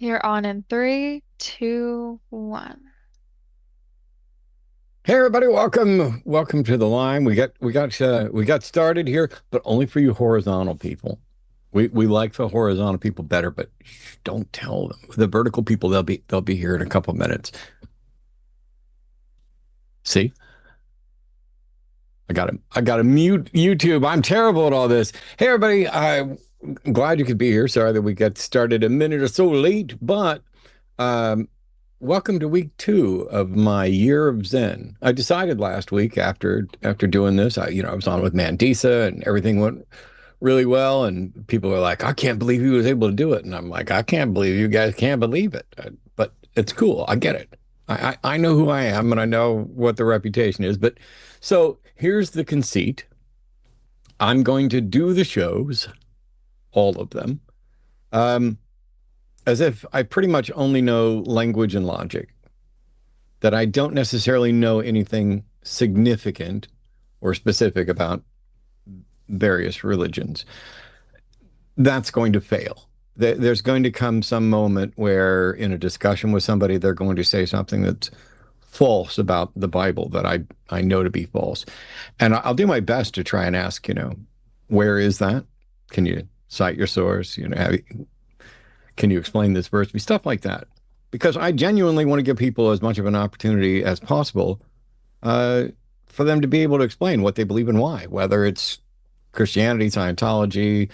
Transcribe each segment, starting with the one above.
You're on in three, two, one. Hey everybody, welcome to the line. We got started here, but only for you horizontal people. We like the horizontal people better, but shh, don't tell them. The vertical people, they'll be here in a couple minutes. See, I got to mute YouTube. I'm terrible at all this. Hey everybody, I'm glad you could be here. Sorry that we got started a minute or so late, but um, welcome to week two of my year of Zen. I decided last week after doing this, I was on with Mandisa and everything went really well, and people were like, "I can't believe he was able to do it," and I'm like, "I can't believe you guys can't believe it," but it's cool. I get it. I know who I am and I know what the reputation is. But so here's the conceit. I'm going to do the shows, all of them, um, as if I pretty much only know language and logic, that I don't necessarily know anything significant or specific about various religions. That's going to fail. There's going to come some moment where, in a discussion with somebody, they're going to say something that's false about the Bible that I know to be false. And I'll do my best to try and ask, where is that? Can you cite your source? Can you explain this verse? Stuff like that. Because I genuinely want to give people as much of an opportunity as possible uh, for them to be able to explain what they believe and why, whether it's Christianity, Scientology,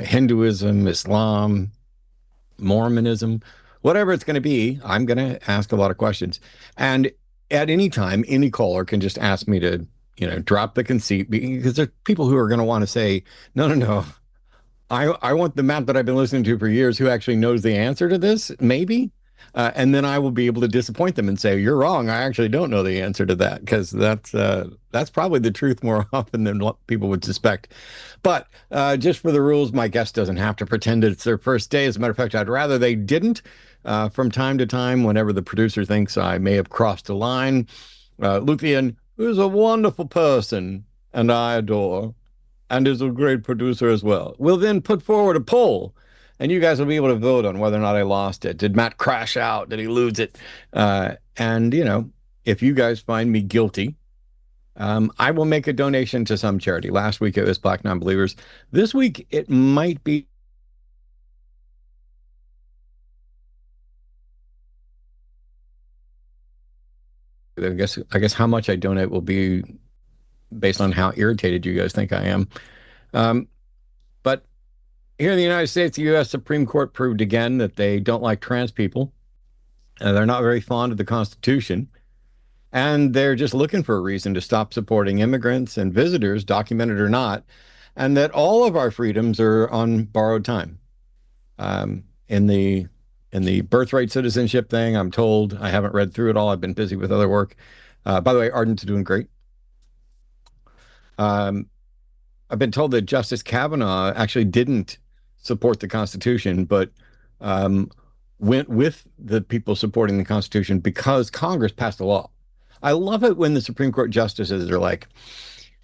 Hinduism, Islam, Mormonism, whatever it's going to be. I'm going to ask a lot of questions. And at any time, any caller can just ask me to, drop the conceit because there are people who are going to want to say, no, no, no. I want the Matt that I've been listening to for years who actually knows the answer to this, maybe. And then I will be able to disappoint them and say, "You're wrong. I actually don't know the answer to that," because that's probably the truth more often than what people would suspect. But just for the rules, my guest doesn't have to pretend it's their first day. As a matter of fact, I'd rather they didn't. From time to time, whenever the producer thinks I may have crossed a line, Luthien, who's a wonderful person and I adore, and is a great producer as well. We'll then put forward a poll, and you guys will be able to vote on whether or not I lost it. Did Matt crash out? Did he lose it? And, if you guys find me guilty, I will make a donation to some charity. Last week it was Black Nonbelievers. This week it might be. I guess how much I donate will be based on how irritated you guys think I am. Um, but here in the United States, the U.S. Supreme Court proved again that they don't like trans people. They're not very fond of the Constitution, and they're just looking for a reason to stop supporting immigrants and visitors, documented or not, and that all of our freedoms are on borrowed time. In the birthright citizenship thing, I'm told I haven't read through it all. I've been busy with other work. By the way, Arden's doing great. Um, I've been told that Justice Kavanaugh actually didn't support the Constitution, but um, went with the people supporting the Constitution because Congress passed a law. I love it when the Supreme Court justices are like,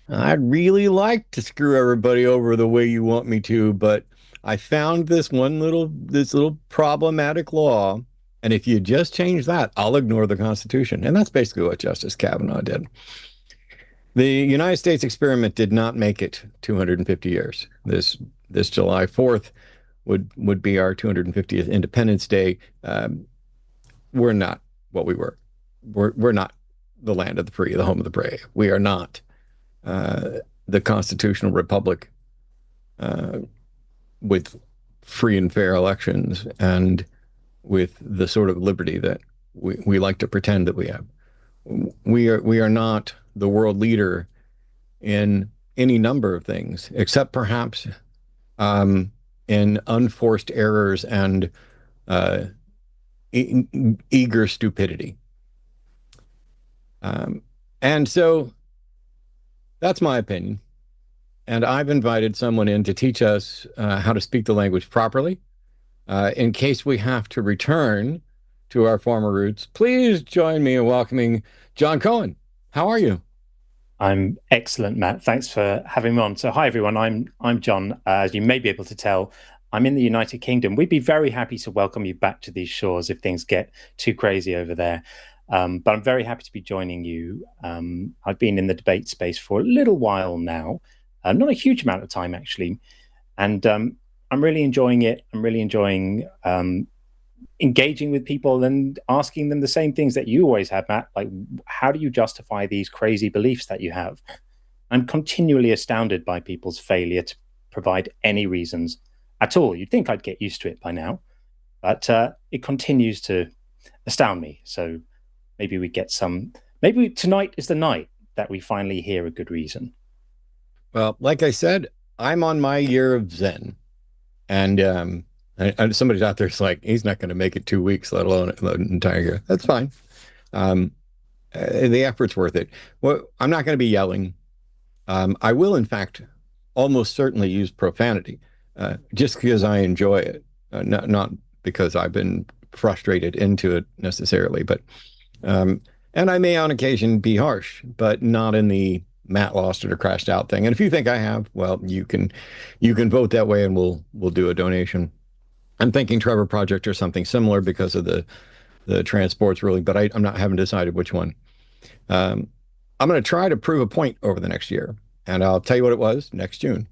"I'd really like to screw everybody over the way you want me to, but I found this little problematic law, and if you just change that, I'll ignore the Constitution." And that's basically what Justice Kavanaugh did. The United States experiment did not make it 250 years. This July 4th would be our 250th Independence Day. We're not what we were. We're not the land of the free, the home of the brave. We are not the constitutional republic uh, with free and fair elections and with the sort of liberty that we like to pretend that we have. We are not the world leader in any number of things, except perhaps um, in unforced errors and uh, eager stupidity. Um, and so that's my opinion. And I've invited someone in to teach us how to speak the language properly. In case we have to return to our former roots, please join me in welcoming John Cohen. How are you? I'm excellent, Matt. Thanks for having me on. So, hi everyone. I'm John. As you may be able to tell, I'm in the United Kingdom. We'd be very happy to welcome you back to these shores if things get too crazy over there. But I'm very happy to be joining you. I've been in the debate space for a little while now, not a huge amount of time actually, and I'm really enjoying it. I'm really enjoying engaging with people and asking them the same things that you always have, Matt. Like, how do you justify these crazy beliefs that you have? I'm continually astounded by people's failure to provide any reasons at all. You'd think I'd get used to it by now, but it continues to astound me. So maybe we get some. Maybe tonight is the night that we finally hear a good reason. Well, like I said, I'm on my year of Zen, and somebody's out there's like, he's not going to make it 2 weeks, let alone an entire year. That's fine. Um, the effort's worth it. Well, I'm not going to be yelling. I will, in fact, almost certainly use profanity, just because I enjoy it, not because I've been frustrated into it necessarily. But and I may on occasion be harsh, but not in the Matt lost it or crashed out thing. And if you think I have, well, you can vote that way, and we'll do a donation. I'm thinking Trevor Project or something similar because of the transports ruling, but I'm not haven't decided which one. Um, I'm going to try to prove a point over the next year, and I'll tell you what it was next June.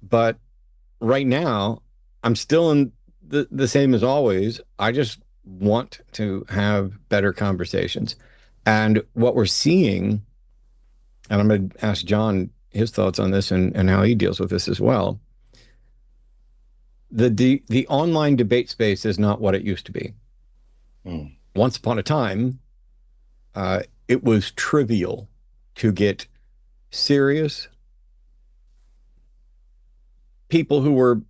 But right now, I'm still in the same as always. I just want to have better conversations. And what we're seeing, and I'm going to ask John his thoughts on this and how he deals with this as well. The online debate space is not what it used to be. Mm. Once upon a time, it was trivial to get serious people who were,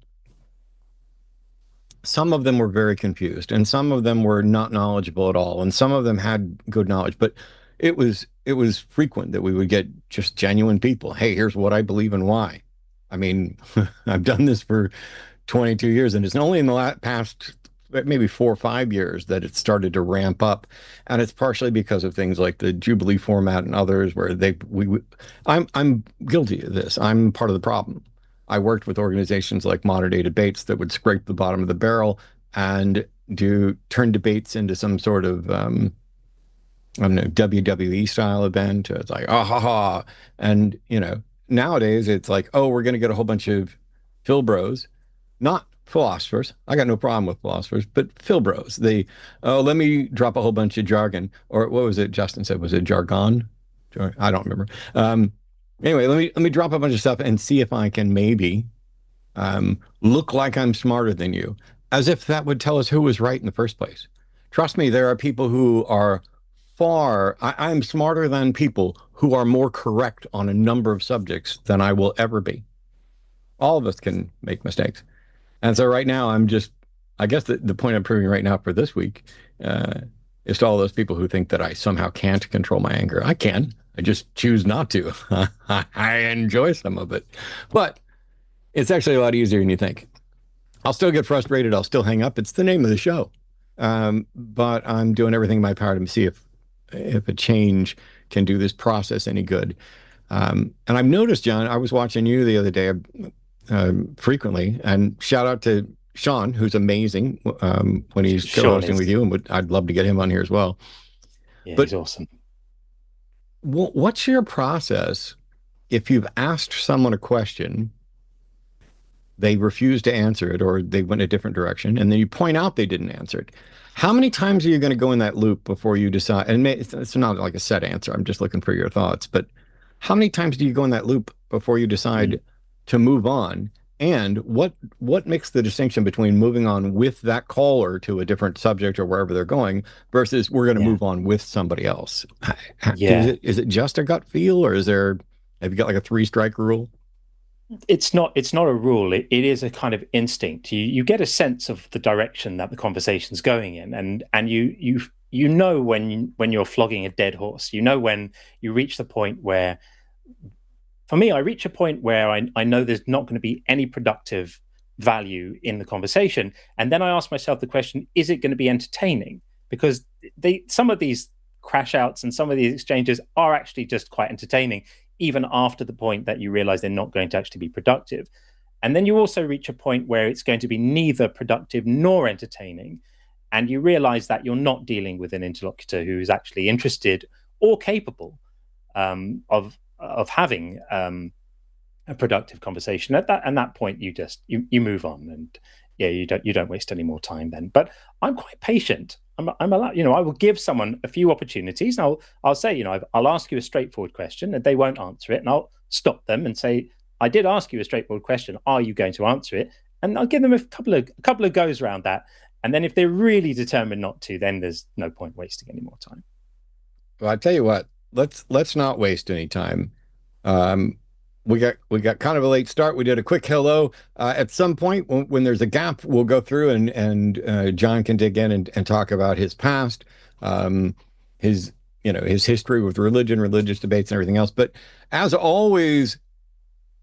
some of them were very confused, and some of them were not knowledgeable at all, and some of them had good knowledge, but it was frequent that we would get just genuine people. Hey, here's what I believe and why. I mean, I've done this for 22 years, and it's only in the past maybe 4 or 5 years that it started to ramp up, and it's partially because of things like the Jubilee format and others where I'm guilty of this. I'm part of the problem. I worked with organizations like Modern Day Debates that would scrape the bottom of the barrel and do turn debates into some sort of I don't know, WWE style event. It's like, ah ha ha. And, nowadays it's like, oh, we're going to get a whole bunch of Phil bros, not philosophers. I got no problem with philosophers, but Phil bros. Oh, let me drop a whole bunch of jargon. Or what was it Justin said? Was it jargon? I don't remember. Anyway, let me drop a bunch of stuff and see if I can maybe look like I'm smarter than you, as if that would tell us who was right in the first place. Trust me, there are people who are I'm smarter than people who are more correct on a number of subjects than I will ever be. All of us can make mistakes. And so right now, I guess the point I'm proving right now for this week is to all those people who think that I somehow can't control my anger. I can. I just choose not to. I enjoy some of it. But it's actually a lot easier than you think. I'll still get frustrated. I'll still hang up. It's the name of the show. But I'm doing everything in my power to see if a change can do this process any good. And I've noticed, John, I was watching you the other day frequently, and shout out to Sean, who's amazing when he's co-hosting with you, and I'd love to get him on here as well. Yeah, but he's awesome. What's your process if you've asked someone a question, they refuse to answer it, or they went a different direction, and then you point out they didn't answer it? How many times are you going to go in that loop before you decide? And it's not like a set answer. I'm just looking for your thoughts. But how many times do you go in that loop before you decide to move on? And what makes the distinction between moving on with that caller to a different subject or wherever they're going versus we're going to move on with somebody else? Yeah. Is it just a gut feel, or have you got like a 3-strike rule? It's not a rule. It is a kind of instinct. You get a sense of the direction that the conversation's going in, and you know when you're flogging a dead horse. You know when you reach the point where, for me, I reach a point where I know there's not going to be any productive value in the conversation, and then I ask myself the question: is it going to be entertaining? Because some of these crash outs and some of these exchanges are actually just quite entertaining, even after the point that you realize they're not going to actually be productive. And then you also reach a point where it's going to be neither productive nor entertaining. And you realize that you're not dealing with an interlocutor who is actually interested or capable of having a productive conversation. At that point, you move on, and yeah, you don't waste any more time then. But I'm quite patient. I'm allowed, I will give someone a few opportunities, and I'll say, I'll ask you a straightforward question, and they won't answer it, and I'll stop them and say, I did ask you a straightforward question. Are you going to answer it? And I'll give them a couple of goes around that. And then if they're really determined not to, then there's no point wasting any more time. Well, I tell you what, let's not waste any time. Um, we got kind of a late start. We did a quick hello. At some point, when there's a gap, we'll go through and John can dig in and talk about his past, his his history with religion, religious debates, and everything else. But as always,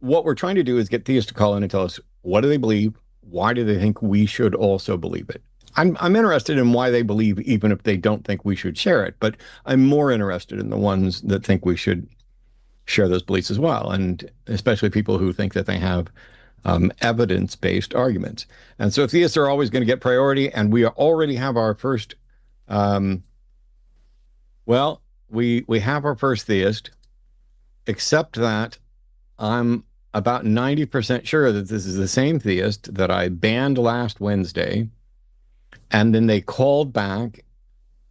what we're trying to do is get theists to call in and tell us, what do they believe? Why do they think we should also believe it? I'm interested in why they believe, even if they don't think we should share it. But I'm more interested in the ones that think we should share those beliefs as well, and especially people who think that they have evidence-based arguments. And so theists are always going to get priority, and we already have our first. Well, we have our first theist, except that I'm about 90% sure that this is the same theist that I banned last Wednesday. And then they called back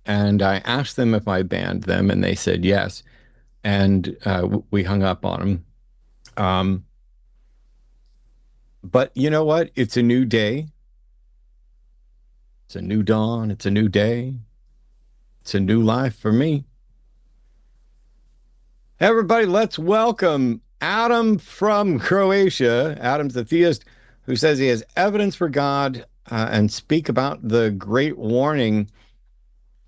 and I asked them if I banned them, and they said yes. And we hung up on them. But you know what? It's a new day. It's a new dawn. It's a new day. It's a new life for me. Everybody, let's welcome Adam from Croatia. Adam's the theist who says he has evidence for God and speak about the great warning.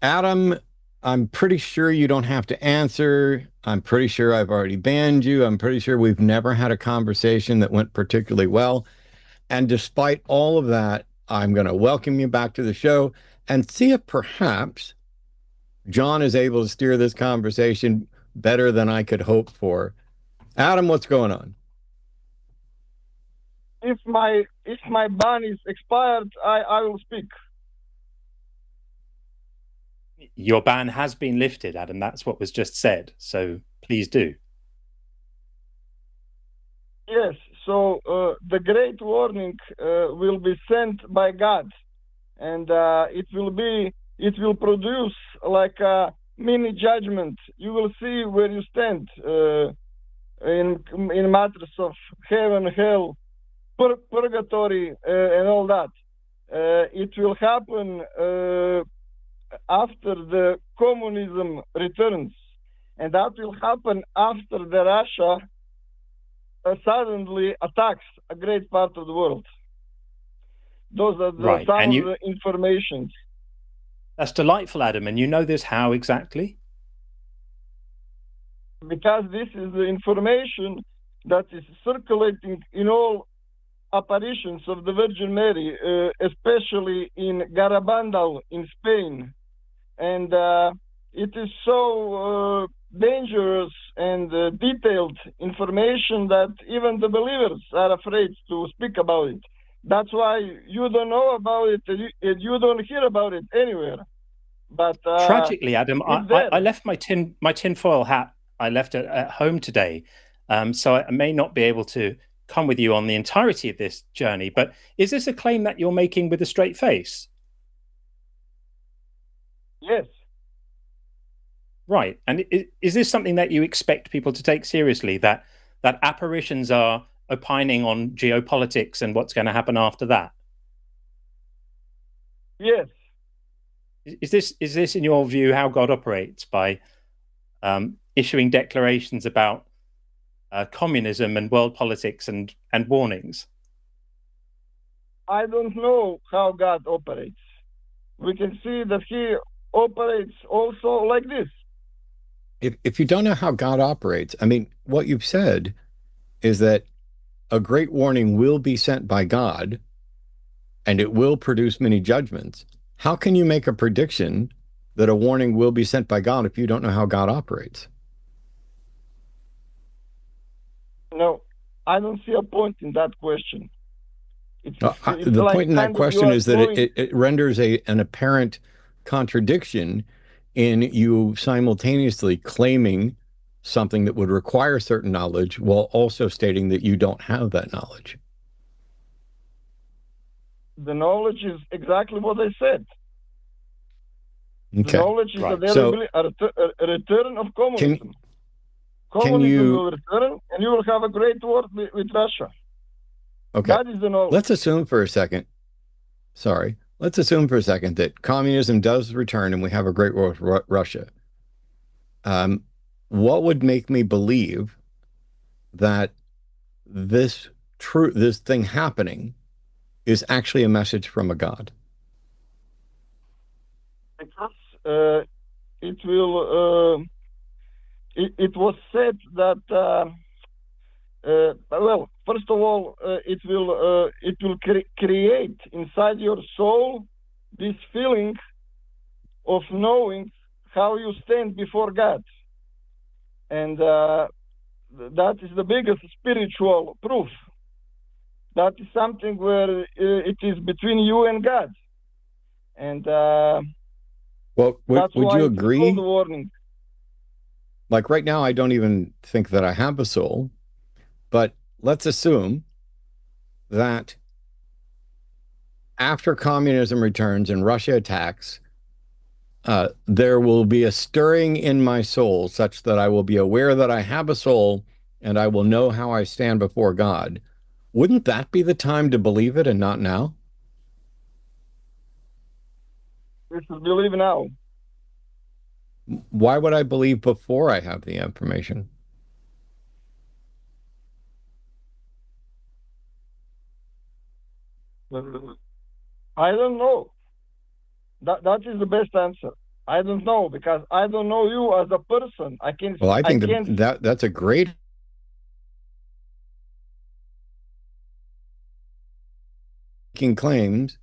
Adam, I'm pretty sure you don't have to answer. I'm pretty sure I've already banned you. I'm pretty sure we've never had a conversation that went particularly well. And despite all of that, I'm going to welcome you back to the show and see if perhaps John is able to steer this conversation better than I could hope for. Adam, what's going on? If my ban is expired, I will speak. Your ban has been lifted, Adam. That's what was just said. So please do. Yes. So the great warning will be sent by God, and it will produce like a mini judgment. You will see where you stand in matters of heaven, hell, purgatory, and all that. It will happen after the communism returns, and that will happen after the Russia suddenly attacks a great part of the world. Those are some of the information. That's delightful, Adam. And you know this how exactly? Because this is the information that is circulating in all apparitions of the Virgin Mary, especially in Garabandal in Spain. And it is so dangerous and detailed information that even the believers are afraid to speak about it. That's why you don't know about it, and you don't hear about it anywhere. But tragically, Adam, I left my tinfoil hat. I left it at home today, so I may not be able to come with you on the entirety of this journey. But is this a claim that you're making with a straight face? Yes. Right. And is this something that you expect people to take seriously, that apparitions are opining on geopolitics and what's going to happen after that? Yes. Is this in your view how God operates, by issuing declarations about communism and world politics and warnings? I don't know how God operates. We can see that he operates also like this. If you don't know how God operates, I mean, what you've said is that a great warning will be sent by God and it will produce many judgments. How can you make a prediction that a warning will be sent by God if you don't know how God operates? No, I don't see a point in that question. It's the like point in that kind of you question are is that throwing. it renders an apparent contradiction in you simultaneously claiming something that would require certain knowledge while also stating that you don't have that knowledge. The knowledge is exactly what I said. The Okay. knowledge is Right. a return of communism. Can Communism you? will return, and you will have a great war with Russia. Okay. That is the knowledge. Let's assume for a second. Sorry. Let's assume for a second that communism does return and we have a great war with Russia. What would make me believe that this thing happening is actually a message from a God? Because it will. It was said that. Well, first of all, it will create inside your soul this feeling of knowing how you stand before God, and that is the biggest spiritual proof. That is something where it is between you and God, and well, that's would why you it's agree? called warning. Like right now, I don't even think that I have a soul, but let's assume that after communism returns and Russia attacks, there will be a stirring in my soul such that I will be aware that I have a soul and I will know how I stand before God. Wouldn't that be the time to believe it and not now? We should believe now. Why would I believe before I have the information? I don't know. That is the best answer. I don't know because I don't know you as a person. I can't. Well, I think I can't. that's a great claims,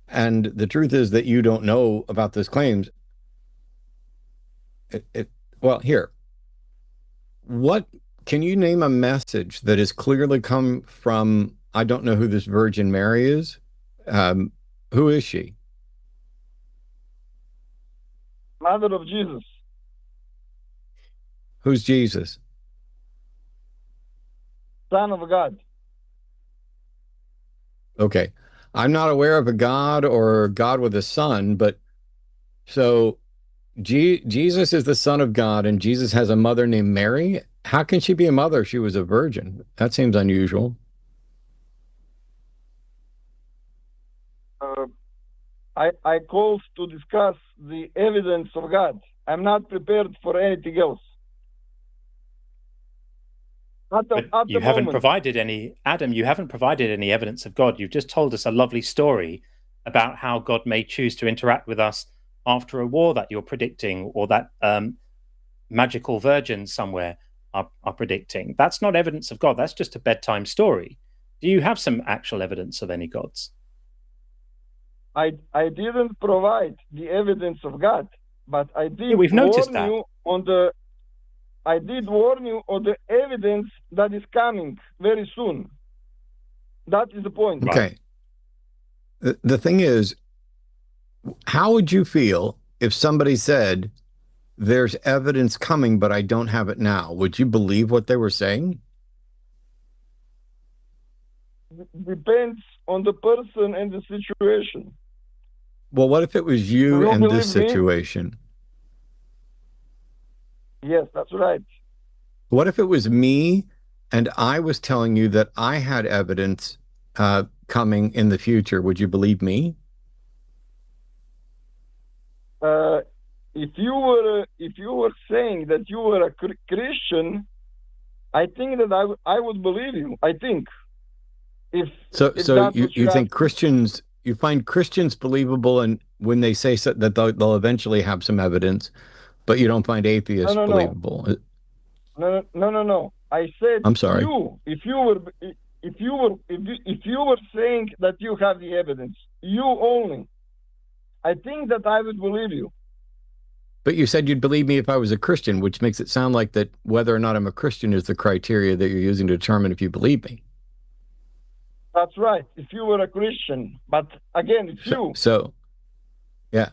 and the truth is that you don't know about those claims. Well, here, what can you name a message that has clearly come from? I don't know who this Virgin Mary is. Who is she? Mother of Jesus. Who's Jesus? Son of God. Okay. I'm not aware of a God or God with a son, but so Jesus is the Son of God and Jesus has a mother named Mary. How can she be a mother if she was a virgin? That seems unusual. I called to discuss the evidence of God. I'm not prepared for anything else. You haven't provided any, Adam, you haven't provided any evidence of God. You've just told us a lovely story about how God may choose to interact with us after a war that you're predicting, or that magical virgins somewhere are predicting. That's not evidence of God. That's just a bedtime story. Do you have some actual evidence of any gods? I didn't provide the evidence of God, but I did Yeah, we've noticed warn that. you on the. I did warn you on the evidence that is coming very soon. That is the point. Okay. The thing is, how would you feel if somebody said, there's evidence coming, but I don't have it now? Would you believe what they were saying? Depends on the person and the situation. Well, what if it was you and this situation? Yes, that's right. What if it was me and I was telling you that I had evidence coming in the future? Would you believe me? If you were saying that you were a Christian, I think that I would believe you. I think. If you think Christians, you find Christians believable, and when they say so, that they'll eventually have some evidence, but you don't find atheists believable. No. I said, I'm sorry. If you were saying that you have the evidence, you only, I think that I would believe you. But you said you'd believe me if I was a Christian, which makes it sound like that whether or not I'm a Christian is the criteria that you're using to determine if you believe me. That's right. If you were a Christian, but again, it's you. So, yeah.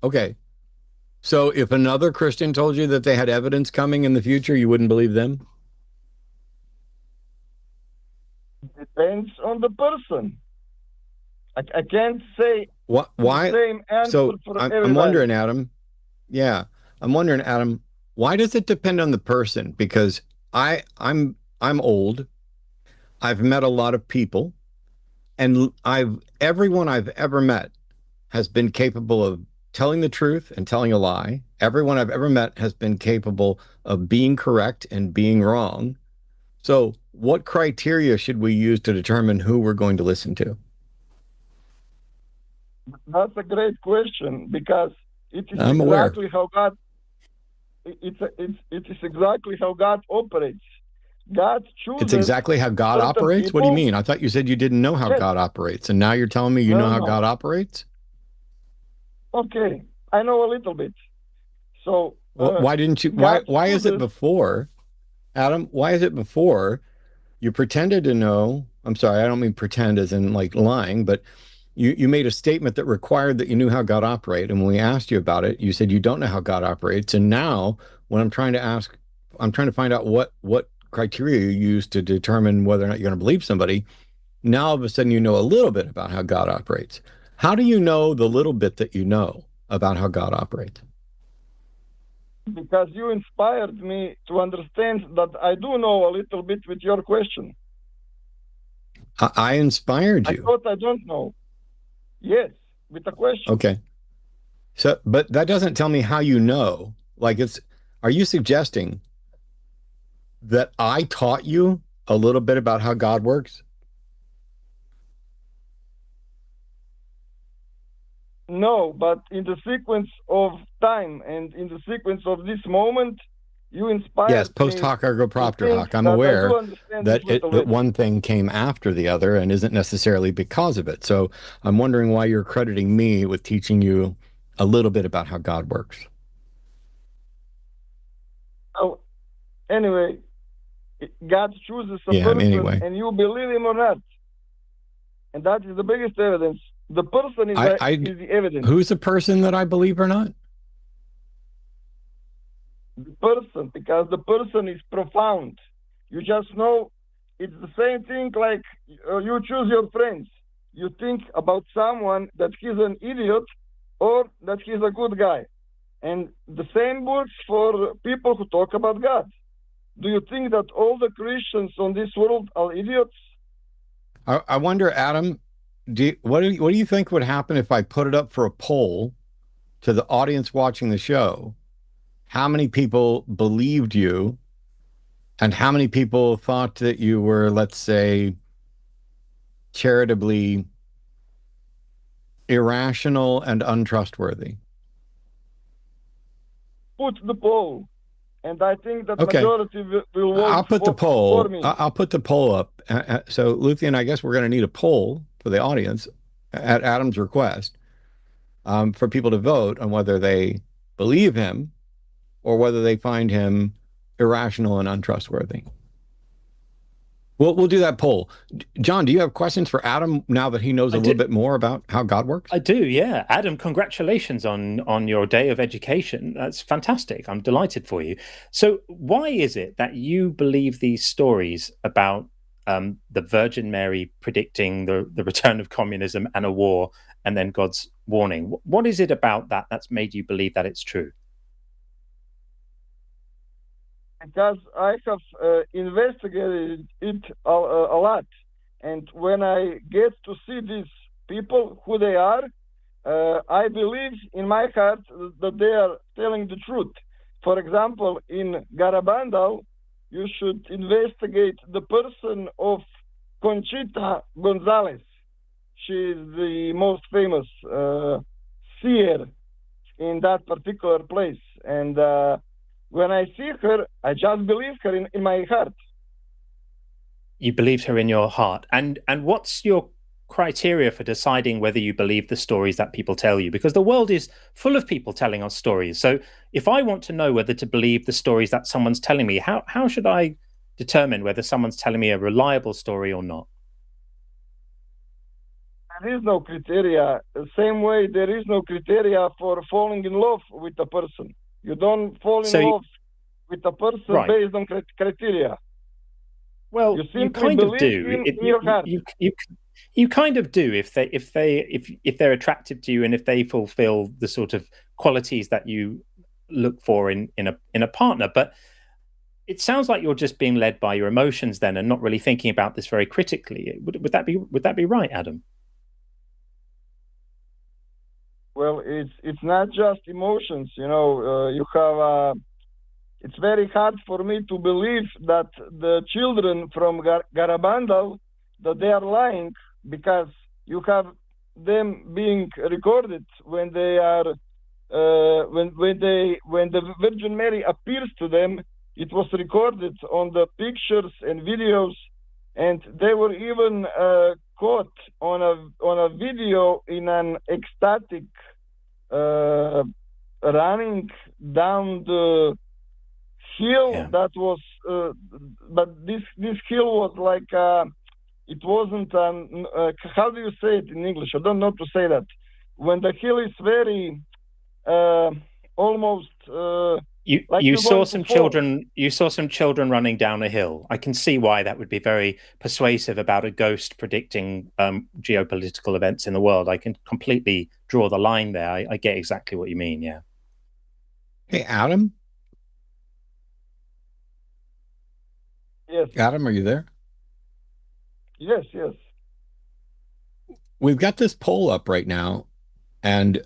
Okay. So if another Christian told you that they had evidence coming in the future, you wouldn't believe them? Depends on the person. I can't say Why? the same answer So for I'm everybody. wondering, Adam. Yeah, I'm wondering, Adam, why does it depend on the person? Because I'm old. I've met a lot of people, and everyone I've ever met has been capable of telling the truth and telling a lie. Everyone I've ever met has been capable of being correct and being wrong. So, what criteria should we use to determine who we're going to listen to? That's a great question because it is I'm exactly aware. how God. It is exactly how God operates. God chooses. It's exactly how God certain operates? What do you people. mean? I thought you said you didn't know how Yes. God operates, and now you're telling me you know how No. God operates? Okay, I know a little bit. So Why didn't you? God Why is it chooses. before, Adam? Why is it before you pretended to know? I'm sorry, I don't mean pretend as in like lying, but you made a statement that required that you knew how God operates. And when we asked you about it, you said you don't know how God operates. And now, when I'm trying to ask, I'm trying to find out what criteria you use to determine whether or not you're going to believe somebody. Now, all of a sudden, you know a little bit about how God operates. How do you know the little bit that you know about how God operates? Because you inspired me to understand that I do know a little bit with your question. I inspired I you. thought I don't know. Yes, with a question. Okay. So, but that doesn't tell me how you know. Like are you suggesting that I taught you a little bit about how God works? No, but in the sequence of time and in the sequence of this moment, you inspired Yes, post me hoc ergo to propter think hoc. I'm that I aware do understand that this little that bit. one thing came after the other and isn't necessarily because of it. So I'm wondering why you're crediting me with teaching you a little bit about how God works. So, anyway, God chooses a Yeah, person anyway. and you believe him or not. And that is the biggest evidence. The person is the evidence. Who's the person that I believe or not? The person, because the person is profound. You just know it's the same thing like you choose your friends. You think about someone that he's an idiot or that he's a good guy. And the same works for people who talk about God. Do you think that all the Christians on this world are idiots? I wonder, Adam, what do you think would happen if I put it up for a poll to the audience watching the show? How many people believed you and how many people thought that you were, let's say, charitably irrational and untrustworthy? Put the poll. And I think that Okay. majority will vote I'll put the for poll. me. I'll put the poll up. So, Luthien, I guess we're going to need a poll for the audience at Adam's request for people to vote on whether they believe him or whether they find him irrational and untrustworthy. We'll do that poll. John, do you have questions for Adam now that he knows a little bit more about how God works? I do, yeah. Adam, congratulations on your day of education. That's fantastic. I'm delighted for you. So why is it that you believe these stories about the Virgin Mary predicting the return of communism and a war and then God's warning? What is it about that that's made you believe that it's true? Because I have investigated it a lot. And when I get to see these people, who they are, I believe in my heart that they are telling the truth. For example, in Garabandal, you should investigate the person of Conchita Gonzalez. She is the most famous seer in that particular place. And when I see her, I just believe her in my heart. You believed her in your heart. And what's your criteria for deciding whether you believe the stories that people tell you? Because the world is full of people telling us stories. So if I want to know whether to believe the stories that someone's telling me, how should I determine whether someone's telling me a reliable story or not? There is no criteria. The same way there is no criteria for falling in love with a person. You don't fall in love with a person based on criteria. Well, you kind of do. In your heart. You kind of do if they're attractive to you and if they fulfill the sort of qualities that you look for in a partner. But it sounds like you're just being led by your emotions then, and not really thinking about this very critically. Would that be right, Adam? Well, it's not just emotions. You have. It's very hard for me to believe that the children from Garabandal that they are lying, because you have them being recorded when they are when the Virgin Mary appears to them. It was recorded on the pictures and videos, and they were even caught on a video in an ecstatic running down the hill. That was but this hill was like it wasn't how do you say it in English? I don't know to say that. When the hill is very almost you saw some children. You saw some children running down a hill. I can see why that would be very persuasive about a ghost predicting geopolitical events in the world. I can completely draw the line there. I get exactly what you mean. Yeah. Hey, Adam. Yes. Adam, are you there? Yes. We've got this poll up right now, and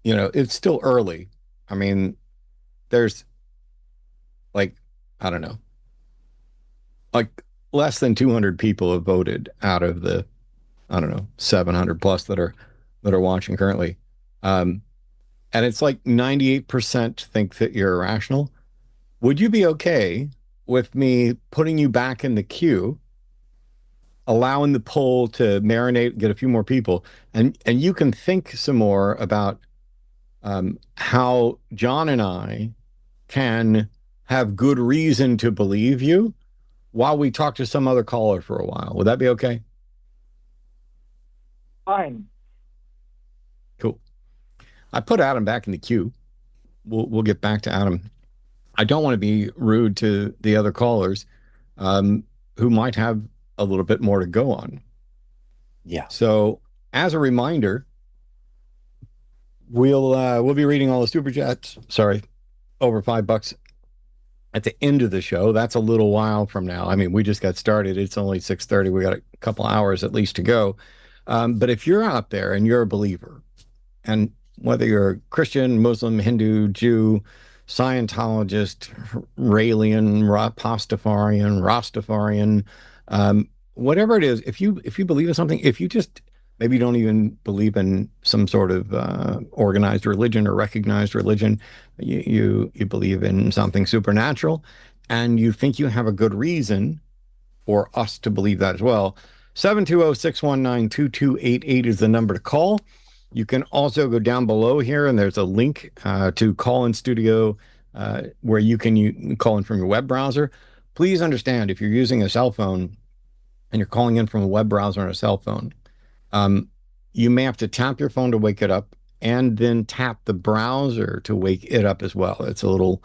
it's still early. I mean, there's like, I don't know, like less than 200 people have voted out of the, I don't know, 700 plus that are watching currently. And it's like 98% think that you're irrational. Would you be okay with me putting you back in the queue, allowing the poll to marinate, get a few more people, and you can think some more about how John and I can have good reason to believe you while we talk to some other caller for a while. Would that be okay? Fine. Cool. I put Adam back in the queue. We'll get back to Adam. I don't want to be rude to the other callers who might have a little bit more to go on. Yeah. So as a reminder, we'll be reading all the super chats. Sorry, over $5 at the end of the show. That's a little while from now. I mean, we just got started. It's only 6:30. We got a couple hours at least to go. But if you're out there and you're a believer, and whether you're a Christian, Muslim, Hindu, Jew, Scientologist, Raelian, Rastafarian, whatever it is, if you believe in something, if you just maybe don't even believe in some sort of organized religion or recognized religion, you believe in something supernatural, and you think you have a good reason for us to believe that as well. 720-619-2288 is the number to call. You can also go down below here, and there's a link to call in studio where you can call in from your web browser. Please understand, if you're using a cell phone and you're calling in from a web browser on a cell phone, you may have to tap your phone to wake it up and then tap the browser to wake it up as well. It's a little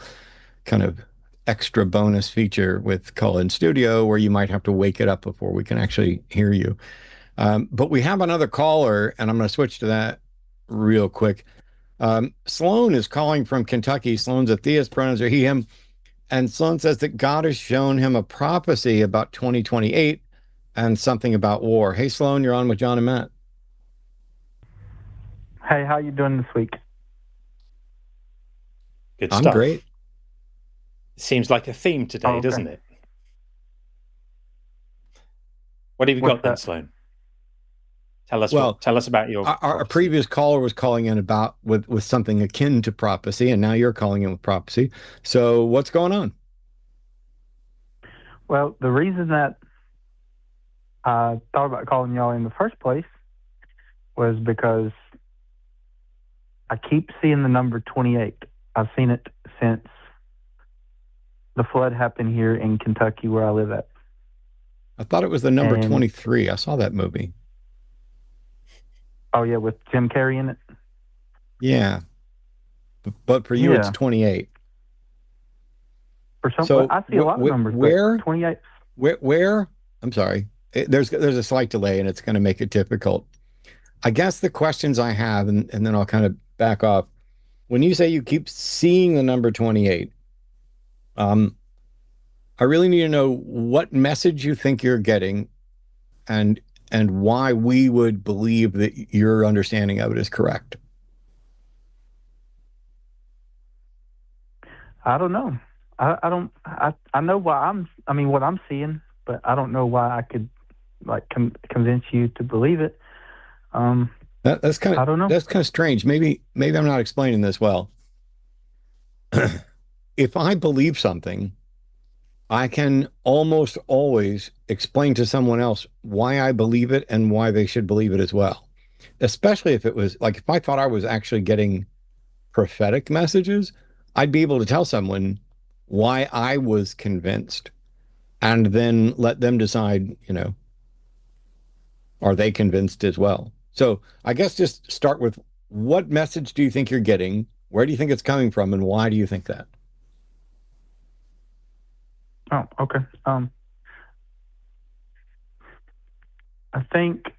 kind of extra bonus feature with Call In Studio where you might have to wake it up before we can actually hear you. But we have another caller, and I'm going to switch to that real quick. Sloan is calling from Kentucky. Sloan's a theist, pronouns are he, him. And Sloan says that God has shown him a prophecy about 2028 and something about war. Hey, Sloan, you're on with John and Matt. Hey, how you doing this week? Good I'm stuff. great. Seems like a theme today, doesn't it? What have you got then, Sloan? Tell us about your our previous caller was calling in about with something akin to prophecy, and now you're calling in with prophecy. So what's going on? Well, the reason that I thought about calling y'all in the first place was because I keep seeing the number 28. I've seen it since the flood happened here in Kentucky where I live at. I thought it was the number And 23. I saw that movie. oh yeah, with Jim Carrey in it. Yeah. But for you, it's Yeah. 28. For some, So I see a lot of numbers, where, but 28. where, I'm sorry, there's a slight delay and it's going to make it difficult. I guess the questions I have, and then I'll kind of back off. When you say you keep seeing the number 28, I really need to know what message you think you're getting and why we would believe that your understanding of it is correct. I don't know. I know why what I'm seeing, but I don't know why I could like convince you to believe it. That's kind of, I don't know. That's kind of strange. Maybe I'm not explaining this well. If I believe something, I can almost always explain to someone else why I believe it and why they should believe it as well. Especially if it was like, if I thought I was actually getting prophetic messages, I'd be able to tell someone why I was convinced and then let them decide, are they convinced as well? So I guess just start with, what message do you think you're getting? Where do you think it's coming from? And why do you think that? Oh, okay. I think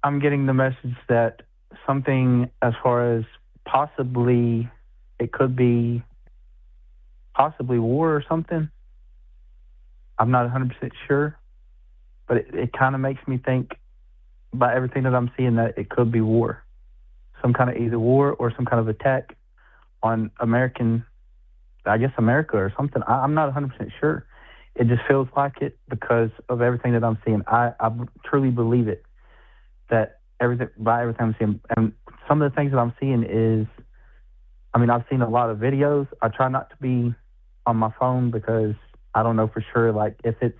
I'm getting the message that something as far as possibly, it could be possibly war or something. I'm not 100% sure, but it kind of makes me think by everything that I'm seeing that it could be war. Some kind of either war or some kind of attack on America or something. I'm not 100% sure. It just feels like it because of everything that I'm seeing. I truly believe it, that everything I'm seeing. And some of the things that I'm seeing is, I've seen a lot of videos. I try not to be on my phone because I don't know for sure, like, if it's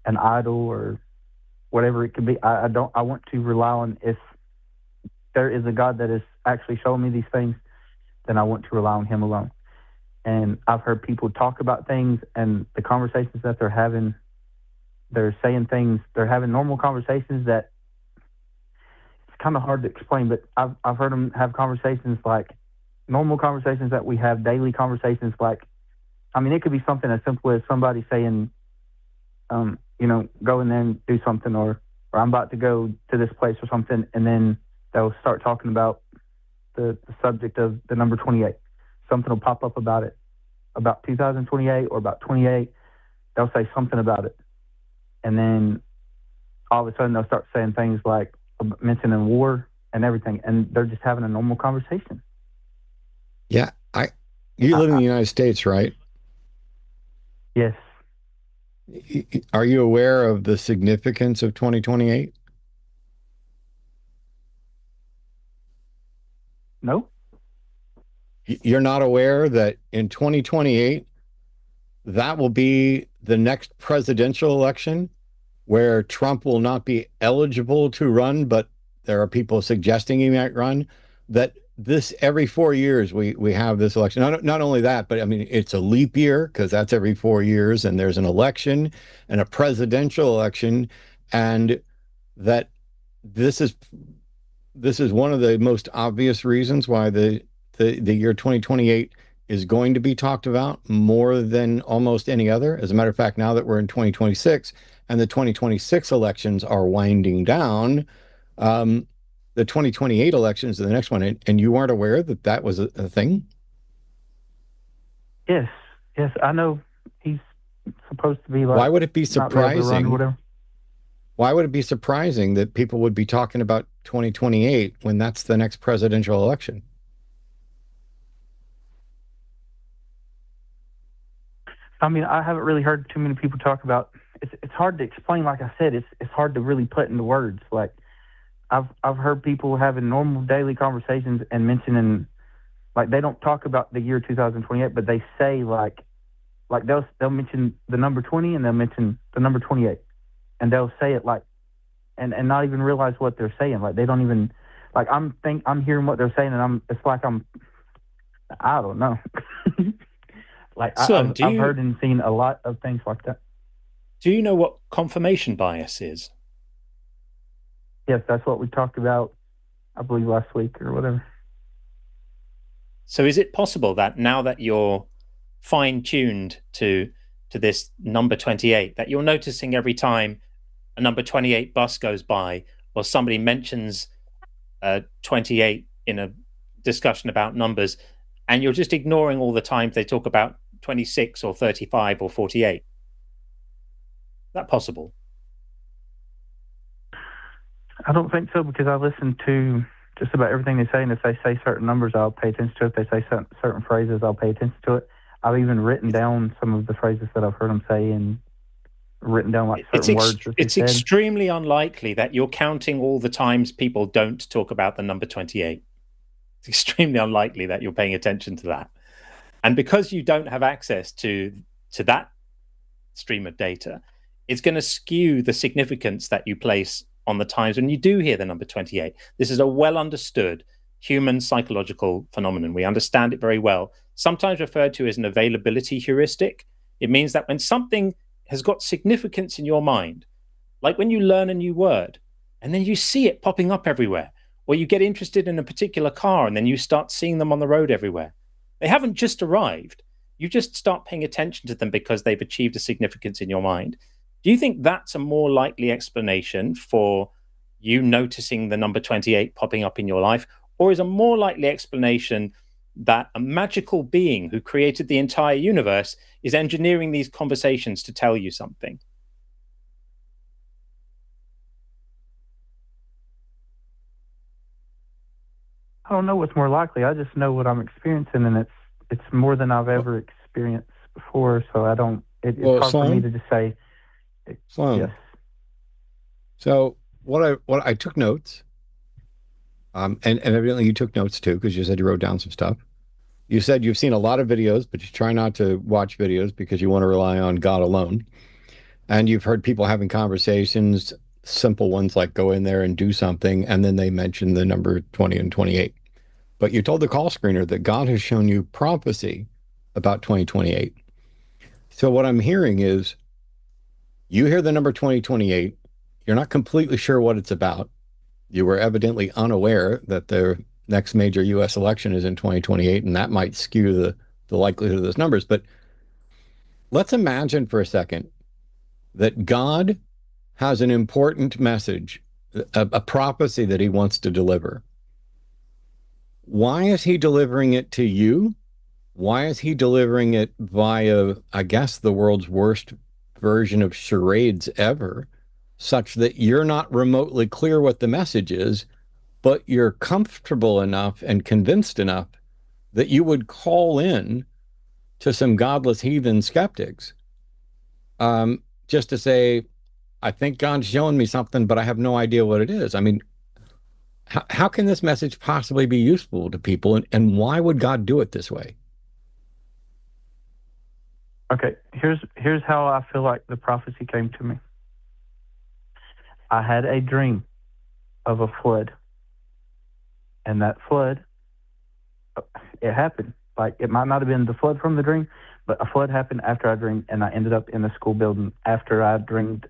an idol or whatever it could be. I want to rely on, if there is a God that is actually showing me these things, then I want to rely on him alone. And I've heard people talk about things and the conversations that they're having, they're saying things, they're having normal conversations that it's kind of hard to explain, but I've heard them have conversations like normal conversations that we have, daily conversations. Like, it could be something as simple as somebody saying, go in there and do something, or I'm about to go to this place or something, and then they'll start talking about the subject of the number 28. Something will pop up about it, about 2028 or about 28. They'll say something about it. And then all of a sudden they'll start saying things like mentioning war and everything. And they're just having a normal conversation. Yeah. You live in the United States, right? Yes. Are you aware of the significance of 2028? No. You're not aware that in 2028, that will be the next presidential election where Trump will not be eligible to run, but there are people suggesting he might run, that this every 4 years we have this election. Not only that, but it's a leap year because that's every 4 years, and there's an election and a presidential election, and that this is one of the most obvious reasons why the year 2028 is going to be talked about more than almost any other. As a matter of fact, now that we're in 2026 and the 2026 elections are winding down, the 2028 elections are the next one. And you weren't aware that that was a thing? Yes. Yes, I know he's supposed to be like. Why would it be surprising? Whatever. Why would it be surprising that people would be talking about 2028 when that's the next presidential election? I haven't really heard too many people talk about. It's hard to explain. Like I said, it's hard to really put into words. Like, I've heard people having normal daily conversations and mentioning, like, they don't talk about the year 2028, but they say like they'll mention the number 20 and they'll mention the number 28. and they'll say it like, and not even realize what they're saying. Like they don't even, like I'm hearing what they're saying, and it's like I don't know. Like So, I've heard and seen a lot of things like that. Do you know what confirmation bias is? Yes, that's what we talked about, I believe, last week or whatever. So is it possible that now that you're fine-tuned to this number 28, that you're noticing every time a number 28 bus goes by or somebody mentions 28 in a discussion about numbers, and you're just ignoring all the times they talk about 26 or 35 or 48? Is that possible? I don't think so, because I listen to just about everything they say, and if they say certain numbers, I'll pay attention to it. If they say certain phrases, I'll pay attention to it. I've even written down some of the phrases that I've heard them say, and written down like certain words that they said. It's extremely unlikely that you're counting all the times people don't talk about the number 28. It's extremely unlikely that you're paying attention to that. And because you don't have access to that stream of data, it's going to skew the significance that you place on the times when you do hear the number 28. This is a well understood human psychological phenomenon. We understand it very well, sometimes referred to as an availability heuristic. It means that when something has got significance in your mind, like when you learn a new word and then you see it popping up everywhere, or you get interested in a particular car and then you start seeing them on the road everywhere. They haven't just arrived. You just start paying attention to them because they've achieved a significance in your mind. Do you think that's a more likely explanation for you noticing the number 28 popping up in your life? Or is a more likely explanation that a magical being who created the entire universe is engineering these conversations to tell you something? I don't know what's more likely. I just know what I'm experiencing, and it's more than I've ever experienced before. So I don't. It's hard for me to just say. Sloan. Yes. So what I took notes, and evidently you took notes too, because you said you wrote down some stuff. You said you've seen a lot of videos, but you try not to watch videos because you want to rely on God alone. And you've heard people having conversations, simple ones like go in there and do something, and then they mention the number 20 and 28. But you told the call screener that God has shown you prophecy about 2028. So what I'm hearing is you hear the number 2028. You're not completely sure what it's about. You were evidently unaware that the next major U.S. election is in 2028, and that might skew the likelihood of those numbers. But let's imagine for a second that God has an important message, a prophecy that he wants to deliver. Why is he delivering it to you? Why is he delivering it via, I guess, the world's worst version of charades ever, such that you're not remotely clear what the message is, but you're comfortable enough and convinced enough that you would call in to some godless heathen skeptics just to say, I think God's showing me something, but I have no idea what it is. I mean, how can this message possibly be useful to people, and why would God do it this way? Okay, here's how I feel like the prophecy came to me. I had a dream of a flood, and that flood, it happened. Like, it might not have been the flood from the dream, but a flood happened after I dreamed, and I ended up in the school building after I dreamed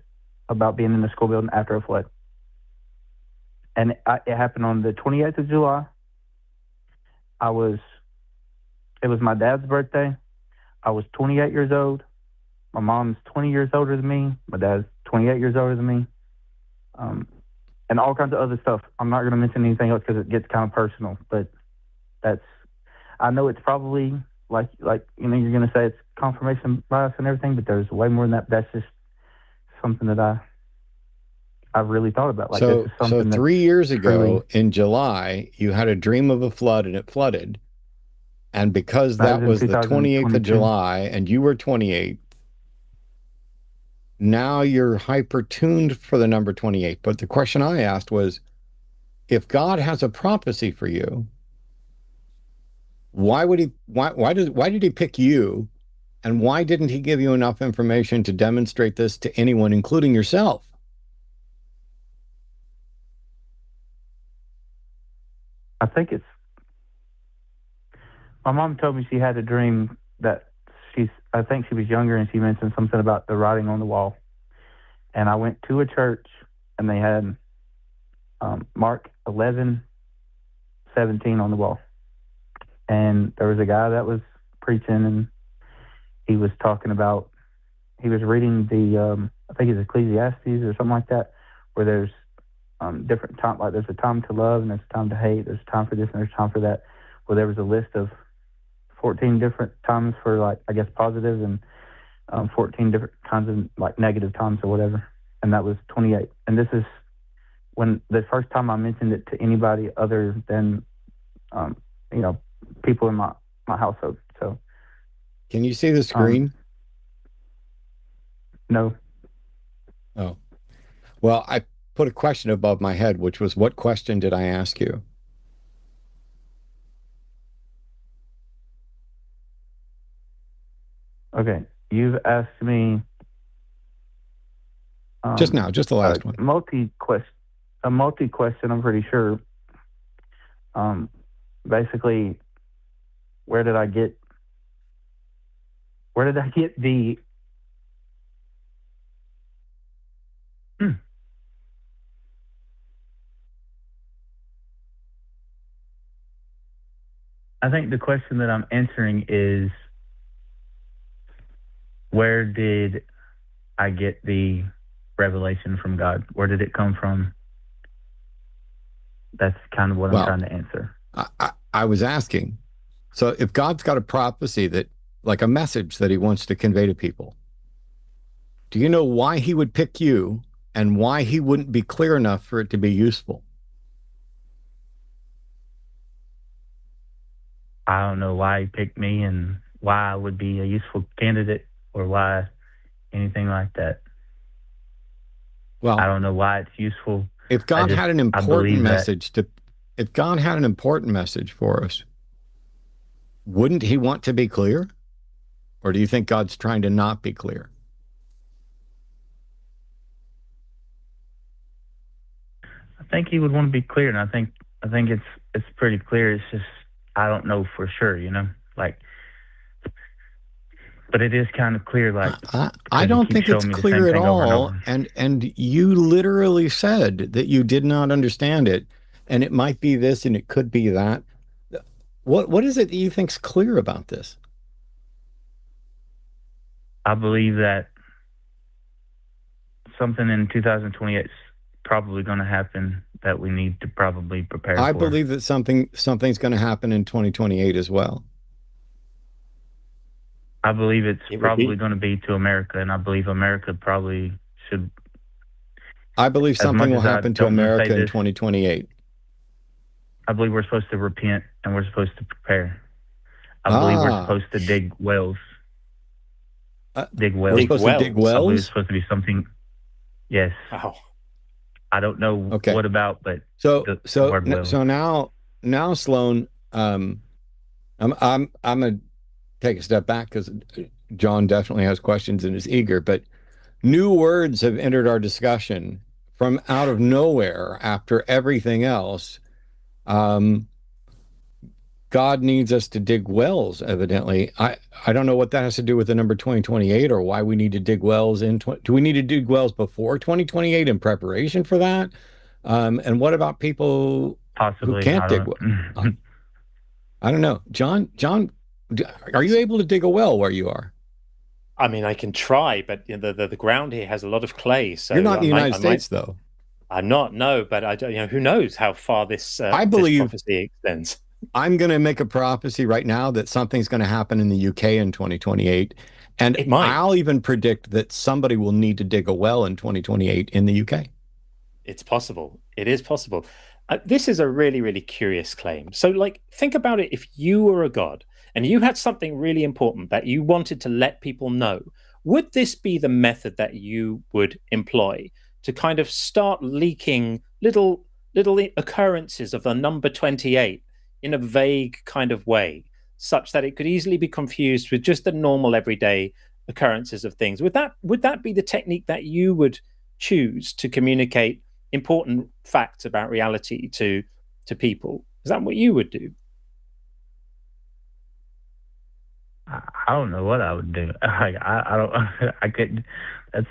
about being in the school building after a flood. And it happened on the 28th of July. It was my dad's birthday. I was 28 years old. My mom's 20 years older than me. My dad's 28 years older than me. And all kinds of other stuff. I'm not going to mention anything else because it gets kind of personal, but I know it's probably like you're going to say it's confirmation bias and everything, but there's way more than that. That's just something that I've really thought about. Like, so this is something 3 years ago in July, you had a dream of a flood and it flooded. And because that was the 28th of July and you were 28, now you're hyper-tuned for the number 28. But the question I asked was, if God has a prophecy for you, why did he pick you? And why didn't he give you enough information to demonstrate this to anyone, including yourself? I think it's. My mom told me she had a dream that I think she was younger, and she mentioned something about the writing on the wall. And I went to a church, and they had Mark 11:17 on the wall. And there was a guy that was preaching, and he was talking about, he was reading the, I think it's Ecclesiastes or something like that, where there's different time, like there's a time to love and there's a time to hate, there's a time for this and there's time for that. Well, there was a list of 14 different times for, like, I guess positive, and 14 different kinds of, like, negative times or whatever. And that was 28. And this is when the first time I mentioned it to anybody other than, people in my household. So, can you see the screen? No. Oh, well, I put a question above my head, which was, what question did I ask you? Okay, you've asked me just now, just the last one. A multi question. I'm pretty sure. Basically, where did I get the? I think the question that I'm answering is, where did I get the revelation from God? Where did it come from? That's kind of what I'm trying to answer. I was asking, so if God's got a prophecy that, like a message that he wants to convey to people, do you know why he would pick you and why he wouldn't be clear enough for it to be useful? I don't know why he picked me and why I would be a useful candidate or why anything like that. Well, I don't know why it's useful. If God had an important message if God had an important message for us, wouldn't he want to be clear? Or do you think God's trying to not be clear? I think he would want to be clear, and I think it's pretty clear. It's just I don't know for sure, but it is kind of clear. I don't think it's clear at all. And you literally said that you did not understand it, and it might be this, and it could be that. What is it that you think's clear about this? I believe that something in 2028 is probably going to happen that we need to probably prepare for. I believe that something's going to happen in 2028 as well. I believe it's probably going to be to America, and I believe America probably should. I believe something will happen to America in 2028. I believe we're supposed to repent, and we're supposed to prepare. I believe we're supposed to dig wells. We're supposed to dig wells? I believe it's supposed to be something. Yes. Wow. I don't know what about, but so now, Sloan, I'm gonna take a step back because John definitely has questions and is eager, but new words have entered our discussion from out of nowhere after everything else. God needs us to dig wells, evidently. I don't know what that has to do with the number 2028 or why we need to dig wells do we need to dig wells before 2028 in preparation for that? And what about people who can't dig wells? I don't know. John, are you able to dig a well where you are? I mean, I can try, but the ground here has a lot of clay. So you're not in the United States, though. I'm not. No, but I don't. Who knows how far this prophecy extends? I'm going to make a prophecy right now that something's going to happen in the UK in 2028, and I'll even predict that somebody will need to dig a well in 2028 in the UK. It's possible. It is possible. This is a really, really curious claim. So, think about it. If you were a god and you had something really important that you wanted to let people know, would this be the method that you would employ to kind of start leaking little occurrences of the number 28 in a vague kind of way, such that it could easily be confused with just the normal everyday occurrences of things? Would that be the technique that you would choose to communicate important facts about reality to people? Is that what you would do? I don't know what I would do. I don't. I couldn't. That's.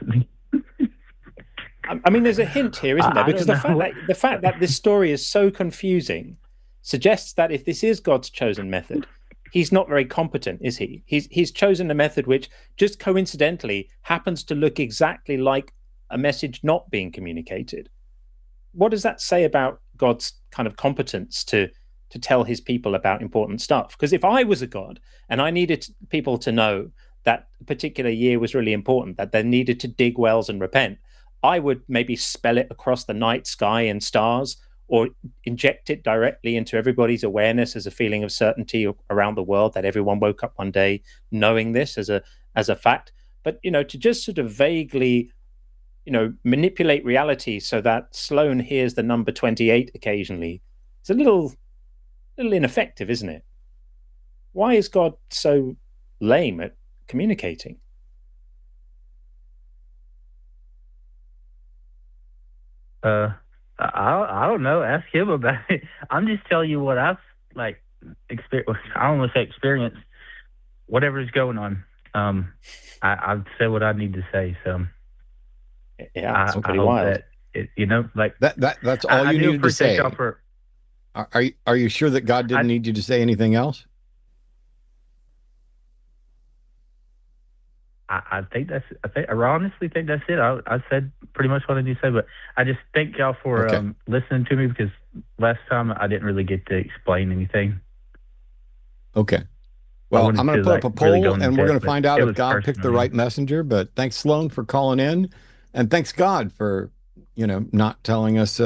I mean, there's a hint here, isn't there? Because the fact that this story is so confusing suggests that if this is God's chosen method, he's not very competent, is he? He's chosen a method which just coincidentally happens to look exactly like a message not being communicated. What does that say about God's kind of competence to tell his people about important stuff? Because if I was a God and I needed people to know that a particular year was really important, that they needed to dig wells and repent, I would maybe spell it across the night sky and stars, or inject it directly into everybody's awareness as a feeling of certainty around the world, that everyone woke up one day knowing this as a fact. But, to just sort of vaguely, manipulate reality so that Sloane hears the number 28 occasionally, it's a little ineffective, isn't it? Why is God so lame at communicating? I don't know. Ask him about it. I'm just telling you what I've experienced. I don't want to say experienced. Whatever's going on, I've said what I need to say. So yeah, it's pretty wild. That's all you needed to say. Are you sure that God didn't need you to say anything else? I honestly think that's it. I said pretty much what I need to say, but I just thank y'all for listening to me, because last time I didn't really get to explain anything. Okay. Well, I'm going to put up a poll, and we're going to find out if God picked the right messenger. But thanks, Sloane, for calling in, and thanks God for not telling us.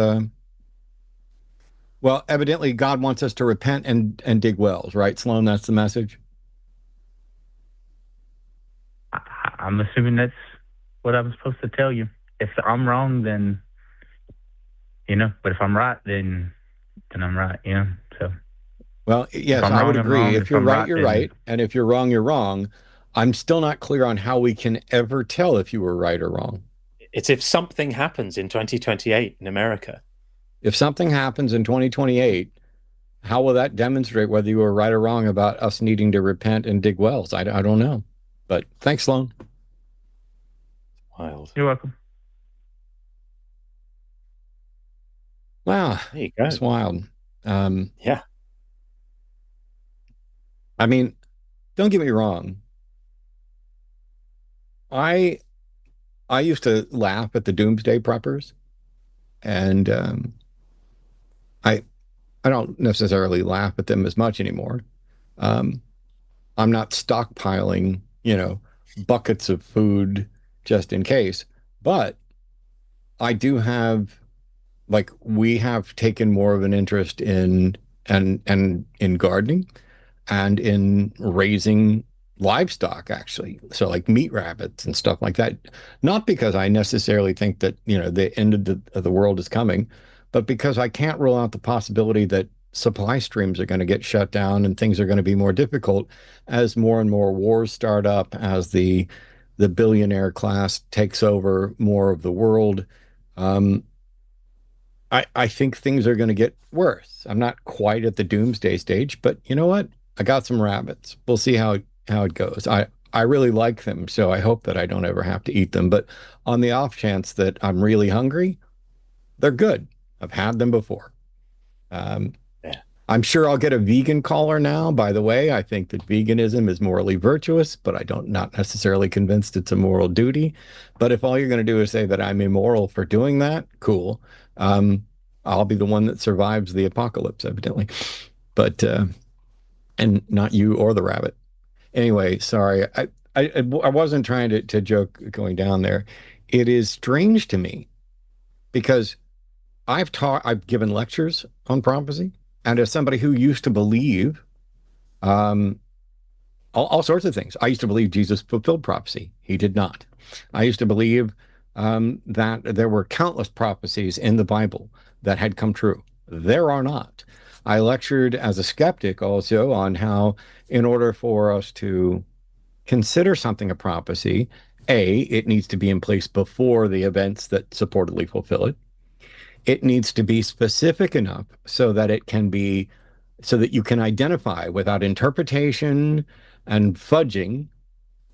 Well, evidently God wants us to repent and dig wells, right, Sloane? That's the message. I'm assuming that's what I'm supposed to tell you. If I'm wrong, then but if I'm right, then I'm right. So. Well, yes, I would agree. If you're right, you're right, and if you're wrong, you're wrong. I'm still not clear on how we can ever tell if you were right or wrong. It's if something happens in 2028 in America. If something happens in 2028, how will that demonstrate whether you were right or wrong about us needing to repent and dig wells? I don't know. But thanks, Sloane. Wild. You're welcome. Wow. There you go. It's wild. Yeah. I mean, don't get me wrong. I used to laugh at the doomsday preppers, and I don't necessarily laugh at them as much anymore. I'm not stockpiling, buckets of food just in case, but I do have, we have taken more of an interest in in gardening and in raising livestock, actually. So like meat rabbits and stuff like that. Not because I necessarily think that, the end of the world is coming, but because I can't rule out the possibility that supply streams are going to get shut down and things are going to be more difficult as more and more wars start up, as the billionaire class takes over more of the world. I think things are going to get worse. I'm not quite at the doomsday stage, but you know what? I got some rabbits. We'll see how it goes. I really like them, so I hope that I don't ever have to eat them. But on the off chance that I'm really hungry, they're good. I've had them before. I'm sure I'll get a vegan caller now. By the way, I think that veganism is morally virtuous, but not necessarily convinced it's a moral duty. But if all you're going to do is say that I'm immoral for doing that, cool. I'll be the one that survives the apocalypse, evidently. But and not you or the rabbit. Anyway, sorry. I wasn't trying to joke going down there. It is strange to me because I've given lectures on prophecy, and as somebody who used to believe all sorts of things. I used to believe Jesus fulfilled prophecy. He did not. I used to believe that there were countless prophecies in the Bible that had come true. There are not. I lectured as a skeptic also on how, in order for us to consider something a prophecy, it needs to be in place before the events that supportedly fulfill it. It needs to be specific enough so that it can be so that you can identify without interpretation and fudging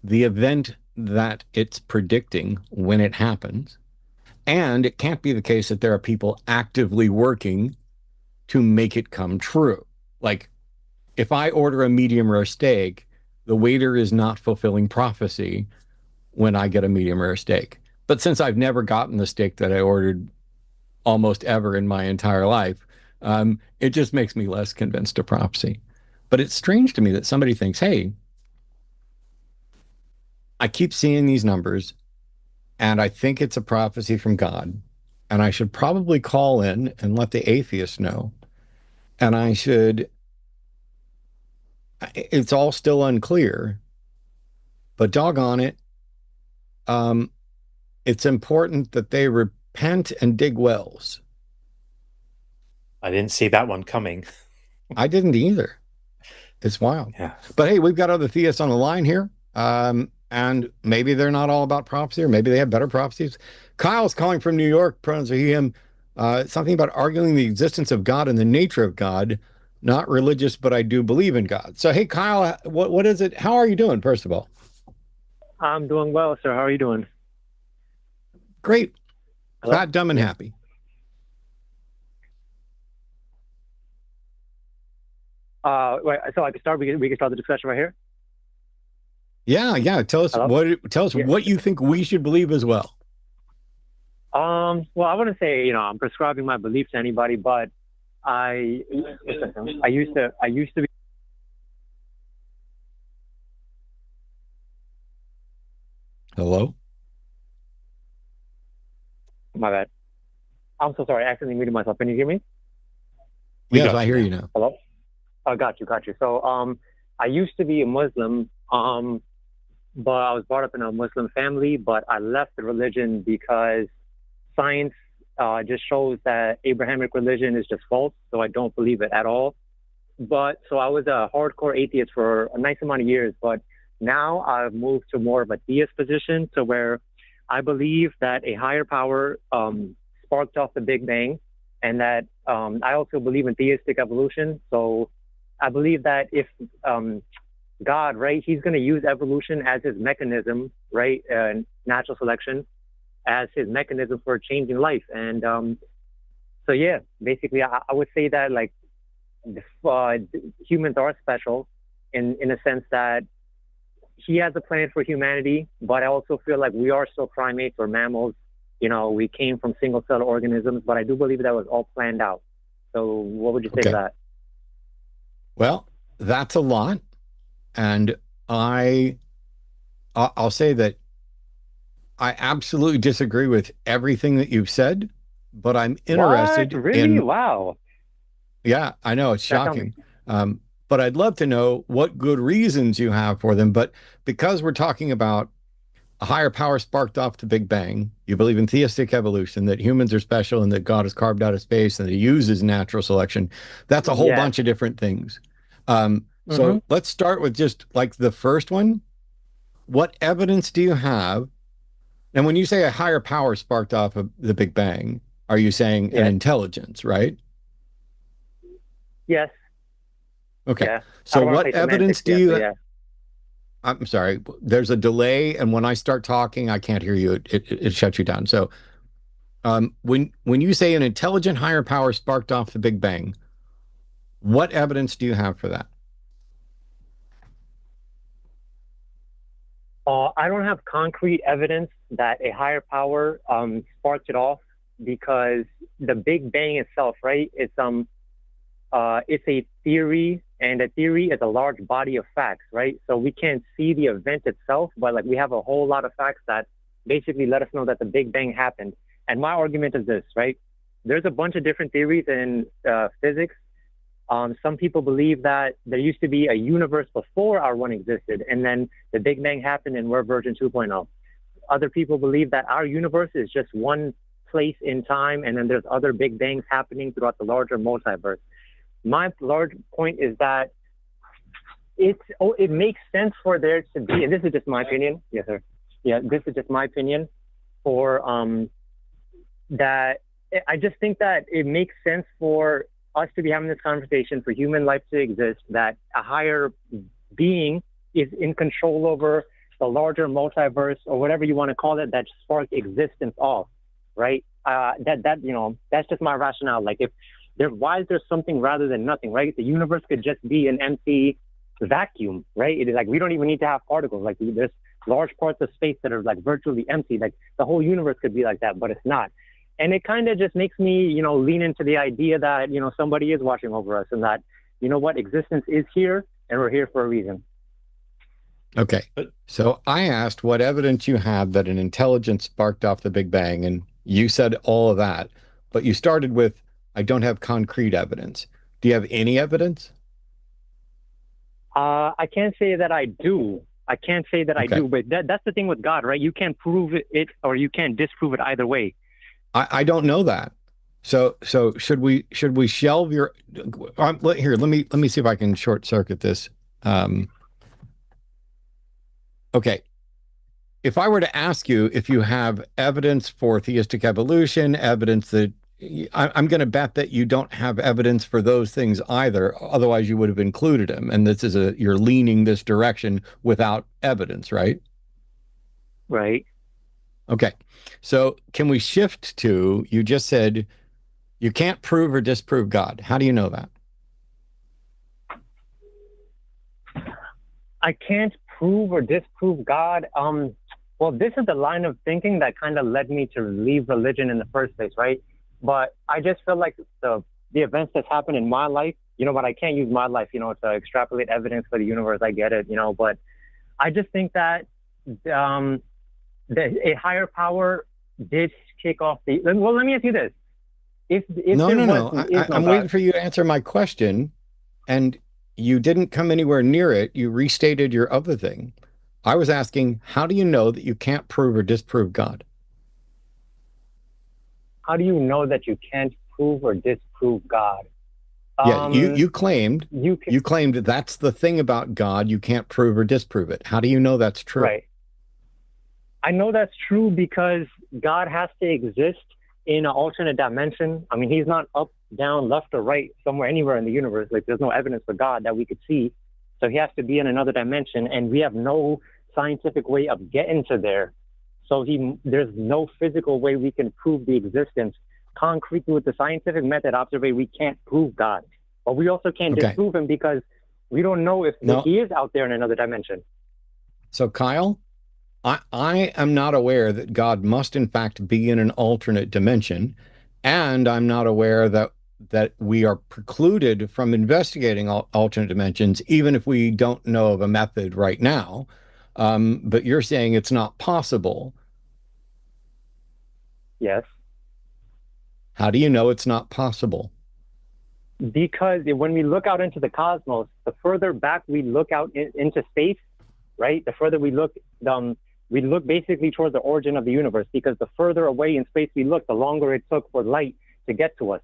the event that it's predicting when it happens. And it can't be the case that there are people actively working to make it come true. Like, if I order a medium rare steak, the waiter is not fulfilling prophecy when I get a medium rare steak. But since I've never gotten the steak that I ordered almost ever in my entire life, it just makes me less convinced of prophecy. But it's strange to me that somebody thinks, hey, I keep seeing these numbers and I think it's a prophecy from God. And I should probably call in and let the atheist know. And I should, it's all still unclear, but doggone it, it's important that they repent and dig wells. I didn't see that one coming. I didn't either. It's wild. Yeah. But hey, we've got other theists on the line here. And maybe they're not all about prophecy, or maybe they have better prophecies. Kyle's calling from New York, pronouns are he, him. Something about arguing the existence of God and the nature of God. Not religious, but I do believe in God. So, hey, Kyle, what is it? How are you doing, first of all? I'm doing well, sir. How are you doing? Great. Hello? Fat, dumb, and happy. Wait, so I can start. We can start the discussion right here. Yeah. Tell us what you think we should believe as well. Well, I wouldn't say I'm prescribing my beliefs to anybody, but I used to be. Hello? My bad. I'm so sorry. I accidentally muted myself. Can you hear me? Yes, I hear you now. Hello? Oh, got you. So, I used to be a Muslim, but I was brought up in a Muslim family, but I left the religion because science just shows that Abrahamic religion is just false, so I don't believe it at all. But so I was a hardcore atheist for a nice amount of years, but now I've moved to more of a theist position, to where I believe that a higher power sparked off the Big Bang, and that I also believe in theistic evolution. So I believe that if God, right, he's going to use evolution as his mechanism, right, natural selection as his mechanism for changing life. And so, yeah, basically, I would say that, like, humans are special in a sense that he has a plan for humanity, but I also feel like we are still primates or mammals. We came from single-cell organisms, but I do believe that was all planned out. So what would you say to that? Well, that's a lot. And I'll say that I absolutely disagree with everything that you've said, but I'm interested in... Really? Wow. Yeah, I know, it's shocking. But I'd love to know what good reasons you have for them. But because we're talking about a higher power sparked off the Big Bang, you believe in theistic evolution, that humans are special and that God is carved out of space and that he uses natural selection. That's a whole bunch of different things. So let's start with just like the first one. What evidence do you have? And when you say a higher power sparked off of the Big Bang, are you saying an intelligence, right? Yes. Okay. Yeah. So what evidence do you... Yeah. I'm sorry, there's a delay, and when I start talking, I can't hear you. It shuts you down. So when you say an intelligent higher power sparked off the Big Bang, what evidence do you have for that? I don't have concrete evidence that a higher power sparked it off, because the Big Bang itself, right? It's a theory, and a theory is a large body of facts, right? So we can't see the event itself, but like we have a whole lot of facts that basically let us know that the Big Bang happened. And my argument is this, right? There's a bunch of different theories in physics. Some people believe that there used to be a universe before our one existed, and then the Big Bang happened and we're version 2.0. Other people believe that our universe is just one place in time, and then there's other Big Bangs happening throughout the larger multiverse. My large point is that it makes sense for there to be, and this is just my opinion. Yes, sir. Yeah, this is just my opinion. For that, I just think that it makes sense for us to be having this conversation, for human life to exist, that a higher being is in control over the larger multiverse, or whatever you want to call it, that sparked existence off, right? That's just my rationale. Like, if there, why is there something rather than nothing, right? The universe could just be an empty vacuum, right? It is like, we don't even need to have particles. Like, there's large parts of space that are like virtually empty. Like, the whole universe could be like that, but it's not. And it kind of just makes me, lean into the idea that, somebody is watching over us, and that, what, existence is here, and we're here for a reason. Okay. So I asked what evidence you had that an intelligence sparked off the Big Bang, and you said all of that, but you started with, I don't have concrete evidence. Do you have any evidence? I can't say that I do. I can't say that I do, but that's the thing with God, right? You can't prove it or you can't disprove it either way. I don't know that. So should we shelve your here, let me see if I can short circuit this. Okay. If I were to ask you if you have evidence for theistic evolution, evidence that I'm going to bet that you don't have evidence for those things either. Otherwise, you would have included them. And this is you're leaning this direction without evidence, right? Right. Okay. So can we shift to, you just said you can't prove or disprove God. How do you know that? I can't prove or disprove God. Well, this is the line of thinking that kind of led me to leave religion in the first place, right? But I just feel like the events that's happened in my life, but I can't use my life, to extrapolate evidence for the universe. I get it, but I just think that a higher power did kick off the. Well, let me ask you this: if no, I'm waiting for you to answer my question, and you didn't come anywhere near it. You restated your other thing. I was asking, how do you know that you can't prove or disprove God? How do you know that you can't prove or disprove God? Yeah, you claimed that's the thing about God. You can't prove or disprove it. How do you know that's true? Right. I know that's true because God has to exist in an alternate dimension. I mean, he's not up, down, left, or right, somewhere, anywhere in the universe. Like, there's no evidence for God that we could see. So he has to be in another dimension, and we have no scientific way of getting to there. So there's no physical way we can prove the existence concretely with the scientific method. Observation, we can't prove God, but we also can't disprove him because we don't know if he is out there in another dimension. So, Kyle, I am not aware that God must in fact be in an alternate dimension, and I'm not aware that we are precluded from investigating alternate dimensions, even if we don't know of a method right now. But you're saying it's not possible. Yes. How do you know it's not possible? Because when we look out into the cosmos, the further back we look out into space, right? The further we look basically towards the origin of the universe, because the further away in space we look, the longer it took for light to get to us.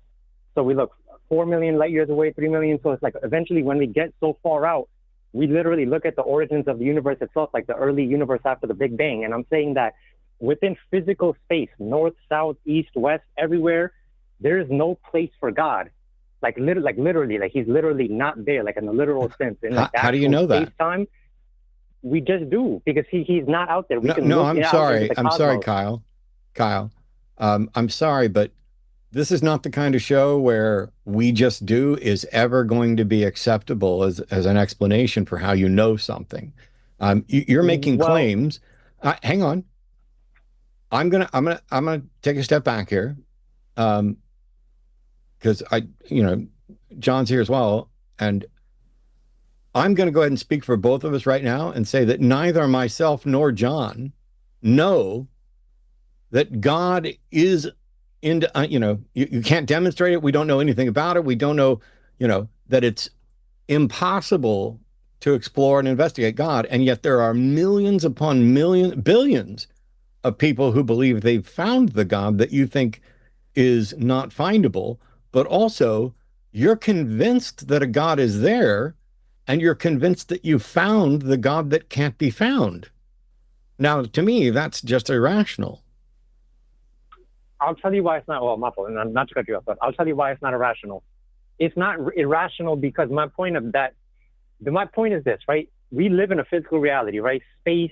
So we look 4 million light years away, 3 million. So it's like eventually when we get so far out, we literally look at the origins of the universe itself, like the early universe after the Big Bang. And I'm saying that within physical space, north, south, east, west, everywhere, there is no place for God. Like literally, he's literally not there, like in the literal sense. In like how do you know that? Space-time, we just do, because he's not out there. I'm sorry, Kyle. I'm sorry, but this is not the kind of show where we just do is ever going to be acceptable as an explanation for how you know something. You're making claims. Hang on. I'm gonna take a step back here, because John's here as well, and I'm going to go ahead and speak for both of us right now and say that neither myself nor John know that God is into, you can't demonstrate it. We don't know anything about it. We don't know, that it's impossible to explore and investigate God. And yet there are millions upon billions of people who believe they've found the God that you think is not findable, but also you're convinced that a God is there, and you're convinced that you found the God that can't be found. Now, to me, that's just irrational. I'll tell you why it's not. Well, my fault, not to cut you off, but I'll tell you why it's not irrational. it's not irrational, because my point is this, right? We live in a physical reality, right? Space,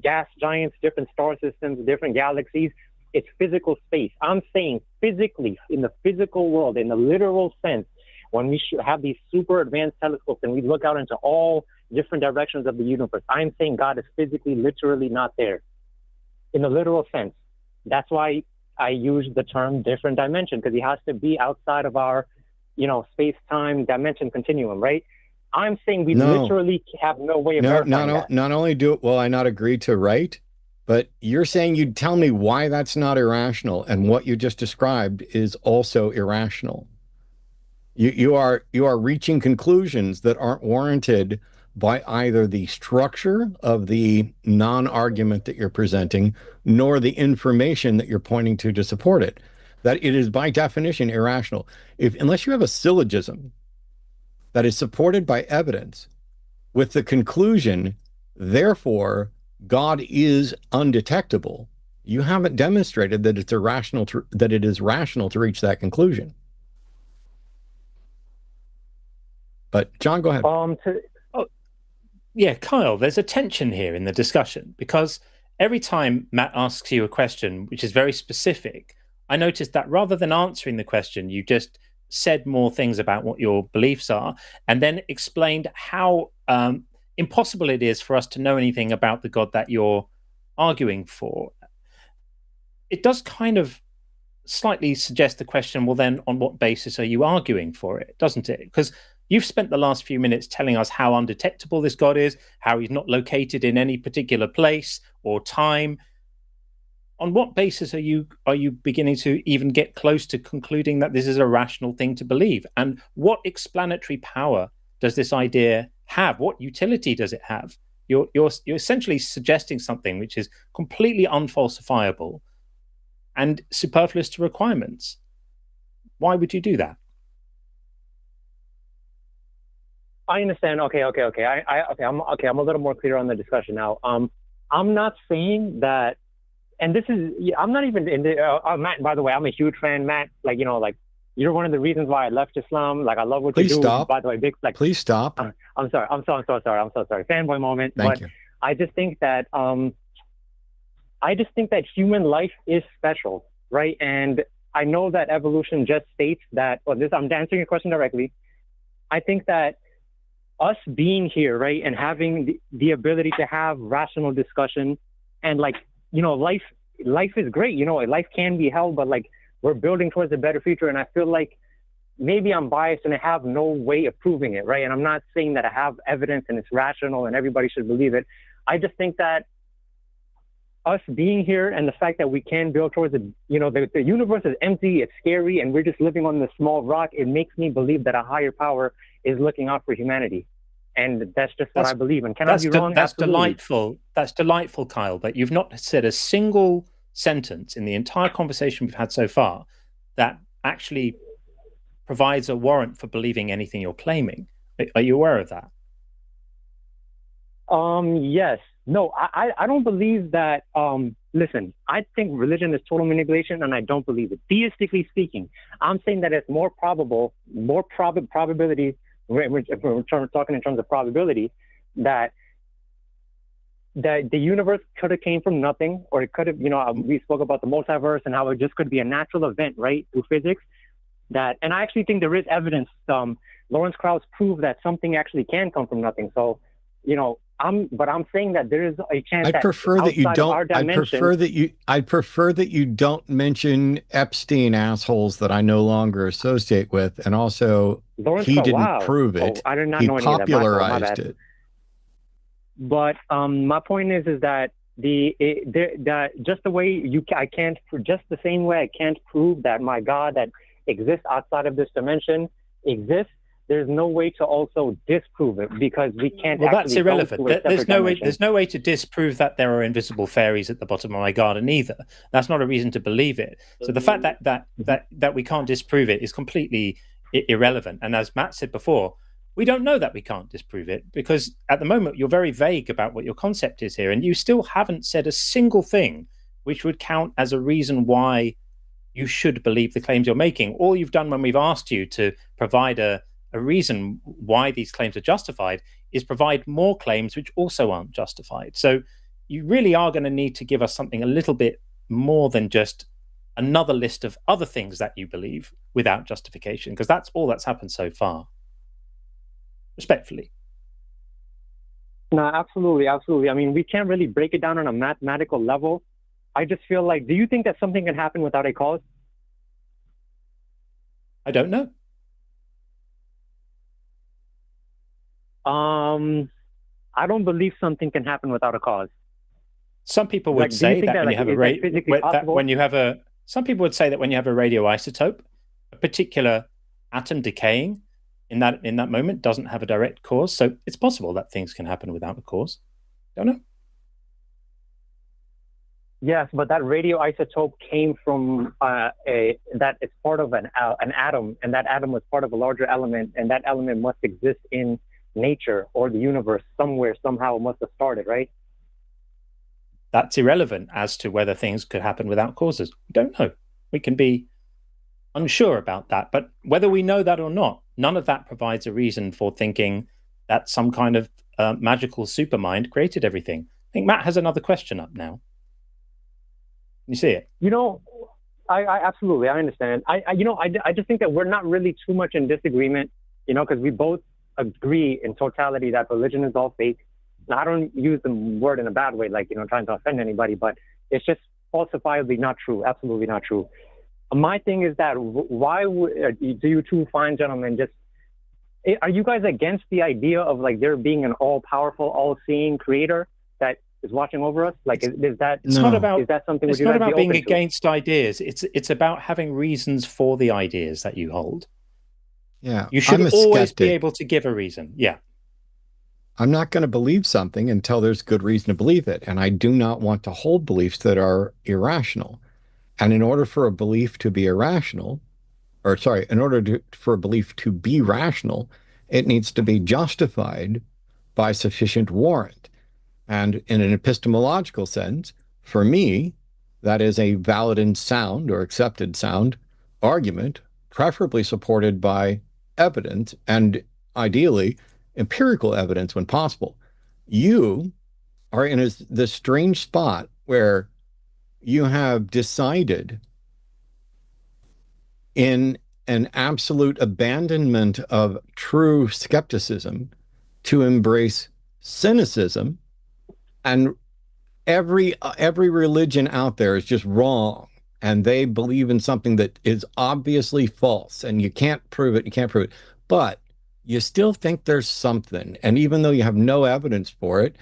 gas giants, different star systems, different galaxies. It's physical space. I'm saying physically, in the physical world, in the literal sense, when we should have these super advanced telescopes and we look out into all different directions of the universe, I'm saying God is physically, literally not there in the literal sense. That's why I use the term different dimension, because he has to be outside of our, space-time dimension continuum, right? I'm saying we literally have no way of verifying that. Not only will I not agree to right, but you're saying you'd tell me why that's not irrational, and what you just described is also irrational. You are reaching conclusions that aren't warranted by either the structure of the non-argument that you're presenting, nor the information that you're pointing to support it. That it is by definition irrational. Unless you have a syllogism that is supported by evidence with the conclusion, therefore, God is undetectable, you haven't demonstrated that it's irrational that it is rational to reach that conclusion. But John, go ahead. Yeah, Kyle, there's a tension here in the discussion, because every time Matt asks you a question which is very specific, I noticed that rather than answering the question, you just said more things about what your beliefs are, and then explained how impossible it is for us to know anything about the God that you're arguing for. It does kind of slightly suggest the question, well, then on what basis are you arguing for it, doesn't it? Because you've spent the last few minutes telling us how undetectable this God is, how he's not located in any particular place or time. On what basis are you beginning to even get close to concluding that this is a rational thing to believe? And what explanatory power does this idea have? What utility does it have? You're essentially suggesting something which is completely unfalsifiable and superfluous to requirements. Why would you do that? I understand. Okay. I'm a little more clear on the discussion now. I'm not saying that, and this is, I'm not even in the, Matt, by the way, I'm a huge fan, Matt. You're one of the reasons why I left Islam. I love what you do. Please stop. By the way, Please stop. I'm sorry. I'm so sorry. Fanboy moment. Thank you. I just think that, human life is special, right? And I know that evolution just states that, I'm answering your question directly. I think that us being here, right, and having the ability to have rational discussion, and life is great. Life can be hell, but we're building towards a better future. And I feel like maybe I'm biased and I have no way of proving it, right? And I'm not saying that I have evidence and it's rational and everybody should believe it. I just think that us being here and the fact that we can build towards the universe is empty, it's scary, and we're just living on this small rock. It makes me believe that a higher power is looking out for humanity. And that's just what I believe. And can I be wrong? That's Absolutely. delightful. That's delightful, Kyle. But you've not said a single sentence in the entire conversation we've had so far that actually provides a warrant for believing anything you're claiming. Are you aware of that? Yes. No, I don't believe that. Listen, I think religion is total manipulation, and I don't believe it. Theistically speaking, I'm saying that it's more probability. We're talking in terms of probability, that the universe could have came from nothing, or it could have, we spoke about the multiverse and how it just could be a natural event, right, through physics. And I actually think there is evidence. Lawrence Krauss proved that something actually can come from nothing. So, I'm saying that there is a chance. I'd prefer that you don't mention Epstein assholes that I no longer associate with, and also he didn't prove it. I did not he know any popularized of that. it. But my point is that just the way just the same way I can't prove that my God that exists outside of this dimension exists, there's no way to also disprove it, because we can't. Well, that's irrelevant. There's no way to disprove that there are invisible fairies at the bottom of my garden either. That's not a reason to believe it. So the fact that we can't disprove it is completely irrelevant. And as Matt said before, we don't know that we can't disprove it, because at the moment you're very vague about what your concept is here, and you still haven't said a single thing which would count as a reason why you should believe the claims you're making. All you've done when we've asked you to provide a reason why these claims are justified is provide more claims which also aren't justified. So you really are going to need to give us something a little bit more than just another list of other things that you believe without justification, because that's all that's happened so far. Respectfully. No, absolutely, absolutely. I mean, we can't really break it down on a mathematical level. I just feel like, do you think that something can happen without a cause? I don't know. I don't believe something can happen without a cause. Some people would say that when you have a some people would say that when you have a radioisotope, a particular atom decaying in that moment doesn't have a direct cause. So it's possible that things can happen without a cause. Don't know. Yes, but that radioisotope came from that it's part of an atom, and that atom was part of a larger element, and that element must exist in nature or the universe somewhere, somehow. It must have started, right? That's irrelevant as to whether things could happen without causes. We don't know. We can be unsure about that, but whether we know that or not, none of that provides a reason for thinking that some kind of magical supermind created everything. I think Matt has another question up now. You see it? You know, I absolutely, I understand. I just think that we're not really too much in disagreement, you know, because we both agree in totality that religion is all fake. Now, I don't use the word in a bad way, like, you know, trying to offend anybody, but it's just falsifiably not true, absolutely not true. My thing is that why do you two fine gentlemen are you guys against the idea of like there being an all-powerful, all-seeing creator that is watching over us? Like, is that something? It's not about being against ideas. It's about having reasons for the ideas that you hold. Yeah, you should always be able to give a reason. Yeah, I'm not going to believe something until there's good reason to believe it, and I do not want to hold beliefs that are irrational. And in order for a belief to be irrational, for a belief to be rational, it needs to be justified by sufficient warrant. And in an epistemological sense, for me, that is a valid and sound or accepted sound argument, preferably supported by evidence and ideally empirical evidence when possible. You are in this strange spot where you have decided in an absolute abandonment of true skepticism to embrace cynicism, and every religion out there is just wrong, and they believe in something that is obviously false, and you can't prove it, but you still think there's something, and even though you have no evidence for it,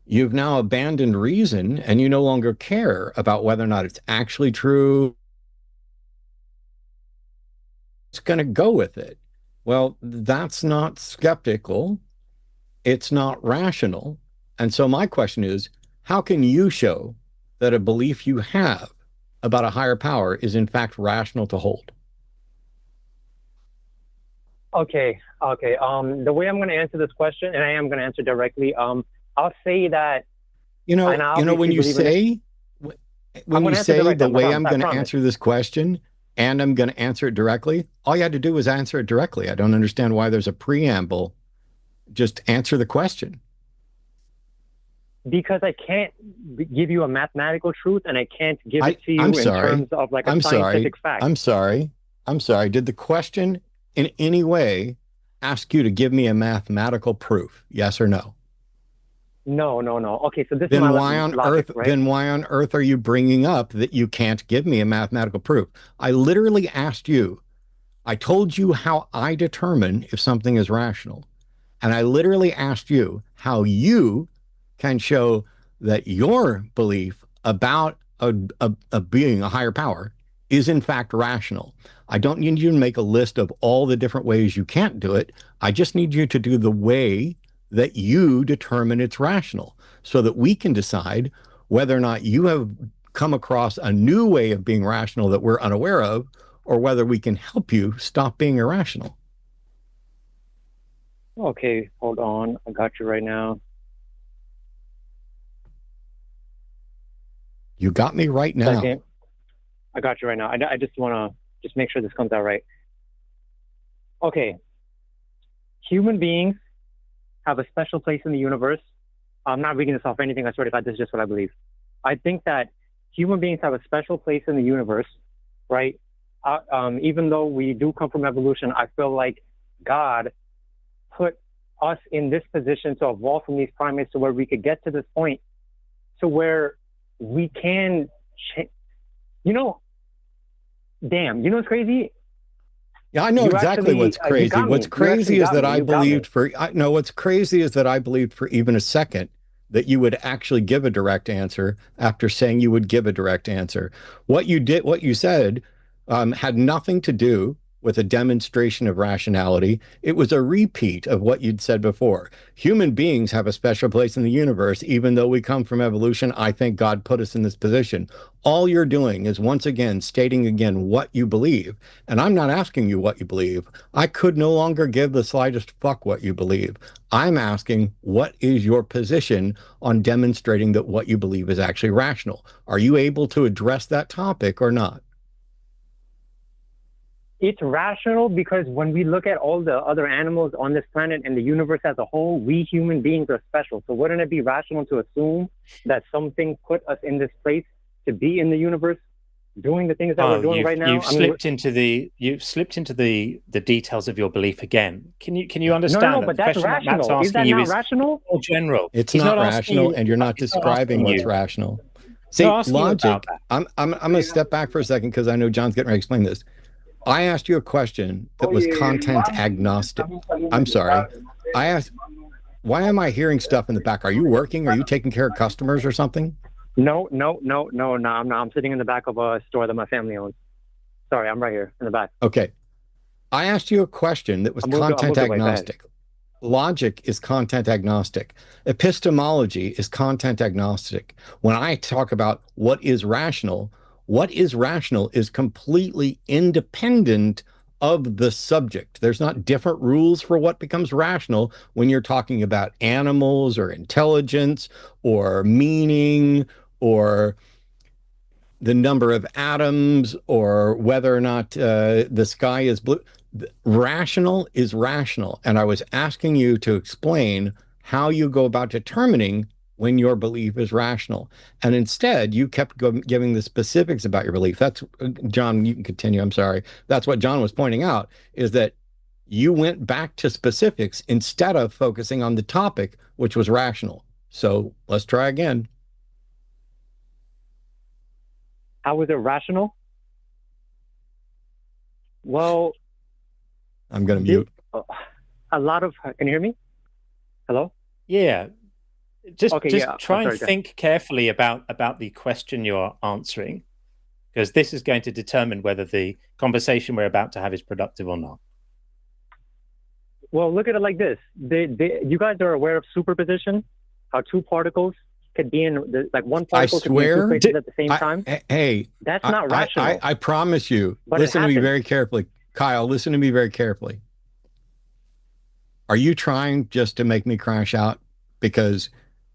you've now abandoned reason, and you no longer care about whether or not it's actually true. It's going to go with it. Well, that's not skeptical. It's not rational. And so my question is, how can you show that a belief you have about a higher power is in fact rational to hold? Okay. The way I'm going to answer this question, and I am going to answer directly, I'll say that, when you say the way I'm going to answer this question, and I'm going to answer it directly, all you had to do was answer it directly. I don't understand why there's a preamble. Just answer the question. Because I can't give you a mathematical truth, and I can't give it to you in terms of like a scientific fact. I'm sorry. Did the question in any way ask you to give me a mathematical proof? Yes or no? No. Okay, so this then is my why on logic, earth? right? Then why on earth are you bringing up that you can't give me a mathematical proof? I literally asked you. I told you how I determine if something is rational, and I literally asked you how you can show that your belief about a being, a higher power, is in fact rational. I don't need you to make a list of all the different ways you can't do it. I just need you to do the way that you determine it's rational, so that we can decide whether or not you have come across a new way of being rational that we're unaware of, or whether we can help you stop being irrational. Okay, hold on. I got you right now. You got me right now. Second. I got you right now. I just want to just make sure this comes out right. Okay. Human beings have a special place in the universe. I'm not reading this off anything. I swear to God, this is just what I believe. I think that human beings have a special place in the universe, right? Even though we do come from evolution, I feel like God put us in this position to evolve from these primates to where we could get to this point to where we can, you know, damn, you know what's crazy? Yeah, I know exactly what's crazy. What's crazy is that I believed for, no, what's crazy is that I believed for even a second that you would actually give a direct answer after saying you would give a direct answer. What you did, what you said, had nothing to do with a demonstration of rationality. It was a repeat of what you'd said before. Human beings have a special place in the universe, even though we come from evolution. I think God put us in this position. All you're doing is once again stating again what you believe. And I'm not asking you what you believe. I could no longer give the slightest fuck what you believe. I'm asking, what is your position on demonstrating that what you believe is actually rational? Are you able to address that topic or not? It's rational because when we look at all the other animals on this planet and the universe as a whole, we human beings are special. So wouldn't it be rational to assume that something put us in this place to be in the universe, doing the things that we're doing right now? You've slipped into the details of your belief again. Can you understand? No, but that's rational. Is that not rational? More general. It's not rational, and you're not describing what's rational. See, logic. I'm going to step back for a second because I know John's getting ready to explain this. I asked you a question that was content agnostic. I'm sorry. I asked, why am I hearing stuff in the back? Are you working? Are you taking care of customers or something? No. I'm sitting in the back of a store that my family owns. Sorry, I'm right here in the back. Okay. I asked you a question that was content agnostic. Logic is content agnostic. Epistemology is content agnostic. When I talk about what is rational is completely independent of the subject. There's not different rules for what becomes rational when you're talking about animals or intelligence or meaning or the number of atoms or whether or not the sky is blue. Rational is rational. And I was asking you to explain how you go about determining when your belief is rational. And instead, you kept giving the specifics about your belief. That's, John, you can continue. I'm sorry. That's what John was pointing out, is that you went back to specifics instead of focusing on the topic, which was rational. So let's try again. How was it rational? Well, I'm going to mute. A lot of, can you hear me? Hello? Yeah. Just try and think carefully about the question you're answering, because this is going to determine whether the conversation we're about to have is productive or not. Well, look at it like this. You guys are aware of superposition, how two particles could be in, like one particle could be in two places at the same time? Hey. That's not rational. I promise you. But listen to me very carefully. Kyle, listen to me very carefully. Are you trying just to make me crash out? Because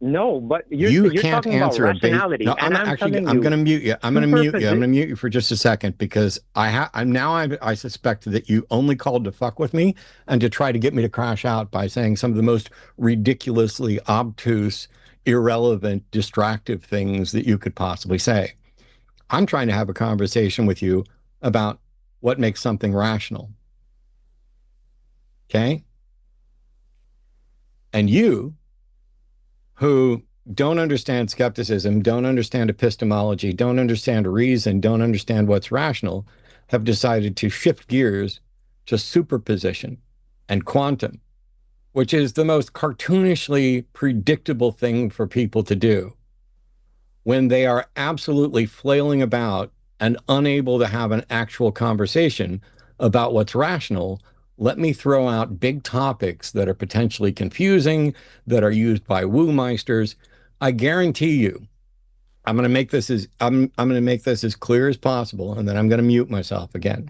no, but you're can't talking answer about rationality. No, I'm going to mute you. I'm going to mute you for just a second because I suspect that you only called to fuck with me and to try to get me to crash out by saying some of the most ridiculously obtuse, irrelevant, distractive things that you could possibly say. I'm trying to have a conversation with you about what makes something rational. Okay? And you, who don't understand skepticism, don't understand epistemology, don't understand reason, don't understand what's rational, have decided to shift gears to superposition and quantum, which is the most cartoonishly predictable thing for people to do when they are absolutely flailing about and unable to have an actual conversation about what's rational. Let me throw out big topics that are potentially confusing, that are used by woo-meisters. I guarantee you, I'm going to make this as clear as possible, and then I'm going to mute myself again.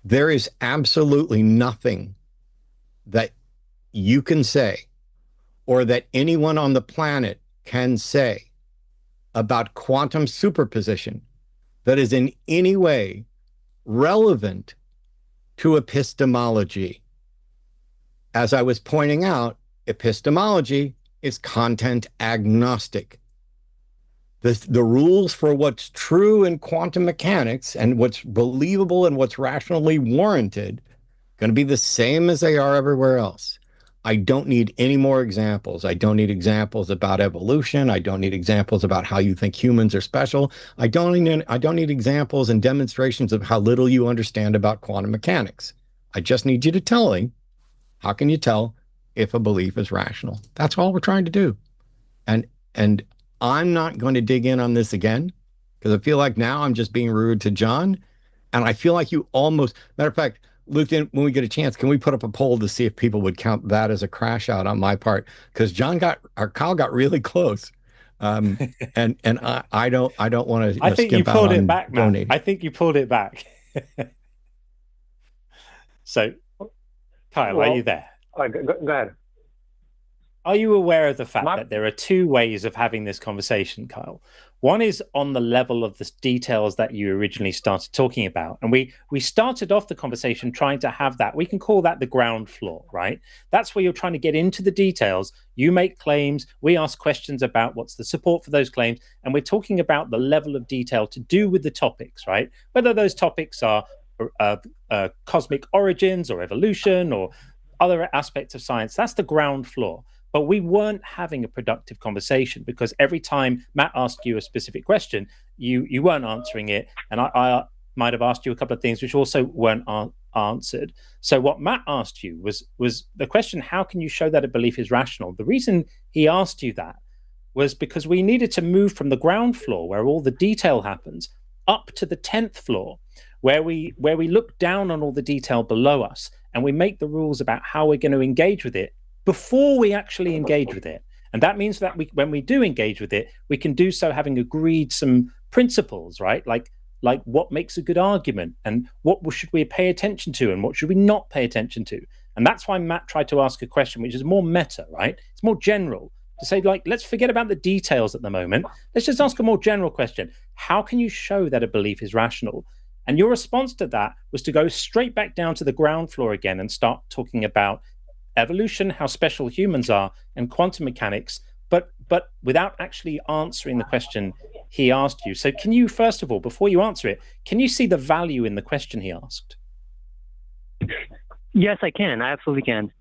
There is absolutely nothing that you can say or that anyone on the planet can say about quantum superposition that is in any way relevant to epistemology. As I was pointing out, epistemology is content agnostic. The rules for what's true in quantum mechanics and what's believable and what's rationally warranted going to be the same as they are everywhere else. I don't need any more examples. I don't need examples about evolution. I don't need examples about how you think humans are special. I don't need examples and demonstrations of how little you understand about quantum mechanics. I just need you to tell me, how can you tell if a belief is rational? That's all we're trying to do. And I'm not going to dig in on this again because I feel like now I'm just being rude to John. And I feel like you almost, matter of fact, Luke, when we get a chance, can we put up a poll to see if people would count that as a crash out on my part? Because Kyle got really close. And I don't want to. I think you pulled it back, Matt. I think you pulled it back. So, Kyle, are you there? Go ahead. Are you aware of the fact that there are two ways of having this conversation, Kyle? One is on the level of the details that you originally started talking about. And we started off the conversation trying to have that. We can call that the ground floor, right? That's where you're trying to get into the details. You make claims. We ask questions about what's the support for those claims. And we're talking about the level of detail to do with the topics, right? Whether those topics are cosmic origins or evolution or other aspects of science, that's the ground floor. But we weren't having a productive conversation because every time Matt asked you a specific question, you weren't answering it. And I might have asked you a couple of things which also weren't answered. So what Matt asked you was the question, how can you show that a belief is rational? The reason he asked you that was because we needed to move from the ground floor where all the detail happens up to the 10th floor where we look down on all the detail below us and we make the rules about how we're going to engage with it before we actually engage with it. And that means that when we do engage with it, we can do so having agreed some principles, right? Like what makes a good argument and what should we pay attention to and what should we not pay attention to. And that's why Matt tried to ask a question which is more meta, right? It's more general to say, like, let's forget about the details at the moment. Let's just ask a more general question. How can you show that a belief is rational? And your response to that was to go straight back down to the ground floor again and start talking about evolution, how special humans are, and quantum mechanics, but without actually answering the question he asked you. So can you, first of all, before you answer it, can you see the value in the question he asked? Yes, I can. I absolutely can.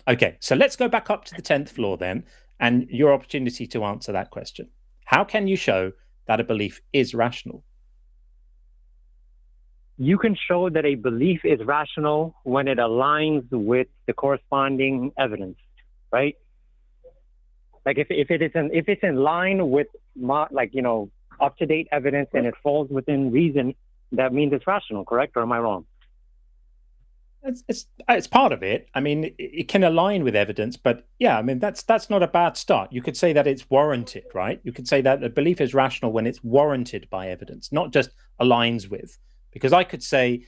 Okay, so let's go back up to the 10th floor then, and your opportunity to answer that question. How can you show that a belief is rational? You can show that a belief is rational when it aligns with the corresponding evidence, right? Like if it's in line with up-to-date evidence and it falls within reason, that means it's rational, correct? Or am I wrong? It's part of it. I mean, it can align with evidence, but yeah, I mean that's not a bad start. You could say that it's warranted, right? You could say that a belief is rational when it's warranted by evidence, not just aligns with. Because I could say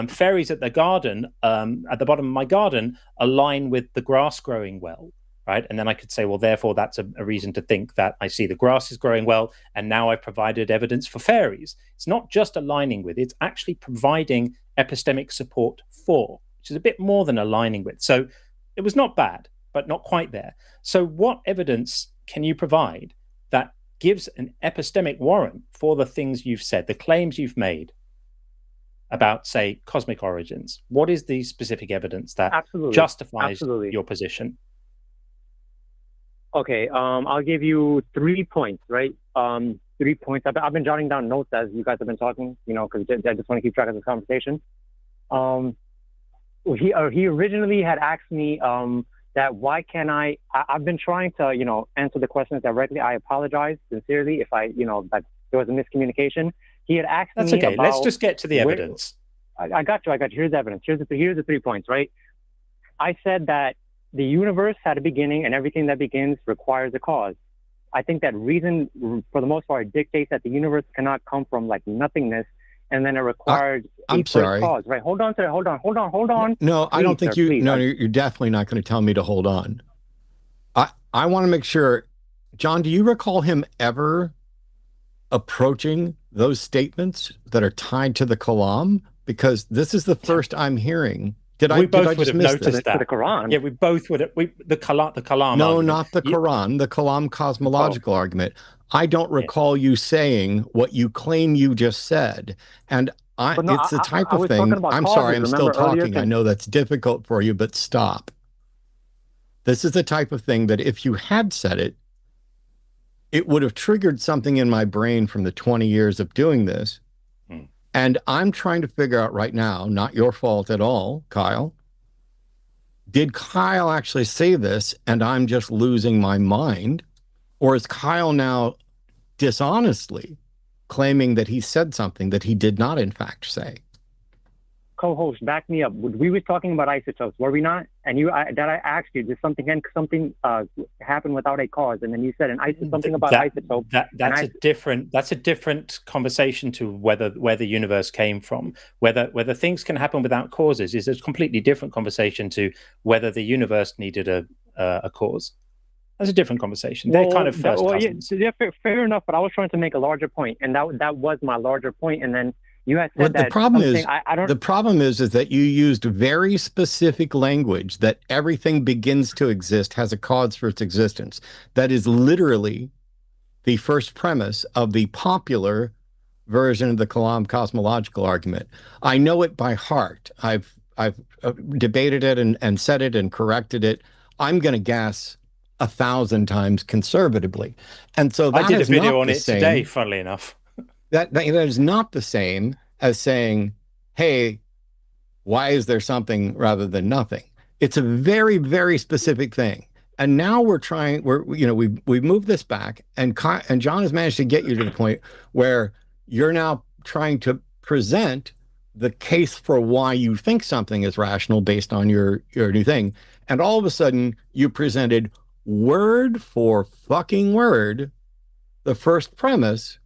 fairies at the garden, at the bottom of my garden, align with the grass growing well, right? And then I could say, well, therefore, that's a reason to think that I see the grass is growing well, and now I've provided evidence for fairies. It's not just aligning with, it's actually providing epistemic support for, which is a bit more than aligning with. So it was not bad, but not quite there. So what evidence can you provide that gives an epistemic warrant for the things you've said, the claims you've made about, say, cosmic origins? What is the specific evidence that justifies your position? Okay, I'll give you 3 points, right? 3 points. I've been jotting down notes as you guys have been talking, because I just want to keep track of the conversation. He originally had asked me that why can I've been trying to, answer the questions directly. I apologize sincerely if that there was a miscommunication. He had asked me. That's okay. About, let's just get to the evidence. I got you. Here's the evidence. Here's the 3 points, right? I said that the universe had a beginning and everything that begins requires a cause. I think that reason, for the most part, dictates that the universe cannot come from nothingness, and then it requires a first cause, right? Hold on, sir. Hold on. No, I don't think you. No, you're definitely not going to tell me to hold on. I want to make sure, John. Do you recall him ever approaching those statements that are tied to the Kalam? Because this is the first I'm hearing. Did I would just have miss noticed this? To the Quran. Yeah, we both would have. The Kalam No, argument. not the Quran, the Kalam cosmological argument. I don't Yeah. recall you saying what you claim you just said. And But no, it's the type I of was talking thing. about I'm causes. sorry, I'm still Remember earlier? talking. I know that's difficult for you, but stop. This is the type of thing that if you had said it, it would have triggered something in my brain from the 20 years of doing this. Hmm. And I'm trying to figure out right now, not your fault at all, Kyle. Did Kyle actually say this and I'm just losing my mind? Or is Kyle now dishonestly claiming that he said something that he did not, in fact, say? Co-host, back me up. We were talking about isotopes, were we not? And I asked you, did something happen without a cause? And then you said something about isotopes. That's a different conversation to where the universe came from. Whether things can happen without causes is a completely different conversation to whether the universe needed a cause. That's a different conversation. They're kind of first cousins. Yeah, fair enough. But I was trying to make a larger point, and that was my larger point. And then you had said that the problem is I don't. The problem is that you used very specific language that everything begins to exist has a cause for its existence. That is literally the first premise of the popular version of the Kalam cosmological argument. I know it by heart. I've debated it and said it and corrected it. I'm going to guess 1,000 times conservatively. And so that I did a is video not on the it same. today, funnily enough. That is not the same as saying, hey, why is there something rather than nothing? It's a very, very specific thing. And now we've moved this back, and John has managed to get you to the point where you're now trying to present the case for why you think something is rational based on your new thing. And all of a sudden you presented word for fucking word the first premise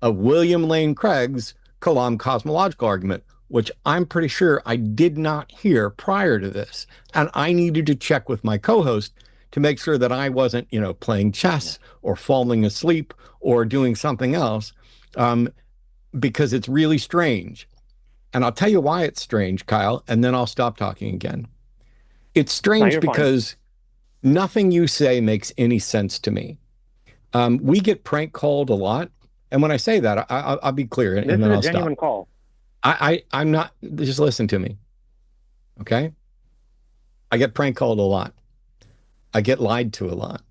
of William Lane Craig's Kalam cosmological argument, which I'm pretty sure I did not hear prior to this. And I needed to check with my co-host to make sure that I wasn't, playing chess or falling asleep or doing something else, because it's really strange. And I'll tell you why it's strange, Kyle, and then I'll stop talking again. It's strange because nothing you say makes any sense to me. We get prank called a lot. And when I say that, I'll be clear, and then I'll stop. This is a genuine call. I'm not, just listen to me, okay? I get prank called a lot. I get lied to a lot.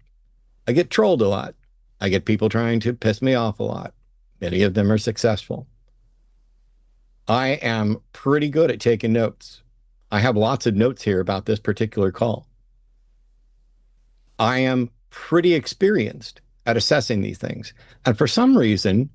I get trolled a lot. I get people trying to piss me off a lot. Many of them are successful. I am pretty good at taking notes. I have lots of notes here about this particular call. I am pretty experienced at assessing these things. And for some reason,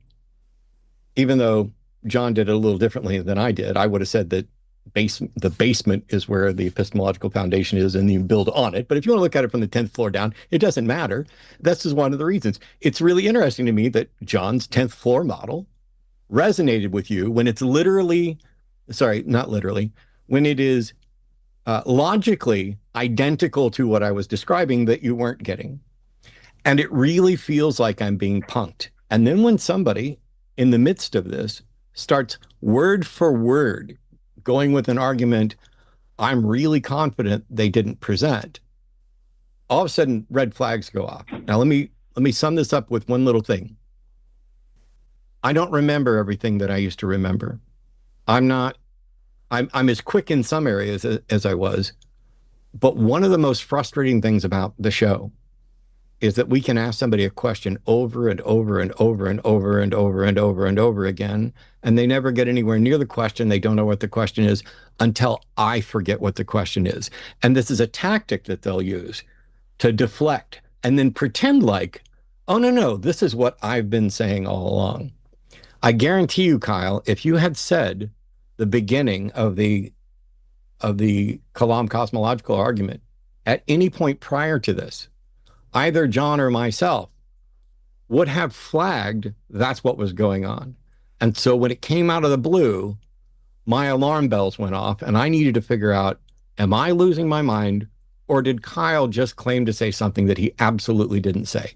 even though John did it a little differently than I did, I would have said that the basement is where the epistemological foundation is and you build on it. But if you want to look at it from the 10th floor down, it doesn't matter. This is one of the reasons. It's really interesting to me that John's 10th floor model resonated with you when it's literally, sorry, not literally, when it is logically identical to what I was describing that you weren't getting. And it really feels like I'm being punked. And then when somebody in the midst of this starts word for word going with an argument I'm really confident they didn't present, all of a sudden red flags go off. Now let me sum this up with one little thing. I don't remember everything that I used to remember. I'm as quick in some areas as I was. But one of the most frustrating things about the show is that we can ask somebody a question over and over and over and over and over and over and over again, and they never get anywhere near the question. They don't know what the question is until I forget what the question is. And this is a tactic that they'll use to deflect and then pretend like, oh, no, this is what I've been saying all along. I guarantee you, Kyle, if you had said the beginning of the Kalam cosmological argument at any point prior to this, either John or myself would have flagged that's what was going on. And so when it came out of the blue, my alarm bells went off and I needed to figure out, am I losing my mind or did Kyle just claim to say something that he absolutely didn't say?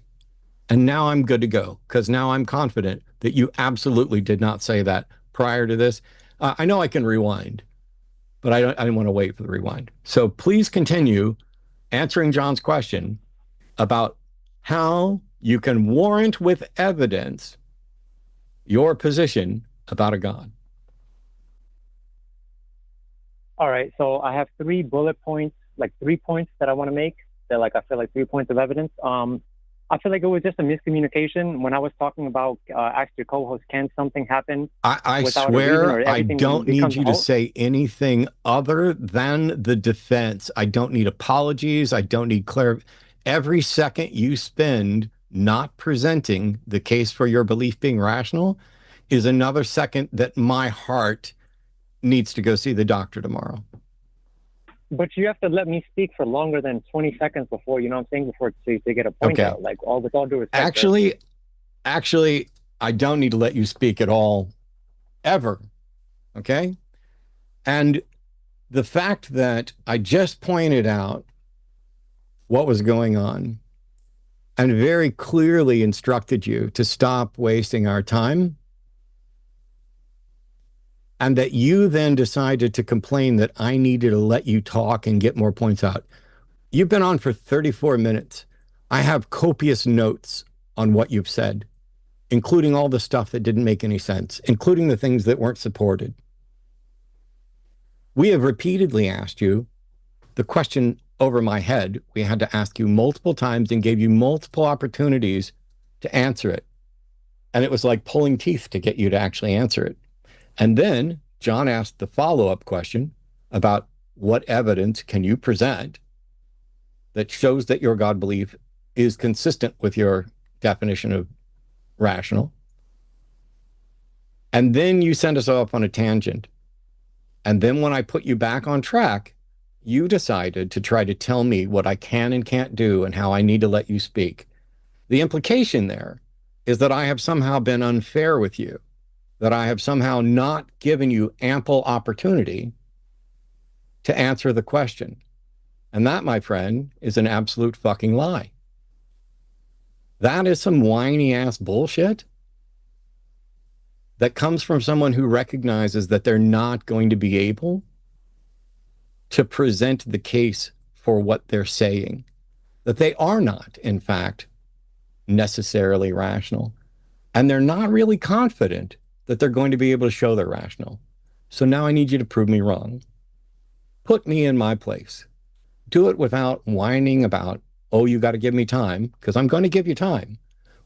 And now I'm good to go because now I'm confident that you absolutely did not say that prior to this. I know I can rewind, but I didn't want to wait for the rewind. So please continue answering John's question about how you can warrant with evidence your position about a God. All right, so I have 3 bullet points, like 3 points that I want to make. They're like, I feel like 3 points of evidence. I feel like it was just a miscommunication when I was talking about ask your co-host, can something happen? I swear I don't need you to say anything other than the defense. I don't need apologies. I don't need every second you spend not presenting the case for your belief being rational is another second that my heart needs to go see the doctor tomorrow. But you have to let me speak for longer than 20 seconds before, you know what I'm saying, before to get a point out. Like, with all due respect. Actually, I don't need to let you speak at all, ever. Okay? And the fact that I just pointed out what was going on and very clearly instructed you to stop wasting our time, and that you then decided to complain that I needed to let you talk and get more points out. You've been on for 34 minutes. I have copious notes on what you've said, including all the stuff that didn't make any sense, including the things that weren't supported. We have repeatedly asked you the question over my head. We had to ask you multiple times and gave you multiple opportunities to answer it. And it was like pulling teeth to get you to actually answer it. And then John asked the follow-up question about what evidence can you present that shows that your God belief is consistent with your definition of rational. And then you send us off on a tangent. And then when I put you back on track, you decided to try to tell me what I can and can't do and how I need to let you speak. The implication there is that I have somehow been unfair with you, that I have somehow not given you ample opportunity to answer the question. And that, my friend, is an absolute fucking lie. That is some whiny ass bullshit that comes from someone who recognizes that they're not going to be able to present the case for what they're saying, that they are not, in fact, necessarily rational. And they're not really confident that they're going to be able to show they're rational. So now I need you to prove me wrong. Put me in my place. Do it without whining about, oh, you got to give me time, because I'm going to give you time.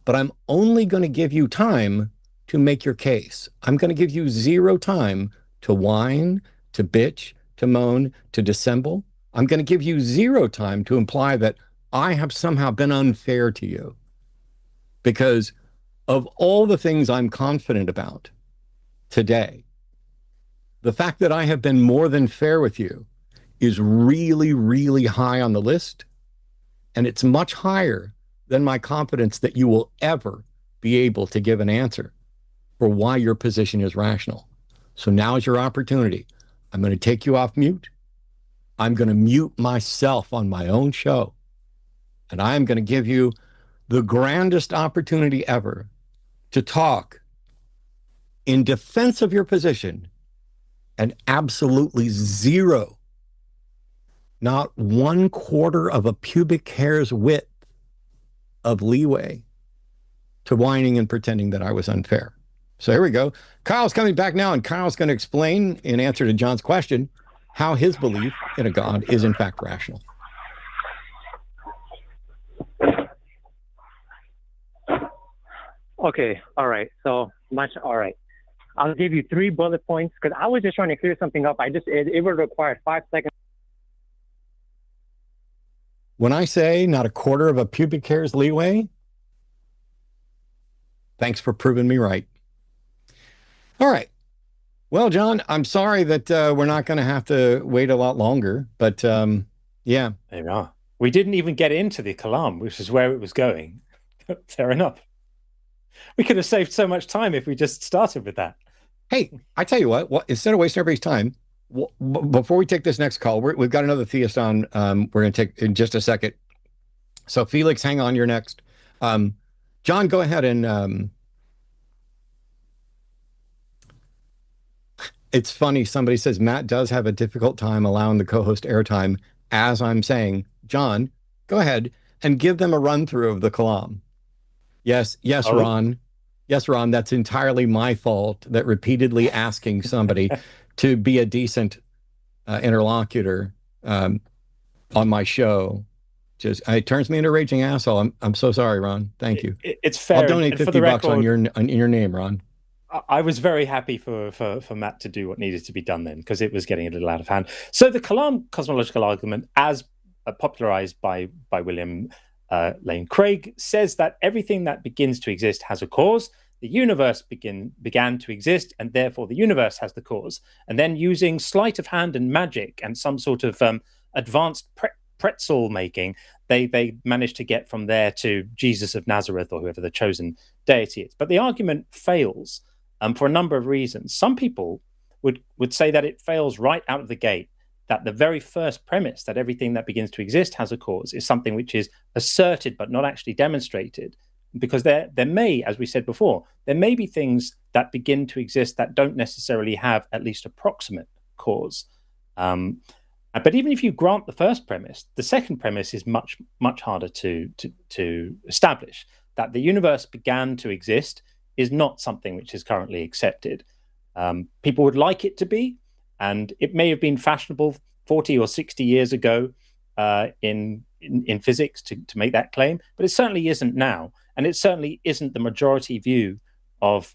But I'm only going to give you time to make your case. I'm going to give you 0 time to whine, to bitch, to moan, to dissemble. I'm going to give you 0 time to imply that I have somehow been unfair to you. Because of all the things I'm confident about today, the fact that I have been more than fair with you is really, really high on the list. And it's much higher than my confidence that you will ever be able to give an answer for why your position is rational. So now is your opportunity. I'm going to take you off mute. I'm going to mute myself on my own show. And I'm going to give you the grandest opportunity ever to talk in defense of your position, and absolutely 0, not 1/4 of a pubic hair's width of leeway to whining and pretending that I was unfair. So here we go. Kyle's coming back now, and Kyle's going to explain, in answer to John's question, how his belief in a God is in fact rational. Okay, all right. So all right. I'll give you 3 bullet points because I was just trying to clear something up. It would require 5 seconds. When I say not 1/4 of a pubic hair's leeway, thanks for proving me right. All right. Well, John, I'm sorry that we're not going to have to wait a lot longer, but yeah. There we are. We didn't even get into the kalam, which is where it was going. Fair enough. We could have saved so much time if we just started with that. Hey, I tell you what, instead of wasting everybody's time, before we take this next call, we've got another theist on. We're going to take in just a second. So Felix, hang on, you're next. John, go ahead and It's funny. Somebody says Matt does have a difficult time allowing the co-host airtime as I'm saying, John, go ahead and give them a run through of the Kalam. Yes, yes, Oh. Ron. Yes, Ron, that's entirely my fault that repeatedly asking somebody to be a decent interlocutor on my show just it turns me into a raging asshole. I'm so sorry, Ron. Thank you. It's fair. I'll donate and for $50 the record, on your name, Ron. I was very happy for Matt to do what needed to be done then, because it was getting a little out of hand. So the Kalam cosmological argument, as popularized by William Lane Craig, says that everything that begins to exist has a cause. The universe began to exist, and therefore the universe has the cause. And then using sleight of hand and magic and some sort of advanced pretzel making, they managed to get from there to Jesus of Nazareth, or whoever the chosen deity is. But the argument fails for a number of reasons. Some people would say that it fails right out of the gate, that the very first premise, that everything that begins to exist has a cause, is something which is asserted but not actually demonstrated. Because there may, as we said before, there may be things that begin to exist that don't necessarily have at least approximate cause. But even if you grant the first premise, the second premise is much harder to establish. That the universe began to exist is not something which is currently accepted. People would like it to be, and it may have been fashionable 40 or 60 years ago in physics to make that claim, but it certainly isn't now, and it certainly isn't the majority view of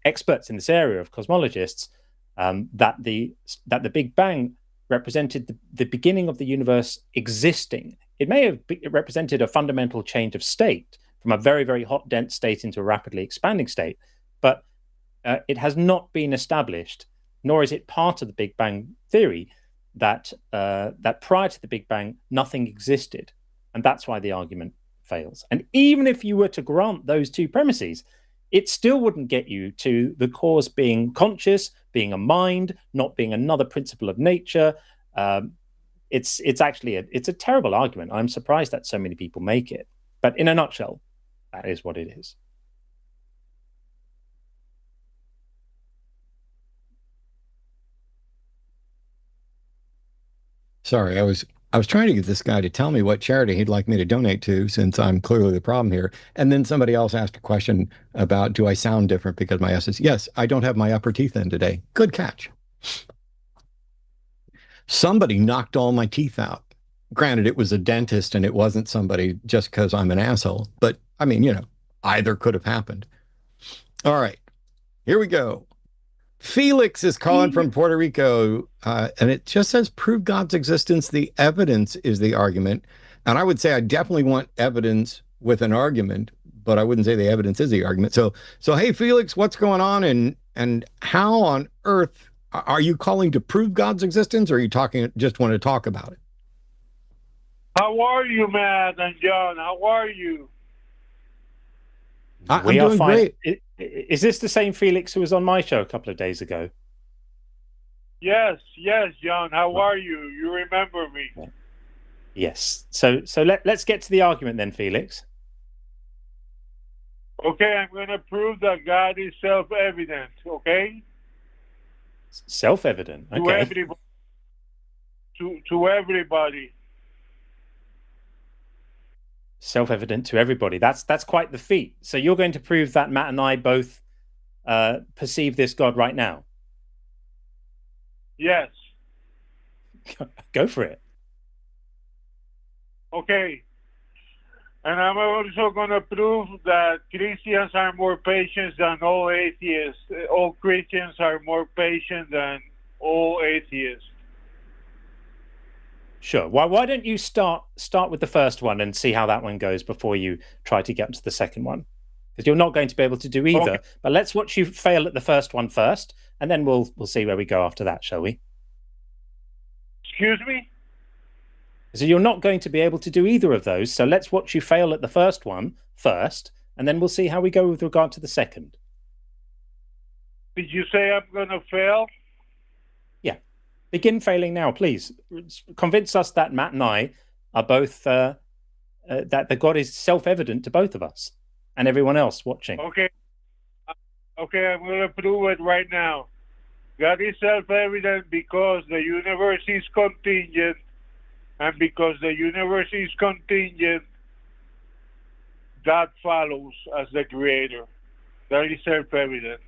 experts in this area, of cosmologists, that the Big Bang represented the beginning of the universe existing. It may have represented a fundamental change of state from a very, very hot, dense state into a rapidly expanding state, but it has not been established, nor is it part of the Big Bang theory, that prior to the Big Bang, nothing existed. And that's why the argument fails. And even if you were to grant those two premises, it still wouldn't get you to the cause being conscious, being a mind, not being another principle of nature. It's actually a terrible argument. I'm surprised that so many people make it. But in a nutshell, that is what it is. Sorry, I was trying to get this guy to tell me what charity he'd like me to donate to, since I'm clearly the problem here. And then somebody else asked a question about, do I sound different because my S is, yes, I don't have my upper teeth in today. Good catch. Somebody knocked all my teeth out. Granted, it was a dentist and it wasn't somebody just because I'm an asshole. But I mean, either could have happened. All right, here we go. Felix is calling from Puerto Rico, and it just says, prove God's existence. The evidence is the argument. And I would say I definitely want evidence with an argument, but I wouldn't say the evidence is the argument. So hey, Felix, what's going on? And how on earth are you calling to prove God's existence, or are you just want to talk about it? How are you, Matt and John? How are you? I'm doing great. Is this the same Felix who was on my show a couple of days ago? Yes, John. How are you? You remember me? Yes. So let's get to the argument then, Felix. Okay, I'm going to prove that God is self-evident. Okay. Self-evident. Okay. To everybody. Self-evident to everybody. That's quite the feat. So you're going to prove that Matt and I both perceive this God right now? Yes. Go for it. Okay. And I'm also going to prove that Christians are more patient than all atheists. All Christians are more patient than all atheists. Sure. Why don't you start with the first one and see how that one goes before you try to get to the second one? Because you're not going to be able to do either. Okay. But let's watch you fail at the first one first, and then we'll see where we go after that, shall we? Excuse me? So you're not going to be able to do either of those. So let's watch you fail at the first one first, and then we'll see how we go with regard to the second. Did you say I'm going to fail? Yeah. Begin failing now, please. Convince us that Matt and I are both, that the God is self-evident to both of us and everyone else watching. Okay. Okay, I'm going to prove it right now. God is self-evident because the universe is contingent, and because the universe is contingent, God follows as the creator. That is self-evident.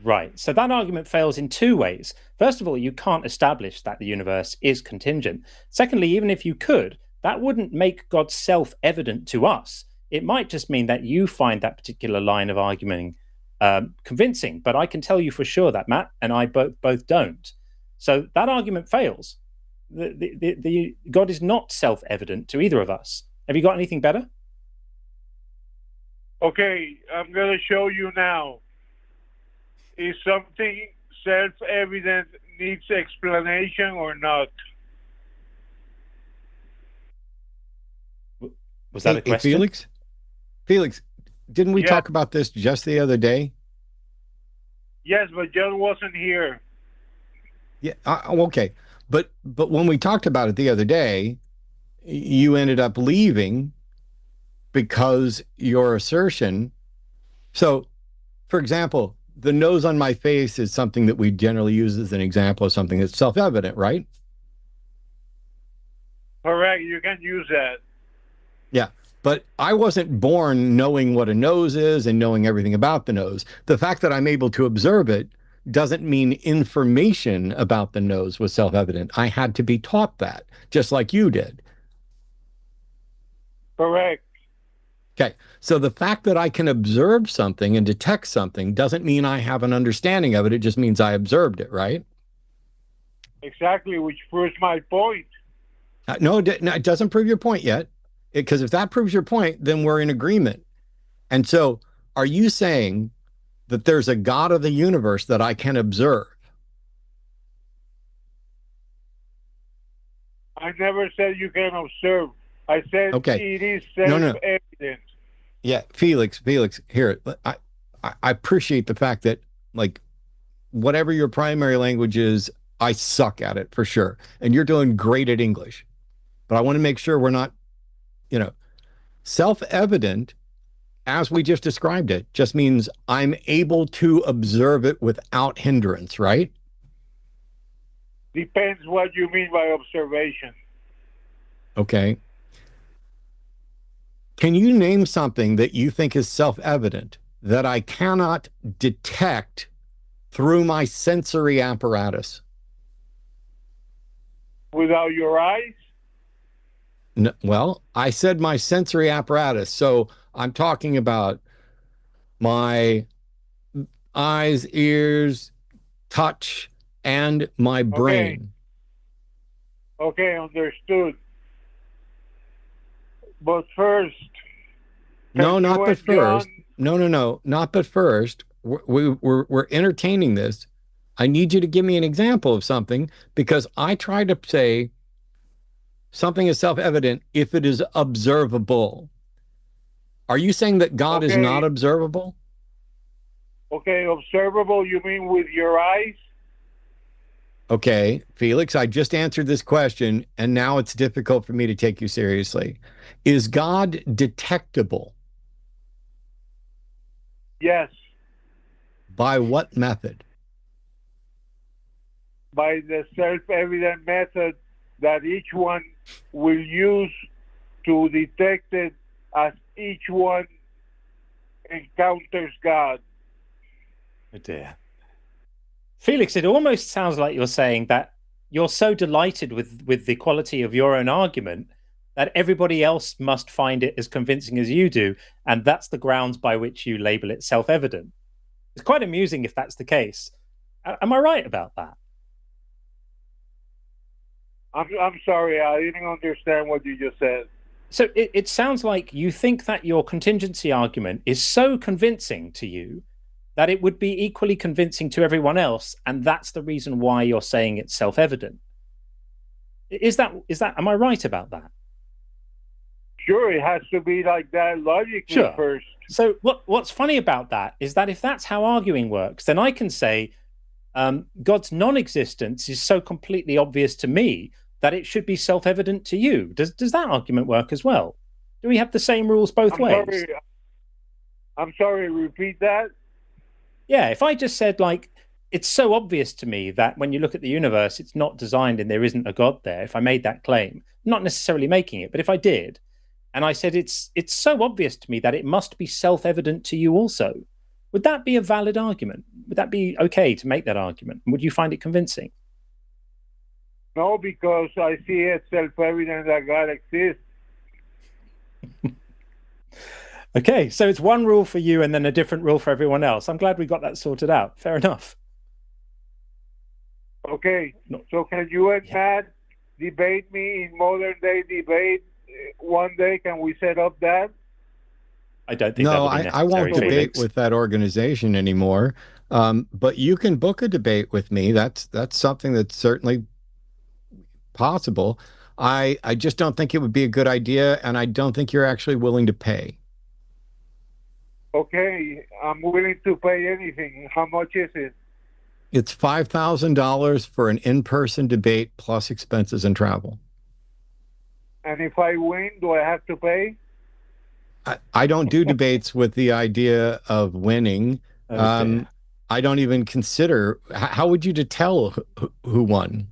Right. So that argument fails in two ways. First of all, you can't establish that the universe is contingent. Secondly, even if you could, that wouldn't make God self-evident to us. It might just mean that you find that particular line of argument convincing. But I can tell you for sure that Matt and I both don't. So that argument fails. The God is not self-evident to either of us. Have you got anything better? Okay, I'm going to show you now. Is something self-evident needs explanation or not? Was that a question? Felix? Felix, didn't we talk about this just the other day? Yes, but John wasn't here. Yeah, okay. But when we talked about it the other day, you ended up leaving because your assertion. So, for example, the nose on my face is something that we generally use as an example of something that's self-evident, right? Correct. You can use that. Yeah. But I wasn't born knowing what a nose is and knowing everything about the nose. The fact that I'm able to observe it doesn't mean information about the nose was self-evident. I had to be taught that, just like you did. Correct. Okay, so the fact that I can observe something and detect something doesn't mean I have an understanding of it. It just means I observed it, right? Exactly, which proves my point. No, it doesn't prove your point yet. Because if that proves your point, then we're in agreement. And so are you saying that there's a God of the universe that I can observe? I never said you can observe. I said it is self-evident. No. Yeah, Felix, here, I appreciate the fact that, like, whatever your primary language is, I suck at it for sure. And you're doing great at English. But I want to make sure we're not, self-evident, as we just described it, just means I'm able to observe it without hindrance, right? Depends what you mean by observation. Okay. Can you name something that you think is self-evident that I cannot detect through my sensory apparatus? Without your eyes? No, well, I said my sensory apparatus. So I'm talking about my eyes, ears, touch, and my brain. Okay, understood. But first... No, not but first. No, not but first. We're entertaining this. I need you to give me an example of something, because I try to say something is self-evident if it is observable. Are you saying that God is not observable? Okay, observable, you mean with your eyes? Okay, Felix, I just answered this question, and now it's difficult for me to take you seriously. Is God detectable? Yes. By what method? By the self-evident method that each one will use to detect it as each one encounters God. Oh dear. Felix, it almost sounds like you're saying that you're so delighted with the quality of your own argument that everybody else must find it as convincing as you do, and that's the grounds by which you label it self-evident. It's quite amusing if that's the case. Am I right about that? I'm sorry, I didn't understand what you just said. So it sounds like you think that your contingency argument is so convincing to you that it would be equally convincing to everyone else, and that's the reason why you're saying it's self-evident. Is that am I right about that? Sure, it has to be like that logically first. So what's funny about that is that if that's how arguing works, then I can say God's non-existence is so completely obvious to me that it should be self-evident to you. Does that argument work as well? Do we have the same rules both ways? I'm sorry, repeat that. Yeah, if I just said, like, it's so obvious to me that when you look at the universe, it's not designed and there isn't a God there. If I made that claim, not necessarily making it, but if I did, and I said it's so obvious to me that it must be self-evident to you also, would that be a valid argument? Would that be okay to make that argument? Would you find it convincing? No, because I see it self-evident that God exists. Okay, so it's one rule for you and then a different rule for everyone else. I'm glad we got that sorted out. Fair enough. Okay, so can you and Matt debate me in modern day debate one day? Can we set up that? I don't think No, that'll be necessary, I won't debate Felix. with that organization anymore. But you can book a debate with me. That's something that's certainly possible. I just don't think it would be a good idea, and I don't think you're actually willing to pay. Okay, I'm willing to pay anything. How much is it? It's $5,000 for an in-person debate plus expenses and travel. And if I win, do I have to pay? I don't do debates with the idea of winning. Oh, I don't even consider. How would you tell who won?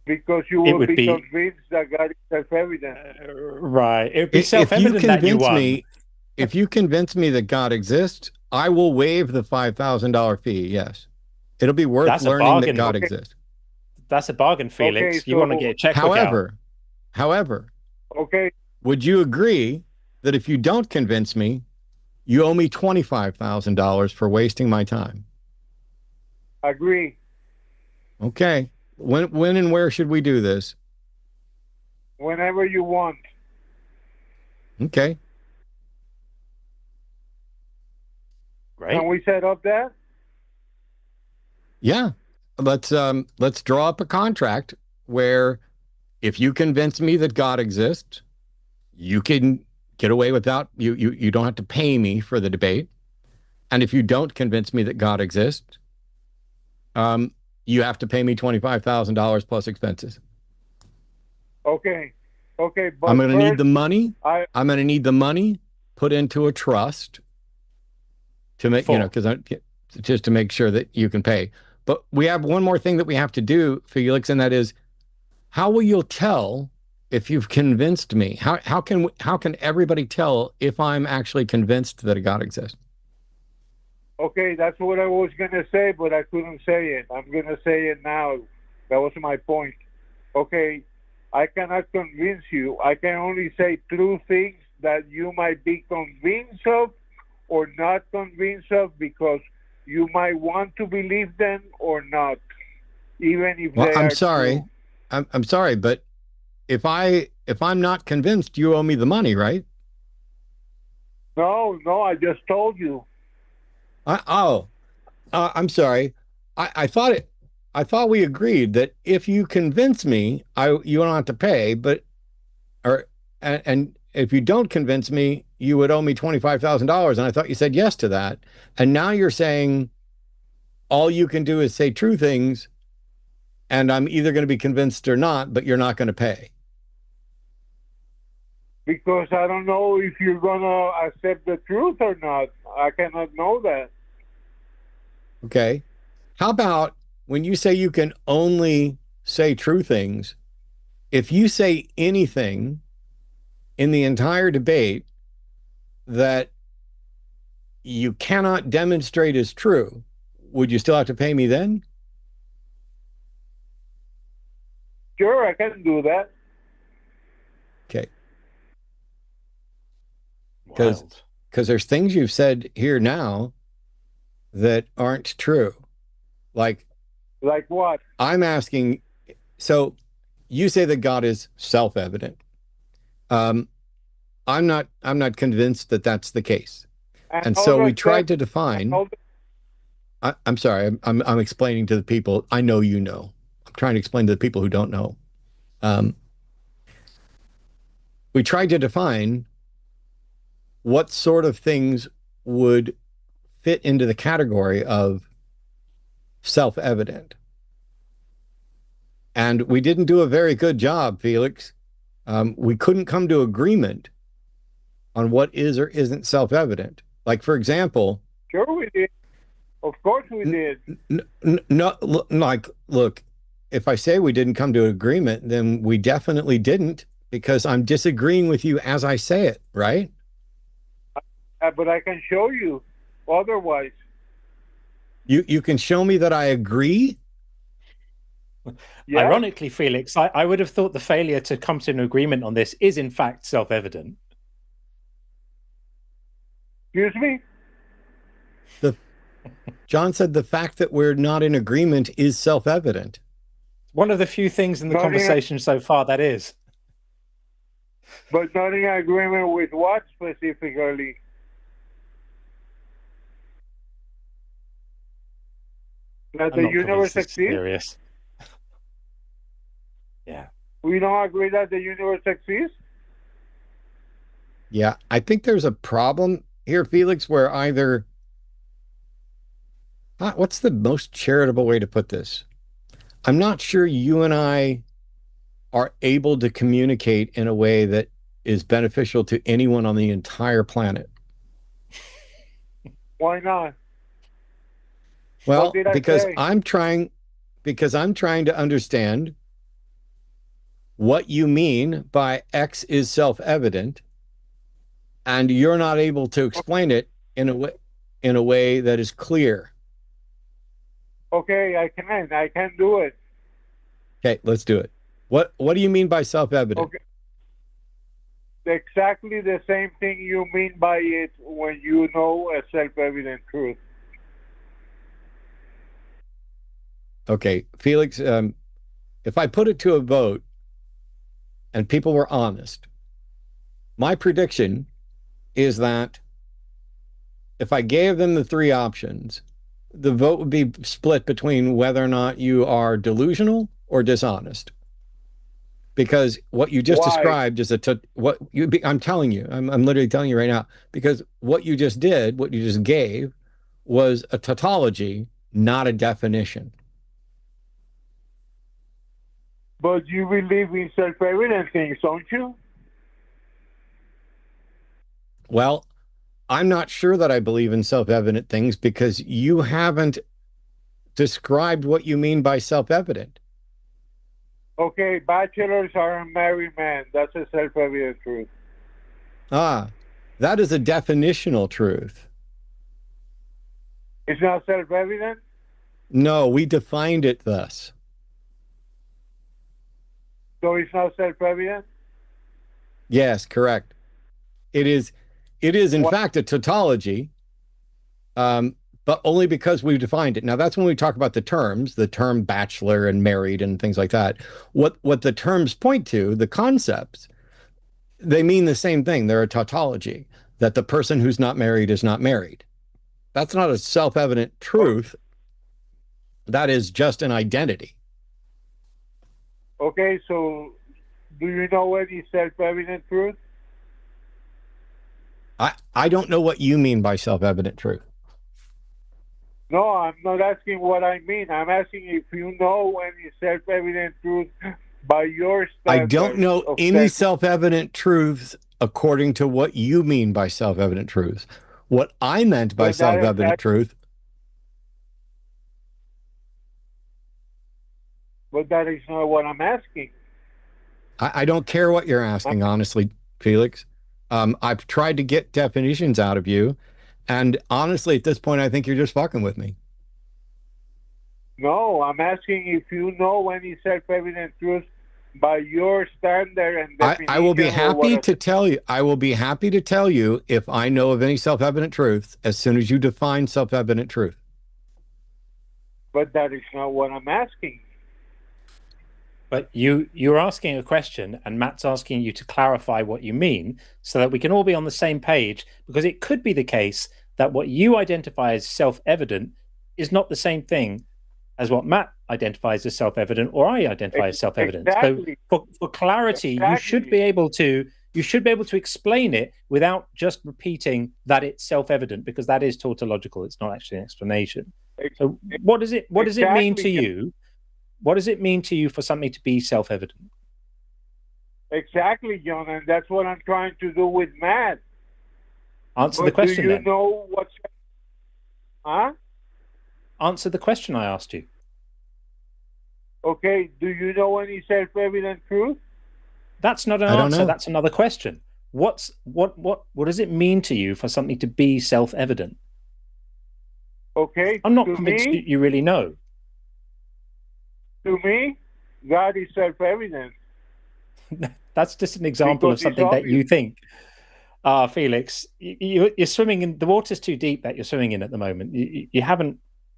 Because you It will would be be- convinced that God is self-evident. right. It would be If you self-evident that you convince won. me, if you convince me that God exists, I will waive the $5,000 fee. Yes, it'll be worth That's a learning that bargain. God Okay. exists. That's a bargain, Felix. Okay, You want to so- get a checkbook out. However, Okay, would you agree that if you don't convince me, you owe me $25,000 for wasting my time? agree. Okay. When and where should we do this? Whenever you want. Okay. Great. Can we set up that? Yeah. Let's draw up a contract where if you convince me that God exists, you can get away without you don't have to pay me for the debate. And if you don't convince me that God exists, you have to pay me $25,000 plus expenses. Okay. Okay, but I'm going to need first, the money. I I'm going to need the money put into a trust to make, Full. because just to make sure that you can pay. But we have one more thing that we have to do, Felix, and that is, how will you tell if you've convinced me? How can everybody tell if I'm actually convinced that a God exists? okay, that's what I was gonna say, but I couldn't say it. I'm gonna say it now. That was my point. Okay, I cannot convince you. I can only say true things that you might be convinced of or not convinced of, because you might want to believe them or not, even if Well, they I'm are sorry. true. I'm sorry, but if I'm not convinced, you owe me the money, right? No, I just told you. I'm sorry. I thought we agreed that if you convince me, you don't have to pay, and if you don't convince me, you would owe me $25,000. And I thought you said yes to that. And now you're saying all you can do is say true things, and I'm either going to be convinced or not, but you're not going to pay. Because I don't know if you're gonna accept the truth or not. I cannot know that. Okay. How about when you say you can only say true things, if you say anything in the entire debate that you cannot demonstrate as true, would you still have to pay me then? Sure, I can do that. Okay. Because Wild. there's things you've said here now that aren't true. Like Like what? I'm asking, so you say that God is self-evident. I'm not convinced that that's the case. And so we tried to define. I'm sorry, I'm explaining to the people. I know you know. I'm trying to explain to the people who don't know. We tried to define what sort of things would fit into the category of self-evident. And we didn't do a very good job, Felix. We couldn't come to agreement on what is or isn't self-evident. Like, for example, Sure we did. Of course we did. No, look, if I say we didn't come to an agreement, then we definitely didn't, because I'm disagreeing with you as I say it, right? But I can show you otherwise. You can show me that I agree? Yes. Ironically, Felix, I would have thought the failure to come to an agreement on this is in fact self-evident. Excuse me? John said the fact that we're not in agreement is self-evident. One of the few things in the Not in- conversation so far that is. But not in agreement with what specifically? That I'm the not universe convinced this is exists? serious. Yeah. We don't agree that the universe exists? Yeah, I think there's a problem here, Felix, where either... what's the most charitable way to put this? I'm not sure you and I are able to communicate in a way that is beneficial to anyone on the entire planet. Why not? Well, What did I because say? I'm trying to understand what you mean by X is self-evident, and you're not able to explain it in a way that is clear. Okay, I can do it. Okay, let's do it. What do you mean by self-evident? Okay. Exactly the same thing you mean by it when you know a self-evident truth. Okay, Felix, if I put it to a vote and people were honest, my prediction is that if I gave them the three options, the vote would be split between whether or not you are delusional or dishonest. Because what you just described is I'm telling you, I'm literally telling you right now, because what you just gave was a tautology, not a definition. But you believe in self-evident things, don't you? Well, I'm not sure that I believe in self-evident things because you haven't described what you mean by self-evident. Okay, bachelors are married men. That's a self-evident truth. That is a definitional truth. It's not self-evident? No, we defined it thus. So it's not self-evident? Yes, correct. It is in fact a tautology, but only because we've defined it. Now, that's when we talk about the term bachelor and married and things like that. What the terms point to, the concepts, they mean the same thing. They're a tautology, that the person who's not married is not married. That's not a self-evident truth. That is just an identity. Okay, so do you know any self-evident truth? I don't know what you mean by self-evident truth. No, I'm not asking what I mean. I'm asking if you know any self-evident truth by your standards. I don't know any self-evident truths according to what you mean by self-evident truths. What I meant by self-evident truth. But that is not what I'm asking. I don't care what you're asking, honestly, Felix. I've tried to get definitions out of you, and honestly, at this point, I think you're just fucking with me. No, I'm asking if you know any self-evident truth by your standard and definition. I will be happy to tell you. I will be happy to tell you if I know of any self-evident truths as soon as you define self-evident truth. But that is not what I'm asking. But you're asking a question, and Matt's asking you to clarify what you mean so that we can all be on the same page, because it could be the case that what you identify as self-evident is not the same thing as what Matt identifies as self-evident or I identify as self-evident. Exactly. So for clarity, you should be able to explain it without just repeating that it's self-evident, because that is tautological. It's not actually an explanation. So what does it mean to you? What does it mean to you for something to be self-evident? Exactly, John, and that's what I'm trying to do with Matt. Answer the question then. Do you then. know what's... Huh? answer the question I asked you. Okay, do you know any self-evident truth? That's not an I don't answer. know. That's another question. What does it mean to you for something to be self-evident? Okay, I'm not to convinced me, you really know. to me, God is self-evident. That's just an example Because of it's something that you obvious. think. Felix, you're swimming in the water's too deep that you're swimming in at the moment. You're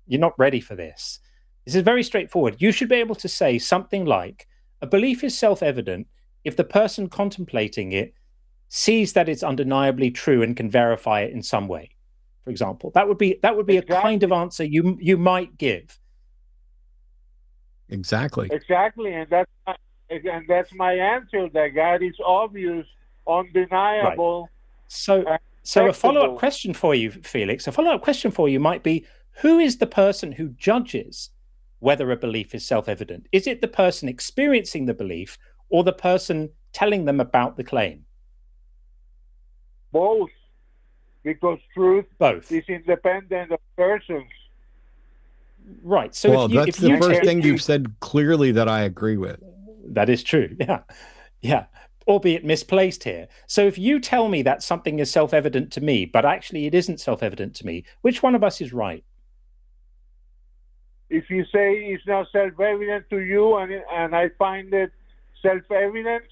not ready for this. This is very straightforward. You should be able to say something like, a belief is self-evident if the person contemplating it sees that it's undeniably true and can verify it in some way. For example, that would be a kind of answer you might give. Exactly. Exactly, and that's my answer. That God is obvious, undeniable. Right. So a follow-up question for you, Felix. A follow-up question for you might be: who is the person who judges whether a belief is self-evident? Is it the person experiencing the belief, or the person telling them about the claim? Both, because truth Both is independent of persons. Right. So well, that's the first thing you've said clearly that I agree with. That is true. Yeah. Yeah. Albeit misplaced here. So if you tell me that something is self-evident to me, but actually it isn't self-evident to me, which one of us is right? If you say it's not self-evident to you and I find it self-evident,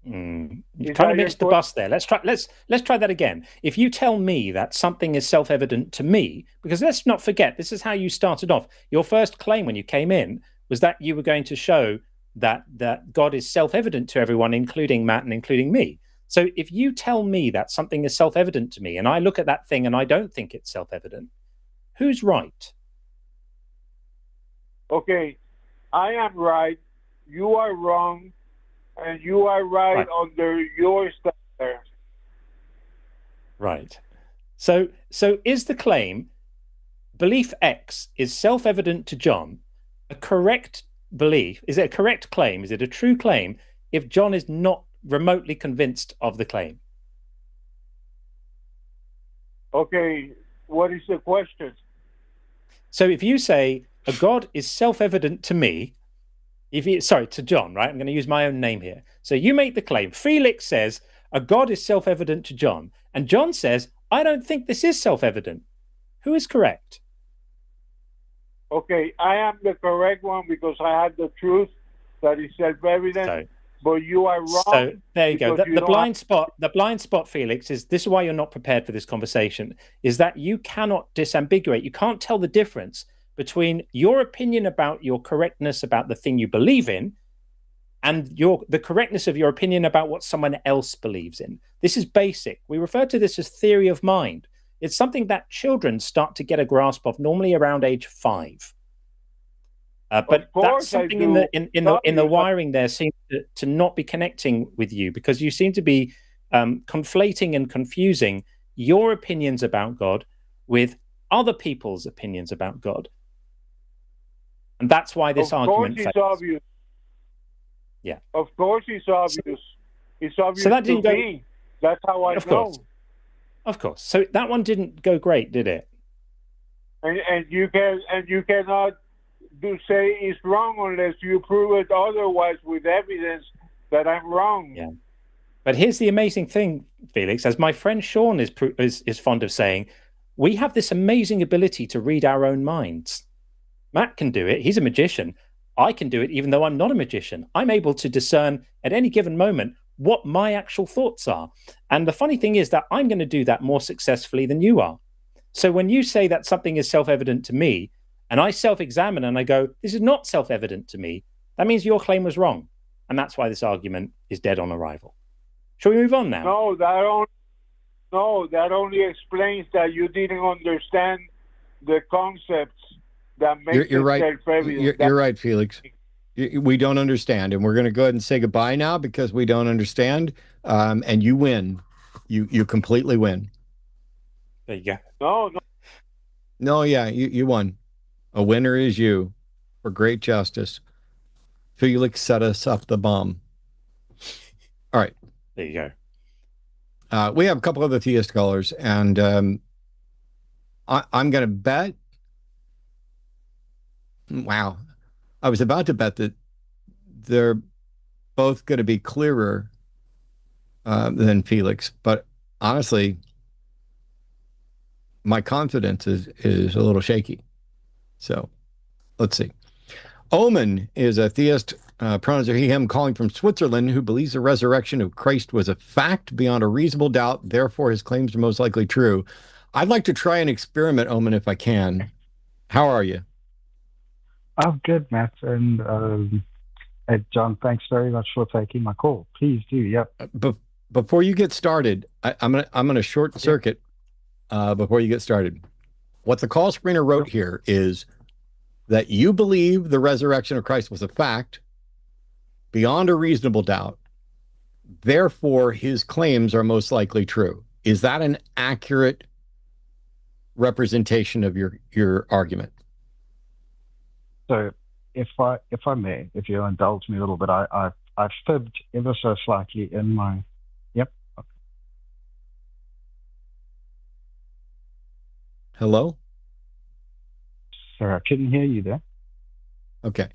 you kind of missed the bus there. Let's try that again. If you tell me that something is self-evident to me, because let's not forget, this is how you started off. Your first claim when you came in was that you were going to show that God is self-evident to everyone, including Matt and including me. So if you tell me that something is self-evident to me and I look at that thing and I don't think it's self-evident, who's right? Okay, I am right, you are wrong, and you are right under your standard. Right. So is the claim belief X is self-evident to John a correct belief? Is it a correct claim? Is it a true claim if John is not remotely convinced of the claim? Okay, what is the question? So if you say a God is self-evident to me, to John, right? I'm going to use my own name here. So you make the claim. Felix says a God is self-evident to John, and John says, I don't think this is self-evident. Who is correct? Okay, I am the correct one because I have the truth that is self-evident. But you are wrong. So there you go. The blind spot, Felix, is this is why you're not prepared for this conversation, is that you cannot disambiguate. You can't tell the difference between your opinion about your correctness about the thing you believe in and the correctness of your opinion about what someone else believes in. This is basic. We refer to this as theory of mind. It's something that children start to get a grasp of normally around age 5. But that's something in the wiring there seems to not be connecting with you, because you seem to be conflating and confusing your opinions about God with other people's opinions about God. And that's why this argument fails. Obvious. Yeah. Of course it's obvious. It's obvious so that didn't to go, me. That's how I know. Of course. So that one didn't go great, did it? And you cannot say it's wrong unless you prove it otherwise with evidence that I'm wrong. Yeah. But here's the amazing thing, Felix, as my friend Sean is fond of saying, we have this amazing ability to read our own minds. Matt can do it. He's a magician. I can do it even though I'm not a magician. I'm able to discern at any given moment what my actual thoughts are. And the funny thing is that I'm going to do that more successfully than you are. So when you say that something is self-evident to me, and I self-examine and I go, this is not self-evident to me, that means your claim was wrong. And that's why this argument is dead on arrival. Shall we move on now? No, that only explains that you didn't understand the concepts that make it self-evident. You're right, Felix. We don't understand. And we're going to go ahead and say goodbye now because we don't understand. And you win. You completely win. There you go. No, yeah, you won. A winner is you for great justice. Felix set us up the bomb. All right. There you go. We have a couple other theist callers, and I'm going to bet. Wow. I was about to bet that they're both going to be clearer than Felix, but honestly, my confidence is a little shaky. So let's see. Omen is a theist, pronouns are he, him, calling from Switzerland, who believes the resurrection of Christ was a fact beyond a reasonable doubt. Therefore, his claims are most likely true. I'd like to try an experiment, Omen, if I can. How are you? I'm good, Matt. And John, thanks very much for taking my call. Please do. Yep. Before you get started, I'm gonna short circuit before you get started. What the call screener wrote here is that you believe the resurrection of Christ was a fact beyond a reasonable doubt. Therefore, his claims are most likely true. Is that an accurate representation of your argument? So, if I may, if you'll indulge me a little bit, I fibbed ever so slightly in my. Yep. Okay. Hello? Sorry, I couldn't hear you there. Okay.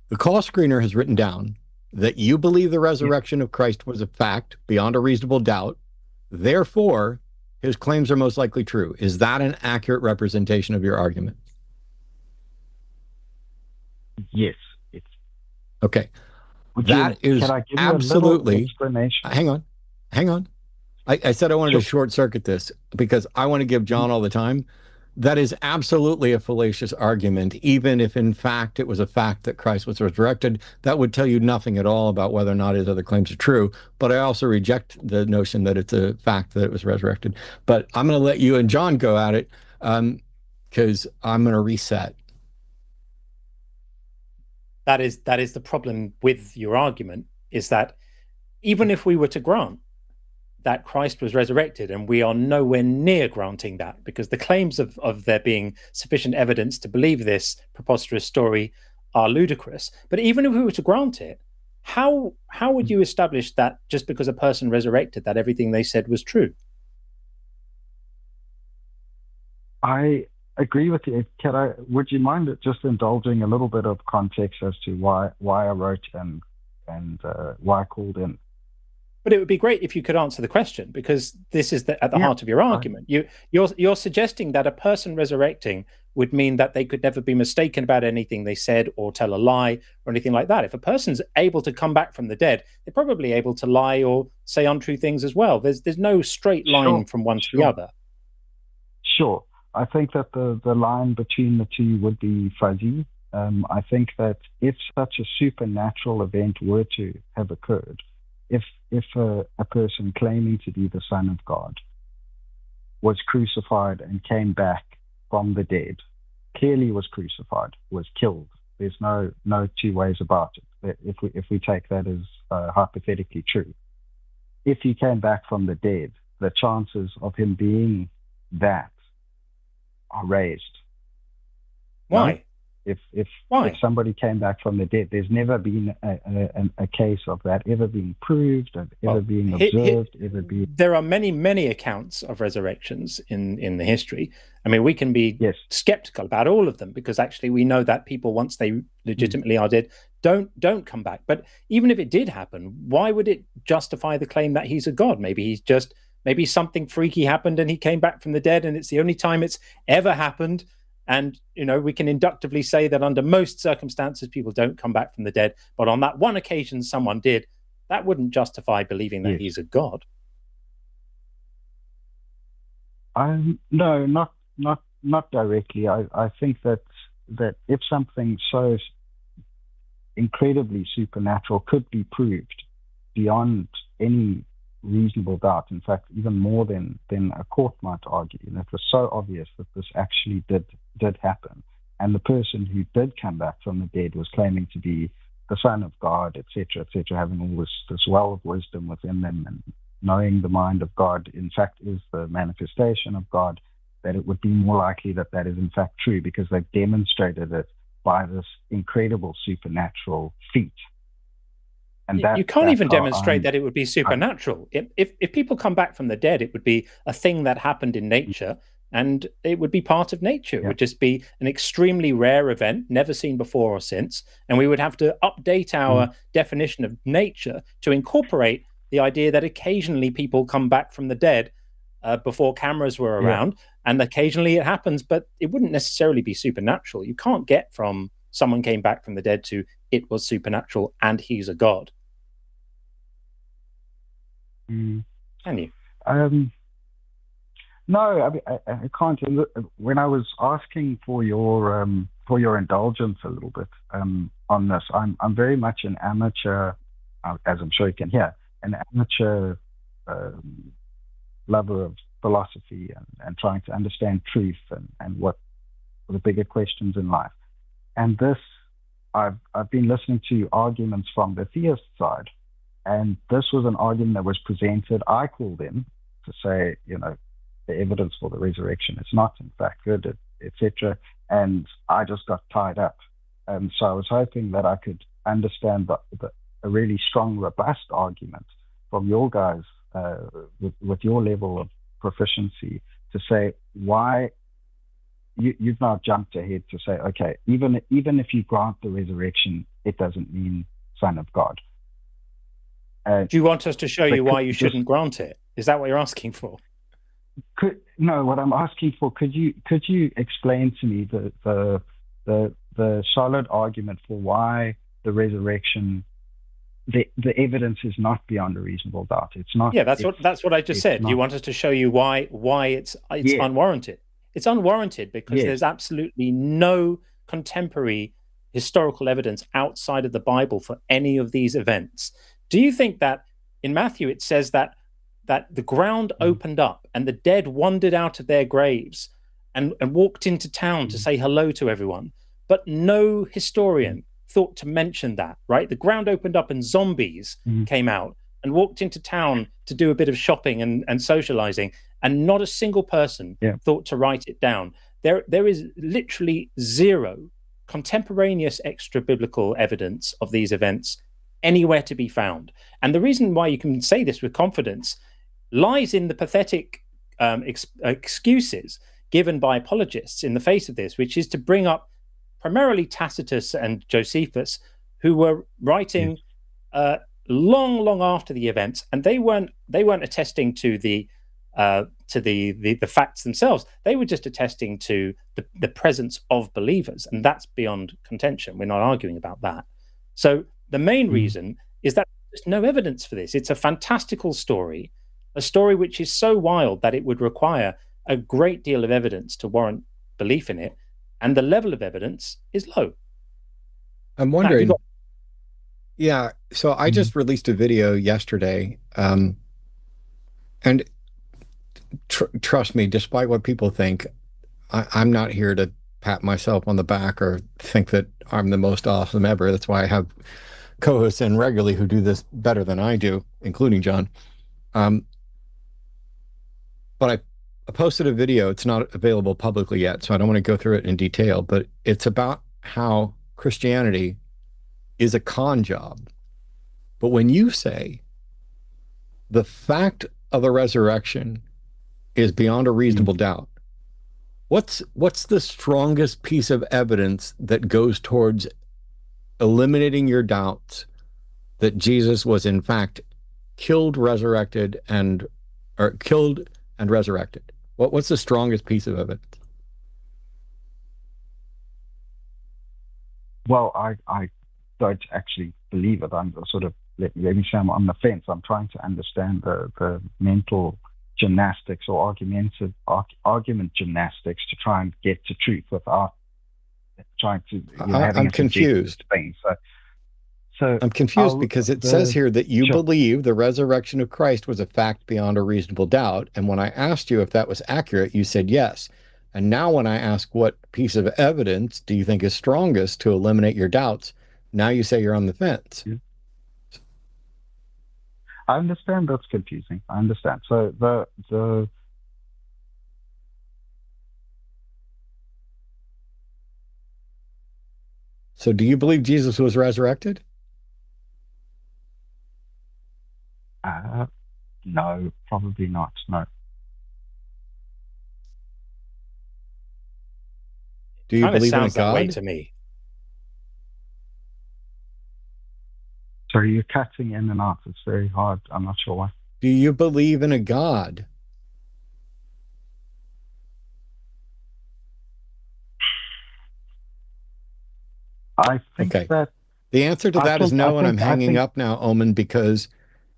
The call screener has written down that you believe the resurrection of Christ was a fact beyond a reasonable doubt. Therefore, his claims are most likely true. Is that an accurate representation of your argument? Yes. It's okay. Can That is I give absolutely. You a little explanation? Hang on. I said I wanted to short circuit this because I want to give John all the time. That is absolutely a fallacious argument, even if in fact it was a fact that Christ was resurrected. That would tell you nothing at all about whether or not his other claims are true. But I also reject the notion that it's a fact that it was resurrected. But I'm going to let you and John go at it because I'm going to reset. That is the problem with your argument, is that even if we were to grant that Christ was resurrected, and we are nowhere near granting that, because the claims of there being sufficient evidence to believe this preposterous story are ludicrous. But even if we were to grant it, how would you establish that just because a person resurrected, that everything they said was true? I agree with you. Would you mind just indulging a little bit of context as to why I wrote and why I called in? But it would be great if you could answer the question, because this is at the heart of your argument. You're suggesting that a person resurrecting would mean that they could never be mistaken about anything they said or tell a lie or anything like that. If a person's able to come back from the dead, they're probably able to lie or say untrue things as well. There's no straight line from one to the other. Sure. I think that the line between the two would be fuzzy. I think that if such a supernatural event were to have occurred, if a person claiming to be the Son of God was crucified and came back from the dead, clearly was crucified, was killed, there's no two ways about it. If we take that as hypothetically true, if he came back from the dead, the chances of him being that are raised. Why? No? If somebody came back from the dead, there's never been a case of that ever being proved, and ever being observed, ever being. There are many accounts of resurrections in the history. I mean, we can be skeptical about all of them, because actually we know that people, once they legitimately are dead, don't come back. But even if it did happen, why would it justify the claim that he's a god? Maybe something freaky happened and he came back from the dead, and it's the only time it's ever happened. And, we can inductively say that under most circumstances, people don't come back from the dead. But on that one occasion, someone did. That wouldn't justify believing that he's a god. No, not directly. I think that if something so incredibly supernatural could be proved beyond any reasonable doubt, in fact, even more than a court might argue, and it was so obvious that this actually did happen, and the person who did come back from the dead was claiming to be the Son of God, etc., having all this well of wisdom within them, and knowing the mind of God, in fact, is the manifestation of God, that it would be more likely that is in fact true, because they've demonstrated it by this incredible supernatural feat. And you can't even demonstrate that it would be supernatural. If people come back from the dead, it would be a thing that happened in nature. and it would be part of nature. It would just be an extremely rare event, never seen before or since, and we would have to update our definition of nature to incorporate the idea that occasionally people come back from the dead before cameras were around, and occasionally it happens, but it wouldn't necessarily be supernatural. You can't get from someone came back from the dead to it was supernatural and he's a god. Can you? No, I mean, I can't. When I was asking for your indulgence a little bit on this, I'm very much an amateur, as I'm sure you can hear, an amateur lover of philosophy and trying to understand truth and what are the bigger questions in life. And this, I've been listening to arguments from the theist side, and this was an argument that was presented. I called in to say, the evidence for the resurrection is not in fact good, etc. And I just got tied up. And so I was hoping that I could understand a really strong, robust argument from your guys with your level of proficiency to say why you've now jumped ahead to say, okay, even if you grant the resurrection, it doesn't mean Son of God. Do you want us to show you why you shouldn't grant it? Is that what you're asking for? No, what I'm asking for, could you explain to me the solid argument for why the resurrection, the evidence is not beyond a reasonable doubt? It's not. Yeah, that's what I just said. You want us to show you why it's unwarranted. It's unwarranted because there's absolutely no contemporary historical evidence outside of the Bible for any of these events. Do you think that in Matthew it says that the ground opened up and the dead wandered out of their graves and walked into town to say hello to everyone, but no historian thought to mention that, right? The ground opened up and zombies came out and walked into town to do a bit of shopping and socializing, and not a single person thought to write it down. There is literally zero contemporaneous extra-biblical evidence of these events anywhere to be found. And the reason why you can say this with confidence lies in the pathetic excuses given by apologists in the face of this, which is to bring up primarily Tacitus and Josephus, who were writing long after the events, and they weren't attesting to the facts themselves. They were just attesting to the presence of believers, and that's beyond contention. We're not arguing about that. So the main reason is that there's no evidence for this. It's a fantastical story, a story which is so wild that it would require a great deal of evidence to warrant belief in it, and the level of evidence is low. I'm wondering. Yeah, so I just released a video yesterday, and trust me, despite what people think, I'm not here to pat myself on the back or think that I'm the most awesome ever. That's why I have co-hosts in regularly who do this better than I do, including John. But I posted a video. It's not available publicly yet, so I don't want to go through it in detail, but it's about how Christianity is a con job. But when you say the fact of the resurrection is beyond a reasonable doubt, what's the strongest piece of evidence that goes towards eliminating your doubts that Jesus was in fact killed and resurrected? What's the strongest piece of evidence? Well, I don't actually believe it. I'm sort of, let me say I'm on the fence. I'm trying to understand the mental gymnastics or argument gymnastics to try and get to truth without trying to. I'm confused. So I'm confused because it says here that you believe the resurrection of Christ was a fact beyond a reasonable doubt. And when I asked you if that was accurate, you said yes. And now when I ask what piece of evidence do you think is strongest to eliminate your doubts, now you say you're on the fence. Yeah. I understand that's confusing. I understand. So So do you believe Jesus was resurrected? No, probably not. No. Do you Kind of believe in a sounds that way God? to me. Sorry, you're cutting in and out. It's very hard. I'm not sure why. Do you believe in a God? I think Okay. that The answer to that is no, and I'm hanging think up now, Omen, because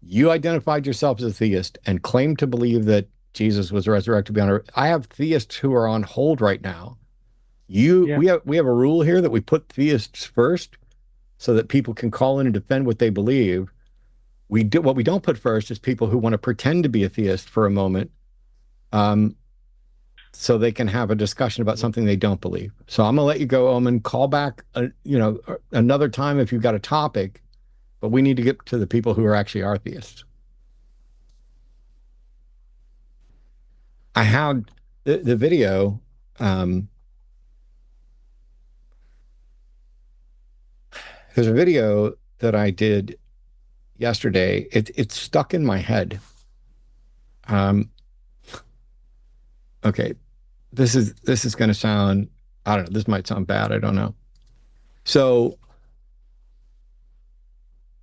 you identified yourself as a theist and claimed to believe that Jesus was resurrected beyond earth. I have theists who are on hold right now. Yeah. We have a rule here that we put theists first so that people can call in and defend what they believe. What we don't put first is people who want to pretend to be a theist for a moment, so they can have a discussion about something they don't believe. So I'm gonna let you go, Omen. Call back, another time if you've got a topic, but we need to get to the people who are actually are theists. I had the video. There's a video that I did yesterday. It's stuck in my head. Okay, this is going to sound, I don't know. This might sound bad. I don't know. So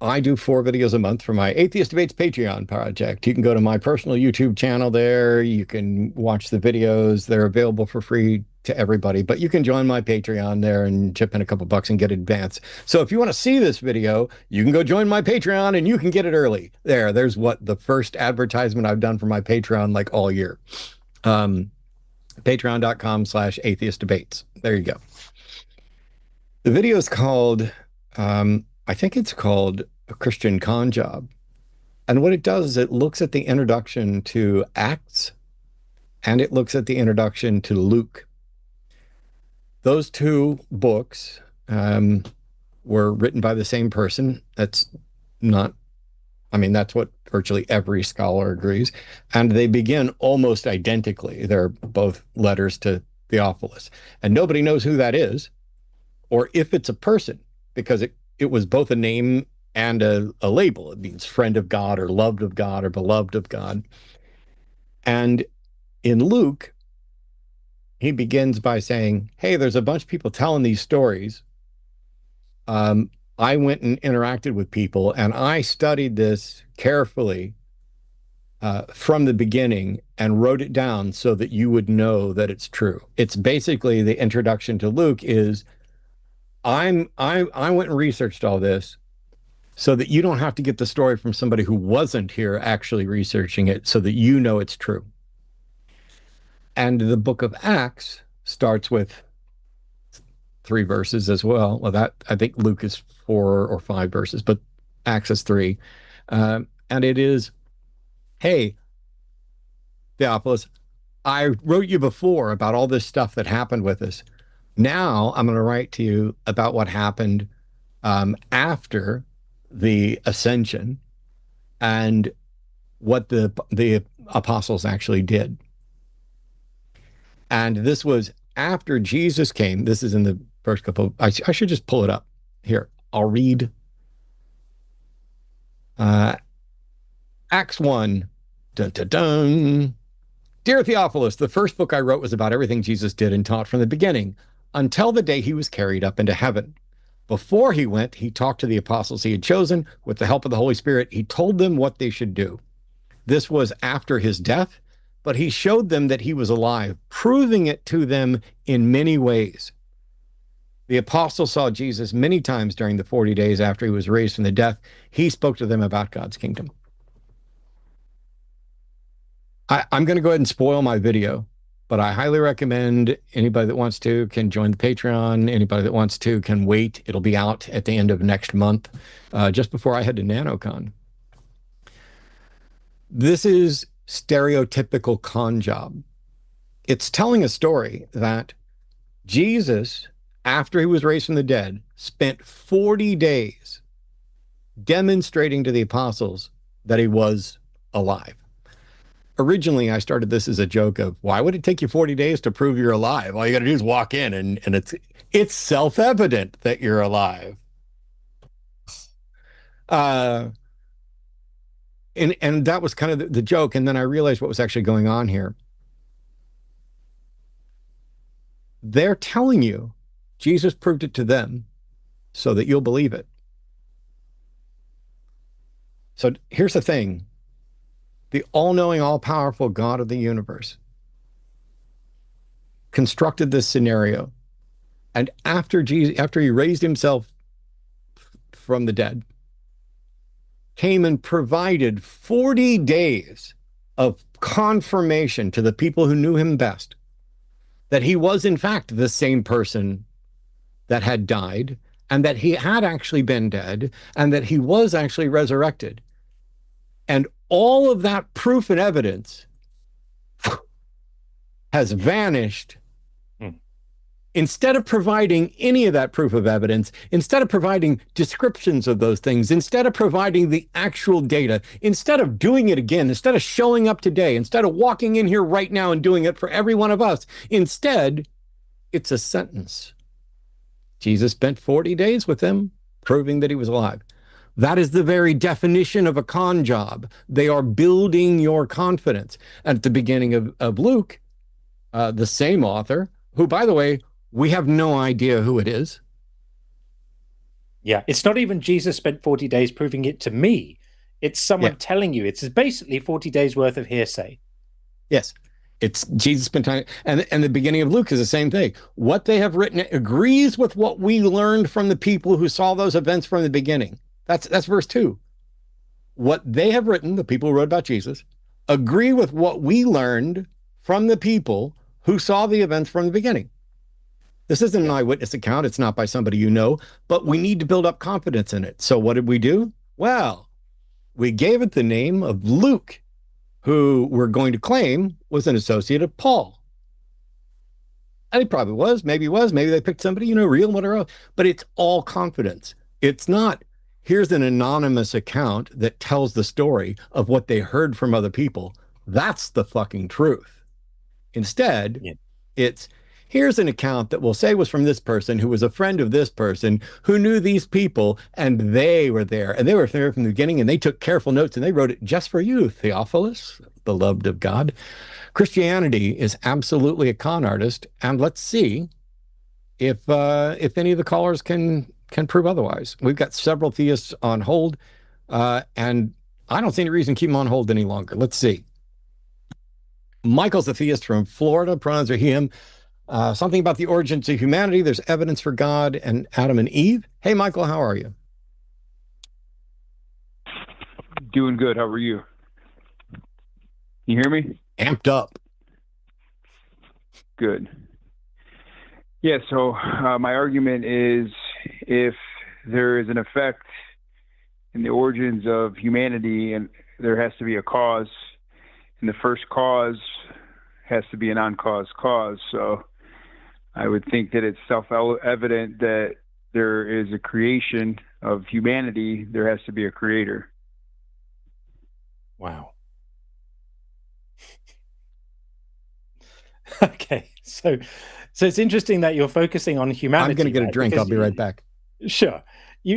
I do 4 videos a month for my Atheist Debates Patreon project. You can go to my personal YouTube channel there. You can watch the videos. They're available for free to everybody, but you can join my Patreon there and chip in a couple bucks and get advance. So if you want to see this video, you can go join my Patreon and you can get it early. There's what the first advertisement I've done for my Patreon like all year. Patreon.com/atheist debates. There you go. The video is called, I think it's called A Christian Con Job. And what it does is it looks at the introduction to Acts and it looks at the introduction to Luke. Those 2 books were written by the same person. That's what virtually every scholar agrees. And they begin almost identically. They're both letters to Theophilus. And nobody knows who that is or if it's a person, because it was both a name and a label. It means friend of God or loved of God or beloved of God. And in Luke, he begins by saying, hey, there's a bunch of people telling these stories. I went and interacted with people and I studied this carefully from the beginning and wrote it down so that you would know that it's true. It's basically the introduction to Luke is I went and researched all this so that you don't have to get the story from somebody who wasn't here actually researching it, so that you know it's true. And the book of Acts starts with 3 verses as well. Well, that I think Luke is 4 or 5 verses, but Acts is 3. And it is, hey, Theophilus, I wrote you before about all this stuff that happened with us. Now I'm going to write to you about what happened after the ascension and what the apostles actually did. And this was after Jesus came. This is in the first couple. I should just pull it up here. I'll read Acts 1. Dun, dun, dun. Dear Theophilus, the first book I wrote was about everything Jesus did and taught from the beginning until the day he was carried up into heaven. Before he went, he talked to the apostles he had chosen. With the help of the Holy Spirit, he told them what they should do. This was after his death, but he showed them that he was alive, proving it to them in many ways. The apostles saw Jesus many times during the 40 days after he was raised from the death. He spoke to them about God's kingdom. I'm going to go ahead and spoil my video, but I highly recommend anybody that wants to can join the Patreon. Anybody that wants to can wait. It'll be out at the end of next month, just before I head to NanoCon. This is stereotypical con job. It's telling a story that Jesus, after he was raised from the dead, spent 40 days demonstrating to the apostles that he was alive. Originally, I started this as a joke of, why would it take you 40 days to prove you're alive? All you got to do is walk in and it's self-evident that you're alive. And that was kind of the joke. And then I realized what was actually going on here. They're telling you Jesus proved it to them so that you'll believe it. So here's the thing. The all-knowing, all-powerful God of the universe constructed this scenario. And after he raised himself from the dead, came and provided 40 days of confirmation to the people who knew him best that he was in fact the same person that had died, and that he had actually been dead, and that he was actually resurrected. And all of that proof and evidence has vanished. Instead of providing any of that proof of evidence, instead of providing descriptions of those things, instead of providing the actual data, instead of doing it again, instead of showing up today, instead of walking in here right now and doing it for every one of us, instead, it's a sentence. Jesus spent 40 days with them, proving that he was alive. That is the very definition of a con job. They are building your confidence. At the beginning of Luke, the same author, who, by the way, we have no idea who it is. Yeah, it's not even Jesus spent 40 days proving it to me. It's someone telling you. It's basically 40 days worth of hearsay. Yes. It's Jesus spent time, and the beginning of Luke is the same thing. What they have written agrees with what we learned from the people who saw those events from the beginning. That's verse 2. What they have written, the people who wrote about Jesus, agree with what we learned from the people who saw the events from the beginning. This isn't an eyewitness account. It's not by somebody you know, but we need to build up confidence in it. So what did we do? Well, we gave it the name of Luke, who we're going to claim was an associate of Paul. And he probably was. Maybe they picked somebody, real, whatever. But it's all confidence. It's not, here's an anonymous account that tells the story of what they heard from other people. That's the fucking truth. Instead, it's, here's an account that we'll say was from this person who was a friend of this person who knew these people, and they were there. And they were there from the beginning, and they took careful notes, and they wrote it just for you, Theophilus, beloved of God. Christianity is absolutely a con artist, and let's see if any of the callers can prove otherwise. We've got several theists on hold, and I don't see any reason to keep them on hold any longer. Let's see. Michael's a theist from Florida, pronouns are he, him. Something about the origins of humanity. There's evidence for God and Adam and Eve. Hey, Michael, how are you? Doing good. How are you? You hear me? Amped up. Good. Yeah, so my argument is if there is an effect in the origins of humanity, and there has to be a cause, and the first cause has to be a non-cause cause. So I would think that it's self-evident that there is a creation of humanity. There has to be a creator. Wow. Okay, so it's interesting that you're focusing on humanity. I'm going to get a drink. I'll be right back. Sure.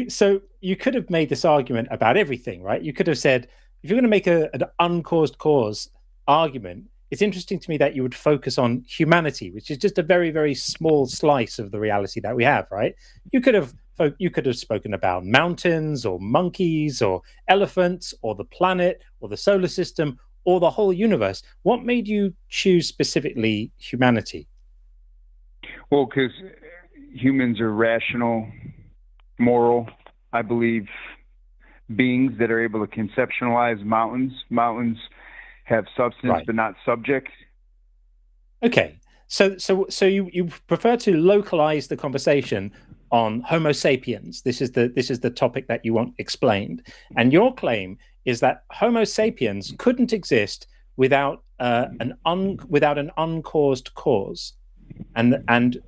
So you could have made this argument about everything, right? You could have said, if you're going to make an uncaused cause argument, it's interesting to me that you would focus on humanity, which is just a very, very small slice of the reality that we have, right? You could have spoken about mountains or monkeys or elephants or the planet or the solar system or the whole universe. What made you choose specifically humanity? Well, because humans are rational, moral, I believe, beings that are able to conceptualize mountains. Mountains have substance, but not subject. Okay, so you prefer to localize the conversation on Homo sapiens. This is the topic that you want explained, and your claim is that Homo sapiens couldn't exist without an uncaused cause, and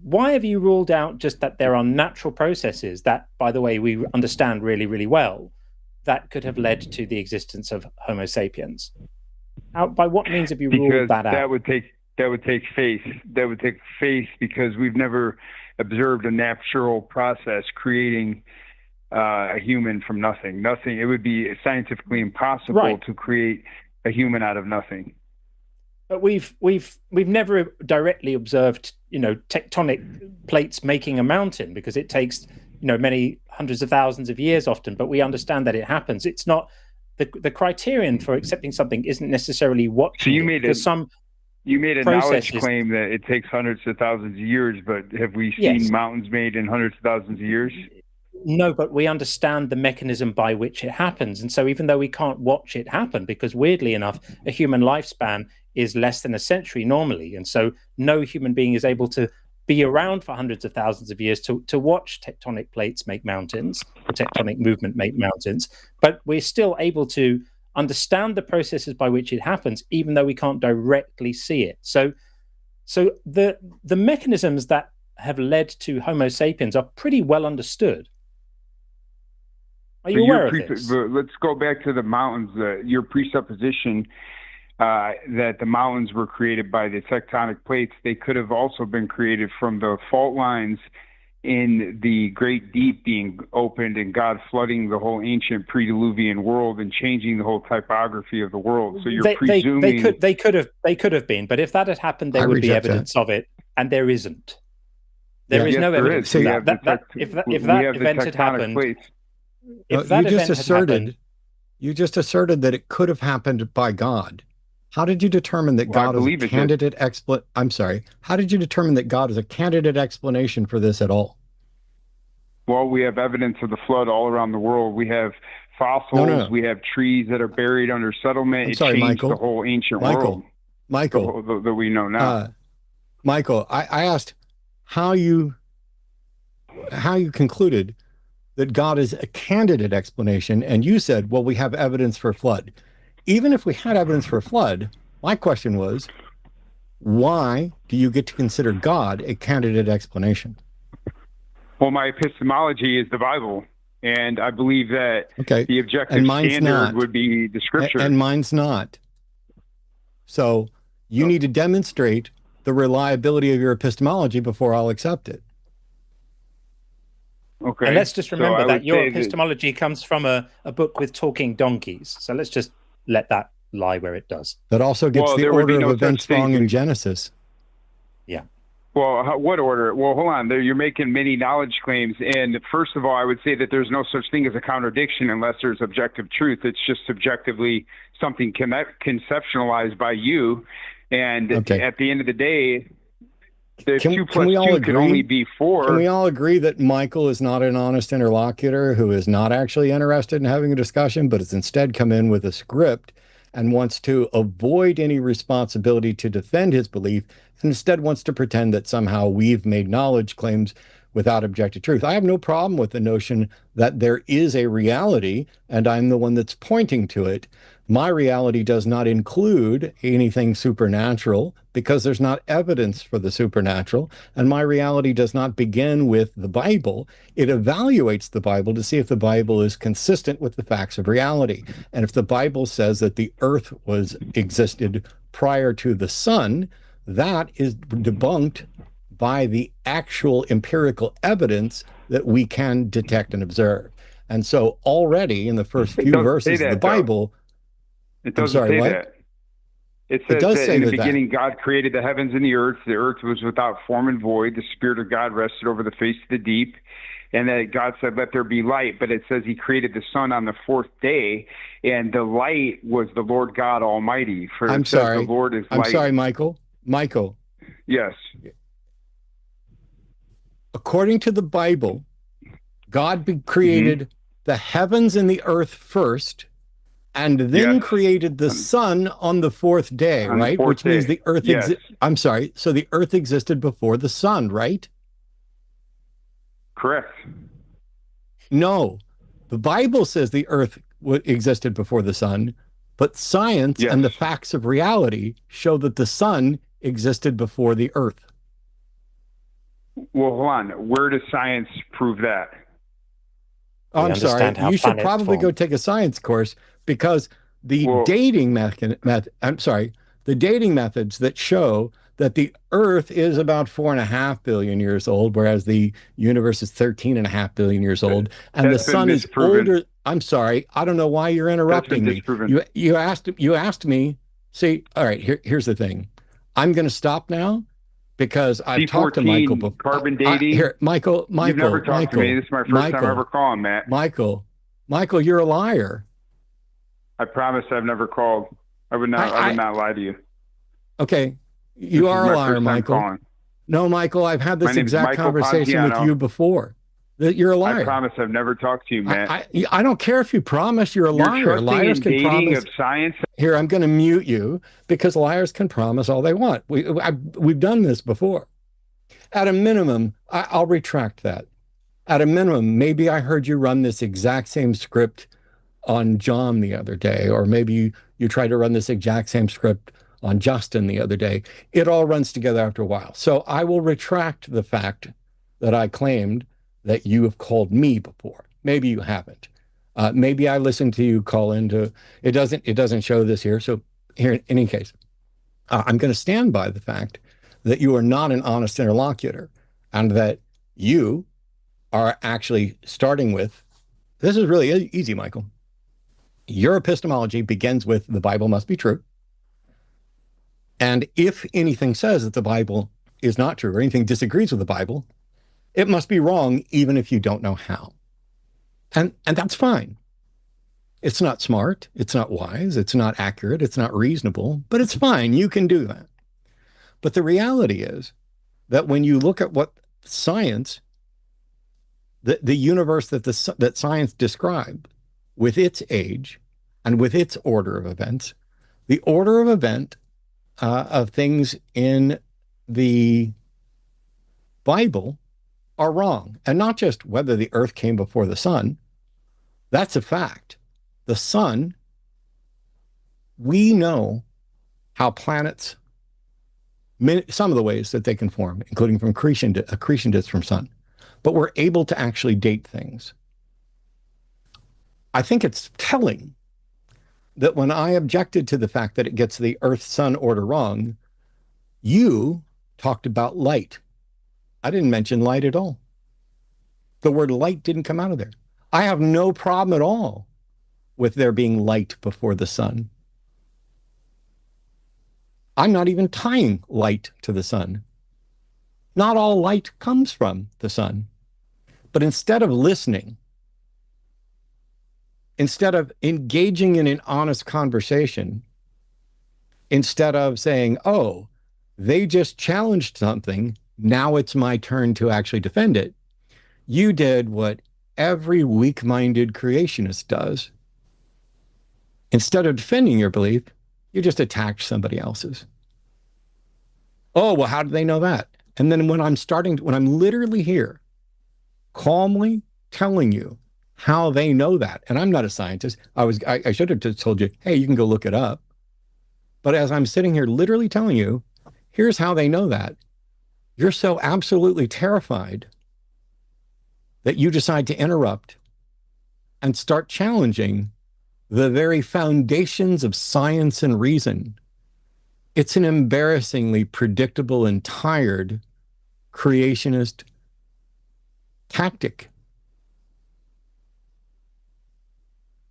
why have you ruled out just that there are natural processes that, by the way, we understand really, really well, that could have led to the existence of Homo sapiens? By what means have you ruled that out? That would take faith. That would take faith because we've never observed a natural process creating a human from nothing. It would be scientifically impossible to create a human out of nothing. But we've never directly observed, tectonic plates making a mountain, because it takes, many hundreds of thousands of years often. But we understand that it happens. It's not the criterion for accepting something isn't necessarily watching you it, made because some you made a processes, knowledge claim that it takes hundreds of thousands of years, but have we Yes. seen mountains made in hundreds of thousands of years? No, but we understand the mechanism by which it happens. And so even though we can't watch it happen, because weirdly enough, a human lifespan is less than a century normally. And so no human being is able to be around for hundreds of thousands of years to watch tectonic plates make mountains, or tectonic movement make mountains. But we're still able to understand the processes by which it happens, even though we can't directly see it. So the mechanisms that have led to Homo sapiens are pretty well understood. Are you aware of this? Let's go back to the mountains. Your presupposition that the mountains were created by the tectonic plates, they could have also been created from the fault lines in the great deep being opened and God flooding the whole ancient pre-Diluvian world and changing the whole typography of the world. So you're presuming they could have been, but if that had happened, there would be evidence of it, and there isn't. There is no evidence of that. If that event had happened, if that event had happened, you just asserted that it could have happened by God. How did you determine that God is a candidate I'm sorry. How did you determine that God is a candidate explanation for this at all? Well, we have evidence of the flood all around the world. We have fossils. No. We have trees that are buried under settlement. It changed Michael. The whole ancient world. Michael, that we know now. Michael, I asked how you concluded that God is a candidate explanation, and you said, well, we have evidence for flood. Even if we had evidence for a flood, my question was, why do you get to consider God a candidate explanation? Well, my epistemology is the Bible, and I believe that the objective standard would be the Scripture. And mine's not. So you need to demonstrate the reliability of your epistemology before I'll accept it. Okay. And let's just remember that your epistemology comes from a book with talking donkeys. So let's just let that lie where it does. That also gets the order of events wrong in Genesis. Yeah. Well, what order? Well, hold on. You're making many knowledge claims. And first of all, I would say that there's no such thing as a contradiction unless there's objective truth. It's just subjectively something conceptualized by you. And at the end of the day, the 2 plus 2 can only be 4. Can we all agree that Michael is not an honest interlocutor who is not actually interested in having a discussion, but has instead come in with a script and wants to avoid any responsibility to defend his belief, and instead wants to pretend that somehow we've made knowledge claims without objective truth? I have no problem with the notion that there is a reality, and I'm the one that's pointing to it. My reality does not include anything supernatural because there's not evidence for the supernatural. And my reality does not begin with the Bible. It evaluates the Bible to see if the Bible is consistent with the facts of reality. And if the Bible says that the earth existed prior to the sun, that is debunked by the actual empirical evidence that we can detect and observe. And so already in the first few verses of the Bible, it doesn't say that. It says that in the beginning, God created the heavens and the earth. The earth was without form and void. The Spirit of God rested over the face of the deep. And that God said, let there be light. But it says he created the sun on the 4th day. And the light was the Lord God Almighty. For I'm sorry. The Lord is light. I'm sorry, Michael. Michael. Yes. According to the Bible, God created the heavens and the earth first, and then created the sun on the 4th day, right? Which means the earth I'm sorry. So the earth existed before the sun, right? Correct. No. The Bible says the earth existed before the sun, but science and the facts of reality show that the sun existed before the earth. Well, hold on. Where does science prove that? Oh, I'm sorry. You should probably go take a science course, because the dating the dating methods that show that the Earth is about 4.5 billion years old, whereas the universe is 13.5 billion years old, and the sun is older. I'm sorry. I don't know why you're interrupting me. You asked me See, all right, here's the thing. I'm going to stop now because I've talked to Michael C14 before. carbon dating. Here, Michael, You've never talked to me. This is my first time ever calling, Matt. Michael, you're a liar. I promise I've never called. I would not lie to you. Okay, you are a liar, Michael. No, Michael, I've had this exact conversation with you before. That you're a liar. I promise I've never talked to you, Matt. I don't care if you promise you're a liar. Liars can promise. Of science. Here, I'm going to mute you because liars can promise all they want. We've done this before. At a minimum, I'll retract that. At a minimum, maybe I heard you run this exact same script on John the other day, or maybe you tried to run this exact same script on Justin the other day. It all runs together after a while. So I will retract the fact that I claimed that you have called me before. Maybe you haven't. Maybe I listened to you call into, it doesn't show this here. So here, in any case, I'm going to stand by the fact that you are not an honest interlocutor and that you are actually starting with, this is really easy, Michael. Your epistemology begins with the Bible must be true. And if anything says that the Bible is not true or anything disagrees with the Bible, it must be wrong even if you don't know how. And that's fine. It's not smart, it's not wise, it's not accurate, it's not reasonable, but it's fine. You can do that. But the reality is that when you look at what science, the universe that science described with its age and with its order of events, the order of event of things in the Bible are wrong. And not just whether the earth came before the sun. That's a fact. The sun, we know how planets, some of the ways that they can form, including from accretion disk from sun. But we're able to actually date things. I think it's telling that when I objected to the fact that it gets the Earth-Sun order wrong, you talked about light. I didn't mention light at all. The word light didn't come out of there. I have no problem at all with there being light before the sun. I'm not even tying light to the sun. Not all light comes from the sun. But instead of listening, instead of engaging in an honest conversation, instead of saying, oh, they just challenged something, now it's my turn to actually defend it, you did what every weak-minded creationist does. Instead of defending your belief, you just attacked somebody else's. Oh, well, how did they know that? And then when I'm literally here, calmly telling you how they know that, and I'm not a scientist, I should have just told you, hey, you can go look it up. But as I'm sitting here literally telling you, here's how they know that, you're so absolutely terrified that you decide to interrupt and start challenging the very foundations of science and reason. It's an embarrassingly predictable and tired creationist tactic.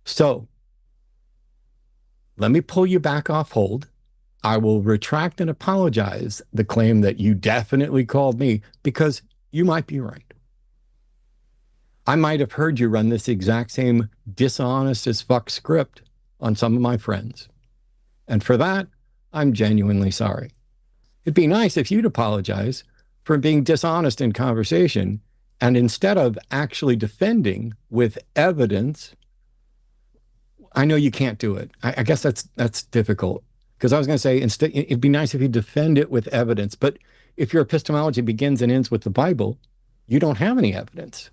So let me pull you back off hold. I will retract and apologize the claim that you definitely called me, because you might be right. I might have heard you run this exact same dishonest as fuck script on some of my friends. And for that, I'm genuinely sorry. It'd be nice if you'd apologize for being dishonest in conversation, and instead of actually defending with evidence. I know you can't do it. I guess that's difficult, because I was going to say, instead, it'd be nice if you defend it with evidence. But if your epistemology begins and ends with the Bible, you don't have any evidence.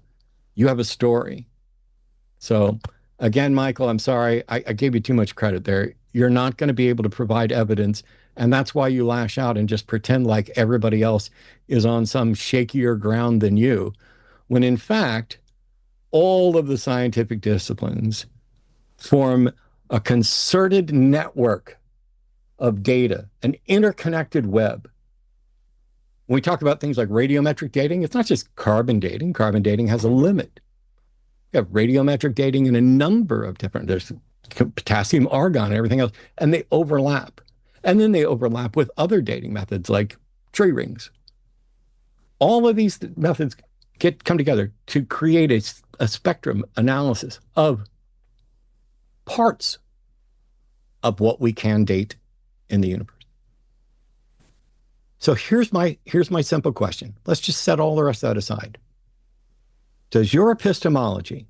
You have a story. So again, Michael, I'm sorry. I gave you too much credit there. You're not going to be able to provide evidence. And that's why you lash out and just pretend like everybody else is on some shakier ground than you, when in fact, all of the scientific disciplines form a concerted network of data, an interconnected web. When we talk about things like radiometric dating, it's not just carbon dating. Carbon dating has a limit. You have radiometric dating in a number of different, there's potassium, argon, and everything else, and they overlap. And then they overlap with other dating methods like tree rings. All of these methods come together to create a spectrum analysis of parts of what we can date in the universe. So here's my simple question. Let's just set all the rest of that aside. Does your epistemology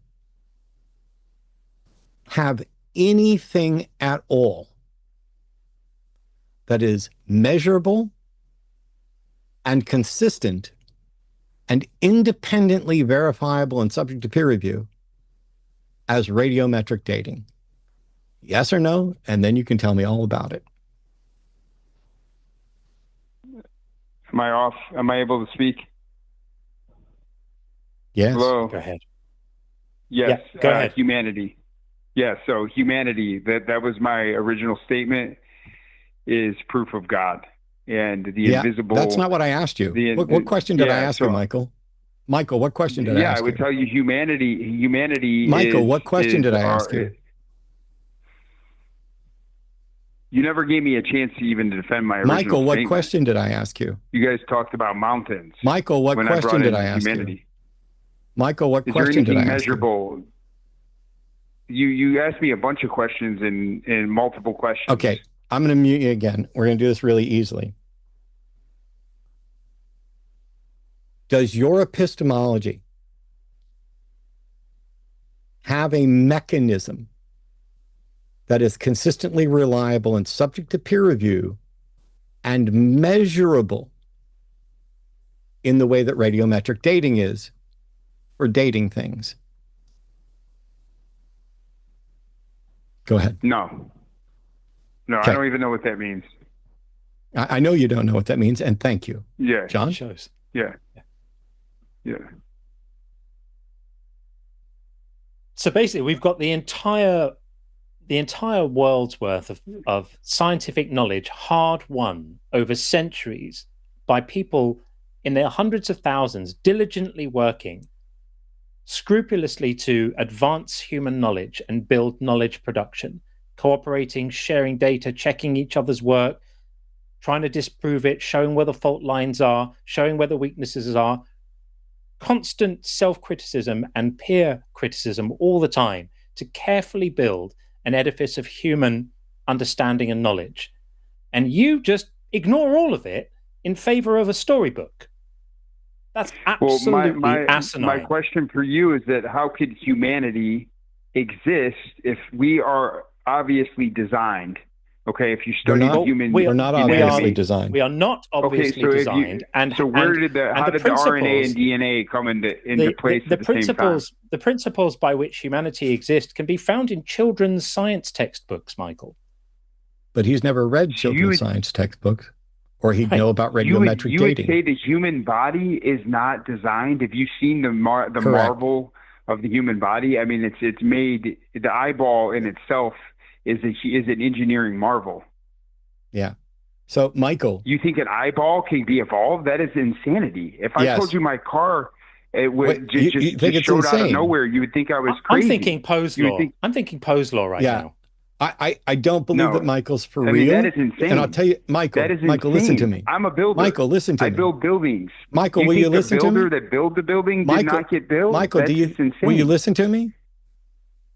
have anything at all that is measurable and consistent and independently verifiable and subject to peer review as radiometric dating? Yes or no? And then you can tell me all about it. Am I off? Am I able to speak? Yes. Hello. Go ahead. Yes. Yeah, go ahead. Humanity. Yeah. So humanity. That was my original statement. Is proof of God and the invisible. That's not what I asked you. What question did I ask you, Michael? Michael, what question did I ask you? Yeah, I would tell you humanity. Michael, what question did I ask you? You never gave me a chance to even defend my original Michael, what statement. question did I ask you? You guys talked about mountains. Michael, what question did I ask you? Michael, what question did I ask measurable? You asked me a bunch of questions in multiple questions. Okay, I'm going to mute you again. We're going to do this really easily. Does your epistemology have a mechanism that is consistently reliable and subject to peer review and measurable in the way that radiometric dating is for dating things? Go ahead. No. No, Okay. I don't even know what that means. I know you don't know what that means, and thank you. Yeah. John? Shows. Yeah. Yeah. So basically, we've got the entire world's worth of scientific knowledge hard won over centuries by people in their hundreds of thousands diligently working scrupulously to advance human knowledge and build knowledge production, cooperating, sharing data, checking each other's work, trying to disprove it, showing where the fault lines are, showing where the weaknesses are, constant self-criticism and peer criticism all the time to carefully build an edifice of human understanding and knowledge. And you just ignore all of it in favor of a storybook. That's absolutely asinine. My question for you is that how could humanity exist if we are obviously designed? Okay, if you study human, we're not obviously designed. We are not obviously designed. How did the RNA and DNA come into place at the same time? The principles by which humanity exists can be found in children's science textbooks, Michael. But he's never read children's science textbooks, or he'd know about radiometric dating. You would say the human body is not designed? Have you seen the marvel of the human body? I mean, it's made, the eyeball in itself is an engineering marvel. Yeah. So, Michael, you think an eyeball can be evolved? That is insanity. If I told you my car, it would just showed out of nowhere, you would think I was crazy. I'm thinking Poe's law. I'm thinking Poe's law right now. I don't believe that Michael's for real. Mean, that is insane. And I'll tell you, Michael, listen to me. I'm a builder. Michael, listen to me. I build buildings. Michael, will you listen to me? The builder that built the building did not get built? Michael, insane. Will you listen to me?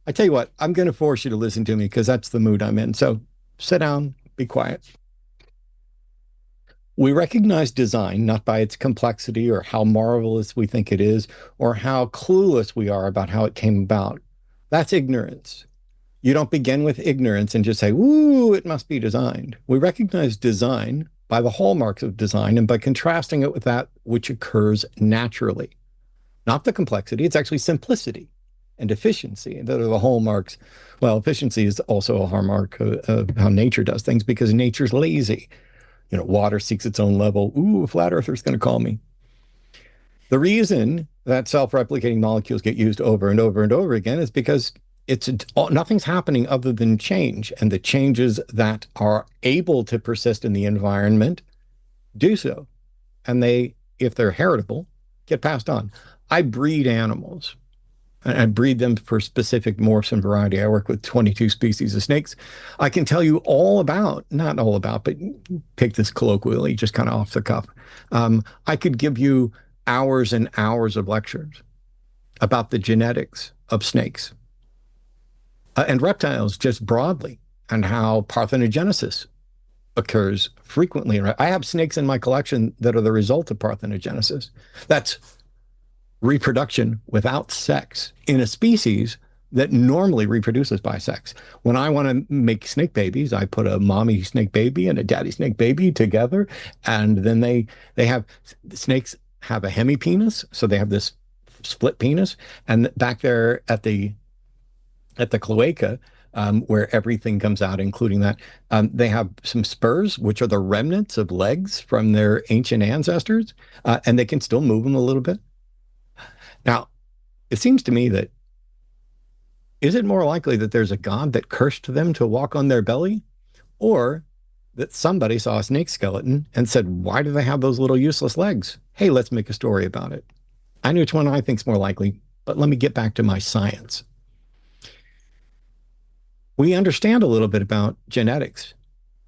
I tell you what, I'm going to force you to listen to me because that's the mood I'm in. So sit down, be quiet. We recognize design not by its complexity or how marvelous we think it is or how clueless we are about how it came about. That's ignorance. You don't begin with ignorance and just say, "Ooh, it must be designed." We recognize design by the hallmarks of design and by contrasting it with that which occurs naturally. Not the complexity, it's actually simplicity and efficiency that are the hallmarks. Well, efficiency is also a hallmark of how nature does things because nature's lazy. You know, water seeks its own level. Ooh, a flat earther's going to call me. The reason that self-replicating molecules get used over and over and over again is because nothing's happening other than change, and the changes that are able to persist in the environment do so. And they, if they're heritable, get passed on. I breed animals. I breed them for specific morphs and variety. I work with 22 species of snakes. I can tell you all about, not all about, but take this colloquially, just kind of off the cuff. I could give you hours and hours of lectures about the genetics of snakes and reptiles just broadly, and how parthenogenesis occurs frequently. I have snakes in my collection that are the result of parthenogenesis. That's reproduction without sex in a species that normally reproduces by sex. When I want to make snake babies, I put a mommy snake baby and a daddy snake baby together, and then they have, snakes have a hemipenis, so they have this split penis, and back there at the cloaca, where everything comes out, including that, they have some spurs, which are the remnants of legs from their ancient ancestors, and they can still move them a little bit. Now, it seems to me that, is it more likely that there's a god that cursed them to walk on their belly, or that somebody saw a snake skeleton and said, why do they have those little useless legs? Hey, let's make a story about it. I know which one I think is more likely, but let me get back to my science. We understand a little bit about genetics,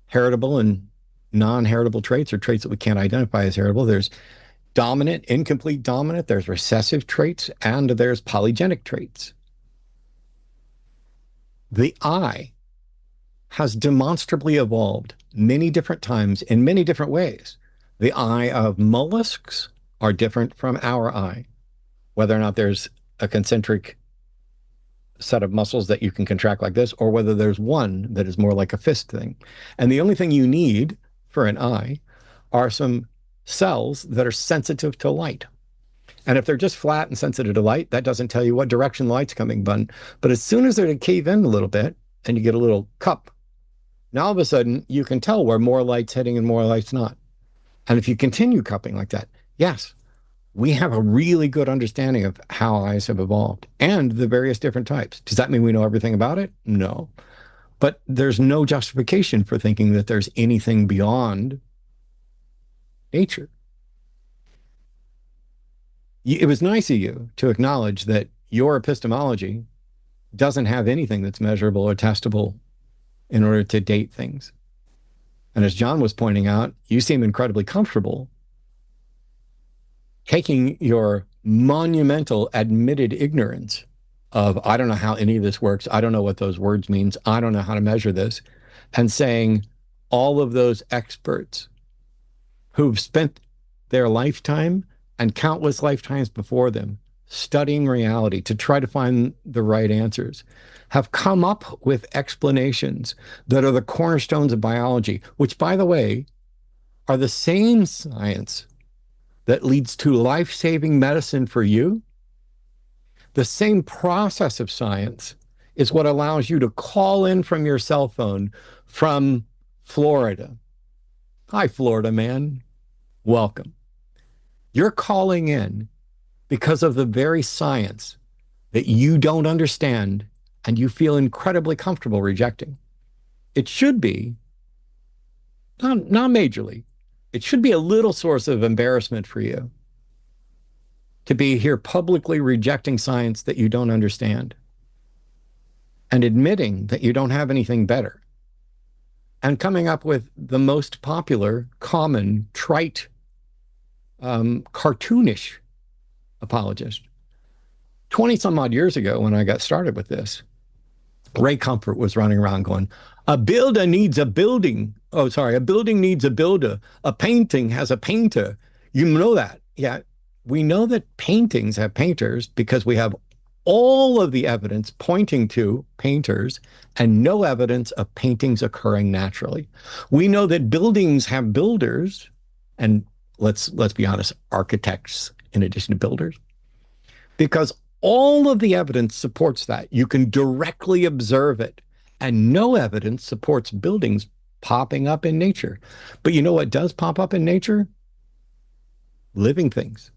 heritable and non-heritable traits, or traits that we can't identify as heritable. There's dominant, incomplete dominant, there's recessive traits, and there's polygenic traits. The eye has demonstrably evolved many different times in many different ways. The eye of mollusks are different from our eye, whether or not there's a concentric set of muscles that you can contract like this, or whether there's one that is more like a fist thing. And the only thing you need for an eye are some cells that are sensitive to light. And if they're just flat and sensitive to light, that doesn't tell you what direction the light's coming. But as soon as they cave in a little bit and you get a little cup, now all of a sudden you can tell where more light's hitting and more light's not. And if you continue cupping like that, yes, we have a really good understanding of how eyes have evolved and the various different types. Does that mean we know everything about it? No. But there's no justification for thinking that there's anything beyond nature. It was nice of you to acknowledge that your epistemology doesn't have anything that's measurable or testable in order to date things. And as John was pointing out, you seem incredibly comfortable taking your monumental admitted ignorance of, I don't know how any of this works, I don't know what those words means, I don't know how to measure this, and saying all of those experts who've spent their lifetime and countless lifetimes before them studying reality to try to find the right answers have come up with explanations that are the cornerstones of biology, which, by the way, are the same science that leads to life-saving medicine for you. The same process of science is what allows you to call in from your cell phone from Florida. Hi, Florida man. Welcome. You're calling in because of the very science that you don't understand and you feel incredibly comfortable rejecting. It should be, not majorly, it should be a little source of embarrassment for you to be here publicly rejecting science that you don't understand and admitting that you don't have anything better and coming up with the most popular, common, trite, cartoonish apologist. 20 some odd years ago, when I got started with this, Ray Comfort was running around going, a builder needs a building. Oh, sorry. A building needs a builder. A painting has a painter. You know that. Yeah. We know that paintings have painters because we have all of the evidence pointing to painters and no evidence of paintings occurring naturally. We know that buildings have builders, and let's be honest, architects in addition to builders, because all of the evidence supports that. You can directly observe it, and no evidence supports buildings popping up in nature. But you know what does pop up in nature? Living things,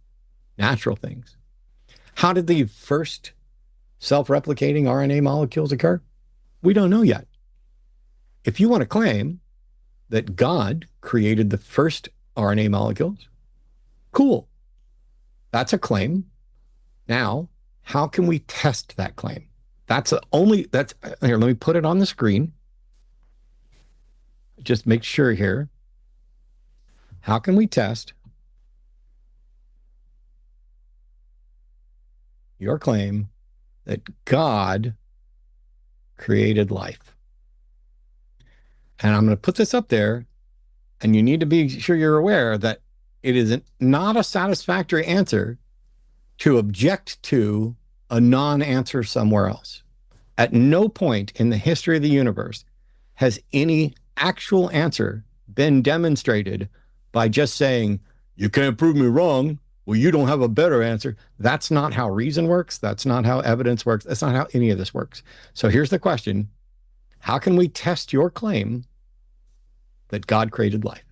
natural things. How did the first self-replicating RNA molecules occur? We don't know yet. If you want to claim that God created the first RNA molecules, cool. That's a claim. Now, How can we test that claim? That's here, let me put it on the screen. Just make sure here. How can we test your claim that God created life? And I'm going to put this up there, and you need to be sure you're aware that it is not a satisfactory answer to object to a non-answer somewhere else. At no point in the history of the universe has any actual answer been demonstrated by just saying, you can't prove me wrong. Well, you don't have a better answer. That's not how reason works. That's not how evidence works. That's not how any of this works. So here's the question. How can we test your claim that God created life?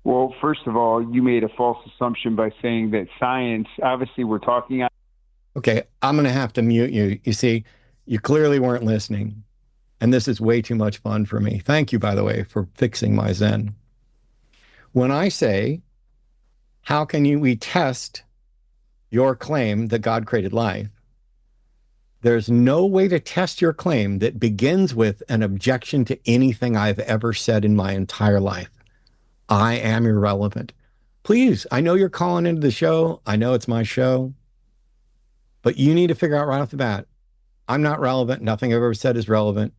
Well, first of all, you made a false assumption by saying that science, obviously we're talking. Okay, I'm going to have to mute you. You see, you clearly weren't listening. And this is way too much fun for me. Thank you, by the way, for fixing my Zen. When I say, how can we test your claim that God created life? There's no way to test your claim that begins with an objection to anything I've ever said in my entire life. I am irrelevant. Please, I know you're calling into the show. I know it's my show. But you need to figure out right off the bat, I'm not relevant. Nothing I've ever said is relevant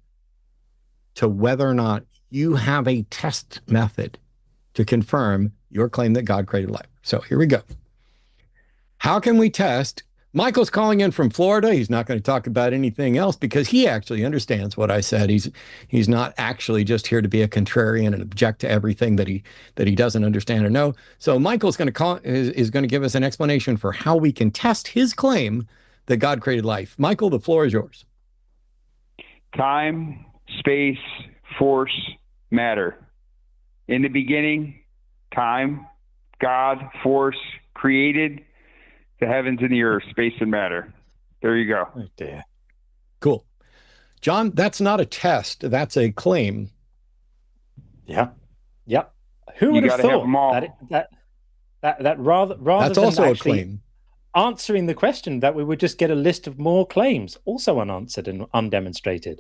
to whether or not you have a test method to confirm your claim that God created life. So here we go. How can we test? Michael's calling in from Florida. He's not going to talk about anything else because he actually understands what I said. He's not actually just here to be a contrarian and object to everything that he doesn't understand or know. So Michael's going to is going to give us an explanation for how we can test his claim that God created life. Michael, the floor is yours. Time, space, force, matter. In the beginning, time, God, force, created the heavens and the earth, space and matter. There you go. Oh dear. Cool. John, that's not a test. That's a claim. Yeah. Yep. Who would have thought that rather that's than also actually a claim. Answering the question, that we would just get a list of more claims, also unanswered and undemonstrated.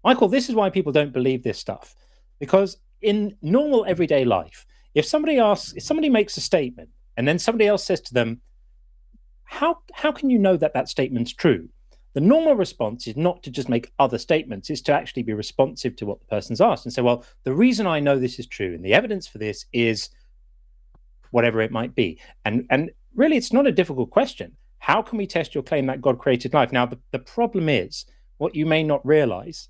Michael, this is why people don't believe this stuff. Because in normal everyday life, if somebody makes a statement and then somebody else says to them, how can you know that that statement's true? The normal response is not to just make other statements, it's to actually be responsive to what the person's asked and say, well, the reason I know this is true and the evidence for this is whatever it might be. And really, it's not a difficult question. How can we test your claim that God created life? Now, the problem is, what you may not realize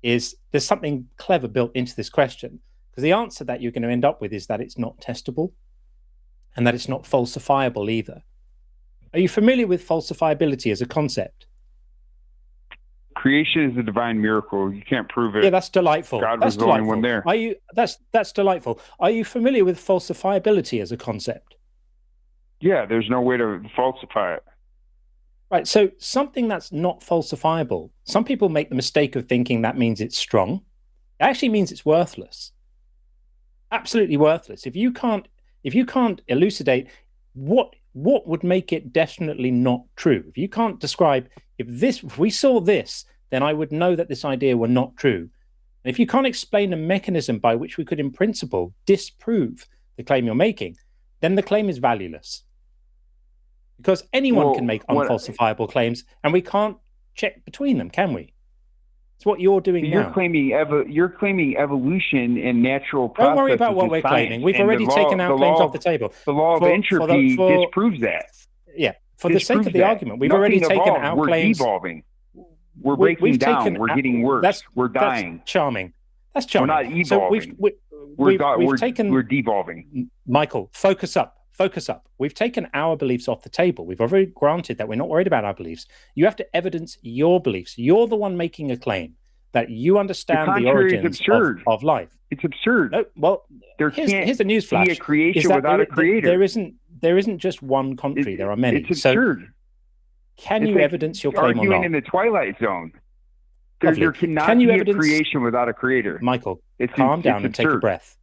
is there's something clever built into this question, because the answer that you're going to end up with is that it's not testable and that it's not falsifiable either. Are you familiar with falsifiability as a concept? Creation is a divine miracle. You can't prove it. Yeah, that's delightful. God that's was the only one there. Are you? That's delightful. Are you familiar with falsifiability as a concept? Yeah, there's no way to falsify it. Right. So something that's not falsifiable, some people make the mistake of thinking that means it's strong. It actually means it's worthless. Absolutely worthless. If you can't elucidate what would make it definitely not true. If you can't describe, if we saw this, then I would know that this idea were not true. And if you can't explain a mechanism by which we could, in principle, disprove the claim you're making, then the claim is valueless. Because anyone can make unfalsifiable claims, and we can't check between them, can we? It's what you're doing now. You're claiming evolution and natural processes. Don't worry about what we're claiming. We've already taken our claims off the table. The law of entropy disproves that. Yeah, for the sake of the argument, we've already taken our claims. We're devolving. We're breaking down. We're getting worse. We're dying. That's charming. That's charming. We're not evolving. So we're devolving. Michael, focus up. Focus up. We've taken our beliefs off the table. We've already granted that we're not worried about our beliefs. You have to evidence your beliefs. You're the one making a claim that you understand the origins of life. It's absurd. No, well, here's the newsflash: be a creation without a creator. There isn't just one country. There are many. It's absurd. So can you evidence your claim or not? Arguing in the Twilight Zone. There cannot be a creation without a creator. Michael, calm down and take a breath.